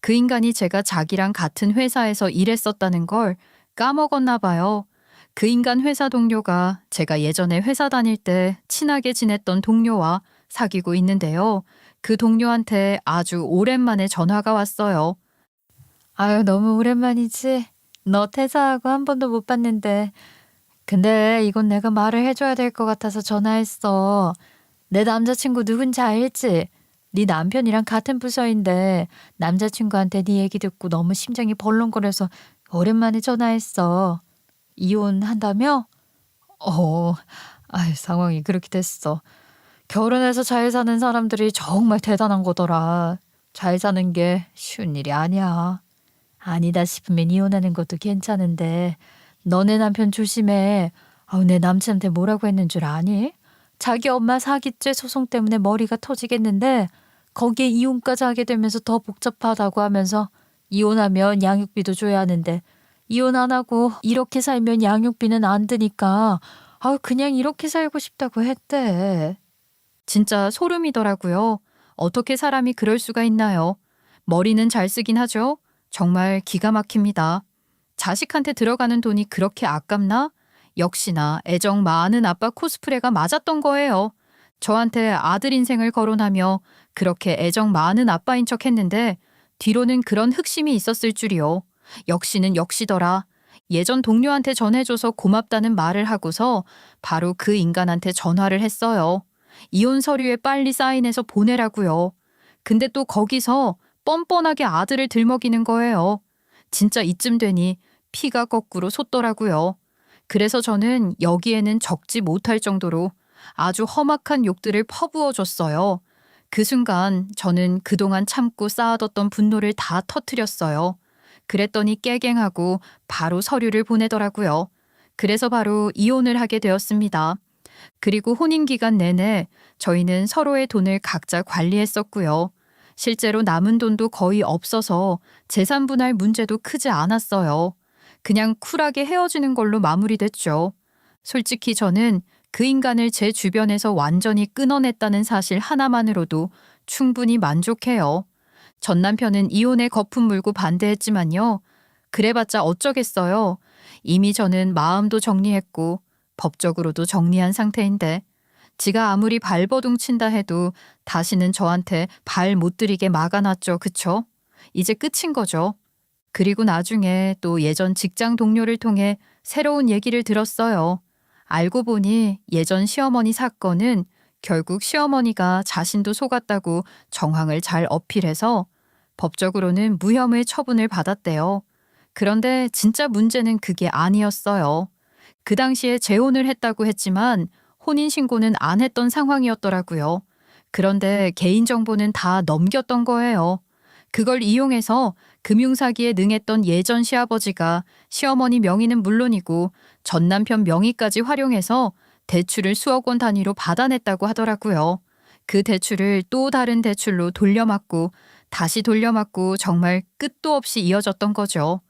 그 인간이 제가 자기랑 같은 회사에서 일했었다는 걸 까먹었나 봐요. 그 인간 회사 동료가 제가 예전에 회사 다닐 때 친하게 지냈던 동료와 사귀고 있는데요. 그 동료한테 아주 오랜만에 전화가 왔어요. 아유, 너무 오랜만이지. 너 퇴사하고 한 번도 못 봤는데. 근데 이건 내가 말을 해줘야 될 것 같아서 전화했어. 내 남자친구 누군지 알지? 네 남편이랑 같은 부서인데 남자친구한테 네 얘기 듣고 너무 심장이 벌렁거려서 오랜만에 전화했어. 이혼한다며? 상황이 그렇게 됐어. 결혼해서 잘 사는 사람들이 정말 대단한 거더라. 잘 사는 게 쉬운 일이 아니야. 아니다 싶으면 이혼하는 것도 괜찮은데 너네 남편 조심해. 내 남친한테 뭐라고 했는 줄 아니? 자기 엄마 사기죄 소송 때문에 머리가 터지겠는데 거기에 이혼까지 하게 되면서 더 복잡하다고 하면서 이혼하면 양육비도 줘야 하는데 이혼 안 하고 이렇게 살면 양육비는 안 드니까 그냥 이렇게 살고 싶다고 했대. 진짜 소름이더라고요. 어떻게 사람이 그럴 수가 있나요? 머리는 잘 쓰긴 하죠. 정말 기가 막힙니다. 자식한테 들어가는 돈이 그렇게 아깝나? 역시나 애정 많은 아빠 코스프레가 맞았던 거예요. 저한테 아들 인생을 거론하며 그렇게 애정 많은 아빠인 척 했는데 뒤로는 그런 흑심이 있었을 줄이요. 역시는 역시더라. 예전 동료한테 전해줘서 고맙다는 말을 하고서 바로 그 인간한테 전화를 했어요. 이혼 서류에 빨리 사인해서 보내라고요. 근데 또 거기서 뻔뻔하게 아들을 들먹이는 거예요. 진짜 이쯤 되니 피가 거꾸로 솟더라고요. 그래서 저는 여기에는 적지 못할 정도로 아주 험악한 욕들을 퍼부어줬어요. 그 순간 저는 그동안 참고 쌓아뒀던 분노를 다 터뜨렸어요. 그랬더니 깨갱하고 바로 서류를 보내더라고요. 그래서 바로 이혼을 하게 되었습니다. 그리고 혼인 기간 내내 저희는 서로의 돈을 각자 관리했었고요. 실제로 남은 돈도 거의 없어서 재산 분할 문제도 크지 않았어요. 그냥 쿨하게 헤어지는 걸로 마무리됐죠. 솔직히 저는 그 인간을 제 주변에서 완전히 끊어냈다는 사실 하나만으로도 충분히 만족해요. 전 남편은 이혼에 거품 물고 반대했지만요. 그래봤자 어쩌겠어요. 이미 저는 마음도 정리했고 법적으로도 정리한 상태인데 지가 아무리 발버둥 친다 해도 다시는 저한테 발 못 들이게 막아놨죠. 그쵸? 이제 끝인 거죠. 그리고 나중에 또 예전 직장 동료를 통해 새로운 얘기를 들었어요. 알고 보니 예전 시어머니 사건은 결국 시어머니가 자신도 속았다고 정황을 잘 어필해서 법적으로는 무혐의 처분을 받았대요. 그런데 진짜 문제는 그게 아니었어요. 그 당시에 재혼을 했다고 했지만 혼인신고는 안 했던 상황이었더라고요. 그런데 개인정보는 다 넘겼던 거예요. 그걸 이용해서 금융사기에 능했던 예전 시아버지가 시어머니 명의는 물론이고 전 남편 명의까지 활용해서 대출을 수억 원 단위로 받아냈다고 하더라고요. 그 대출을 또 다른 대출로 돌려막고 다시 돌려막고 정말 끝도 없이 이어졌던 거죠.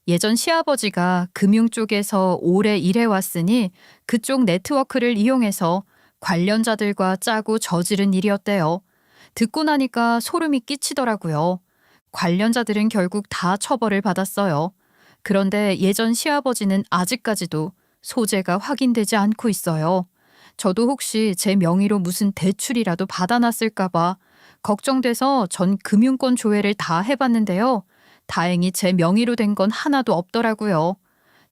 예전 시아버지가 금융 쪽에서 오래 일해왔으니 그쪽 네트워크를 이용해서 관련자들과 짜고 저지른 일이었대요. 듣고 나니까 소름이 끼치더라고요. 관련자들은 결국 다 처벌을 받았어요. 그런데 예전 시아버지는 아직까지도 소재가 확인되지 않고 있어요. 저도 혹시 제 명의로 무슨 대출이라도 받아놨을까봐 걱정돼서 전 금융권 조회를 다 해봤는데요. 다행히 제 명의로 된 건 하나도 없더라고요.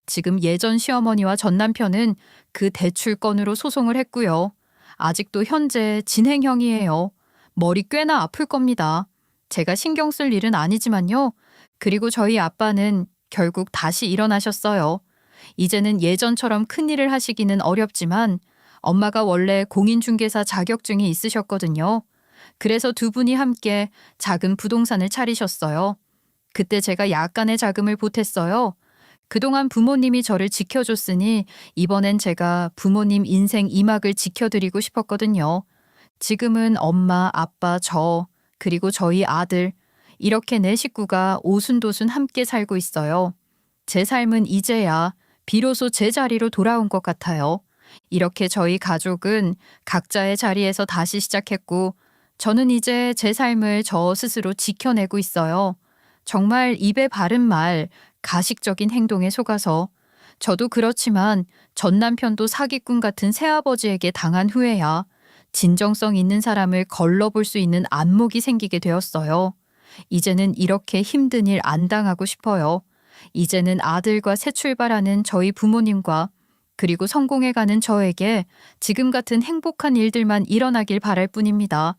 지금 예전 시어머니와 전 남편은 그 대출 건으로 소송을 했고요. 아직도 현재 진행형이에요. 머리 꽤나 아플 겁니다. 제가 신경 쓸 일은 아니지만요. 그리고 저희 아빠는 결국 다시 일어나셨어요. 이제는 예전처럼 큰일을 하시기는 어렵지만 엄마가 원래 공인중개사 자격증이 있으셨거든요. 그래서 두 분이 함께 작은 부동산을 차리셨어요. 그때 제가 약간의 자금을 보탰어요. 그동안 부모님이 저를 지켜줬으니 이번엔 제가 부모님 인생 2막을 지켜드리고 싶었거든요. 지금은 엄마, 아빠, 저, 그리고 저희 아들, 이렇게 네 식구가 오순도순 함께 살고 있어요. 제 삶은 이제야 비로소 제 자리로 돌아온 것 같아요. 이렇게 저희 가족은 각자의 자리에서 다시 시작했고 저는 이제 제 삶을 저 스스로 지켜내고 있어요. 정말 입에 바른 말, 가식적인 행동에 속아서 저도 그렇지만 전 남편도 사기꾼 같은 새아버지에게 당한 후에야 진정성 있는 사람을 걸러볼 수 있는 안목이 생기게 되었어요. 이제는 이렇게 힘든 일 안 당하고 싶어요. 이제는 아들과 새 출발하는 저희 부모님과 그리고 성공해가는 저에게 지금 같은 행복한 일들만 일어나길 바랄 뿐입니다.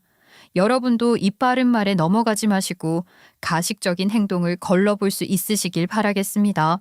여러분도 입 바른 말에 넘어가지 마시고 가식적인 행동을 걸러볼 수 있으시길 바라겠습니다.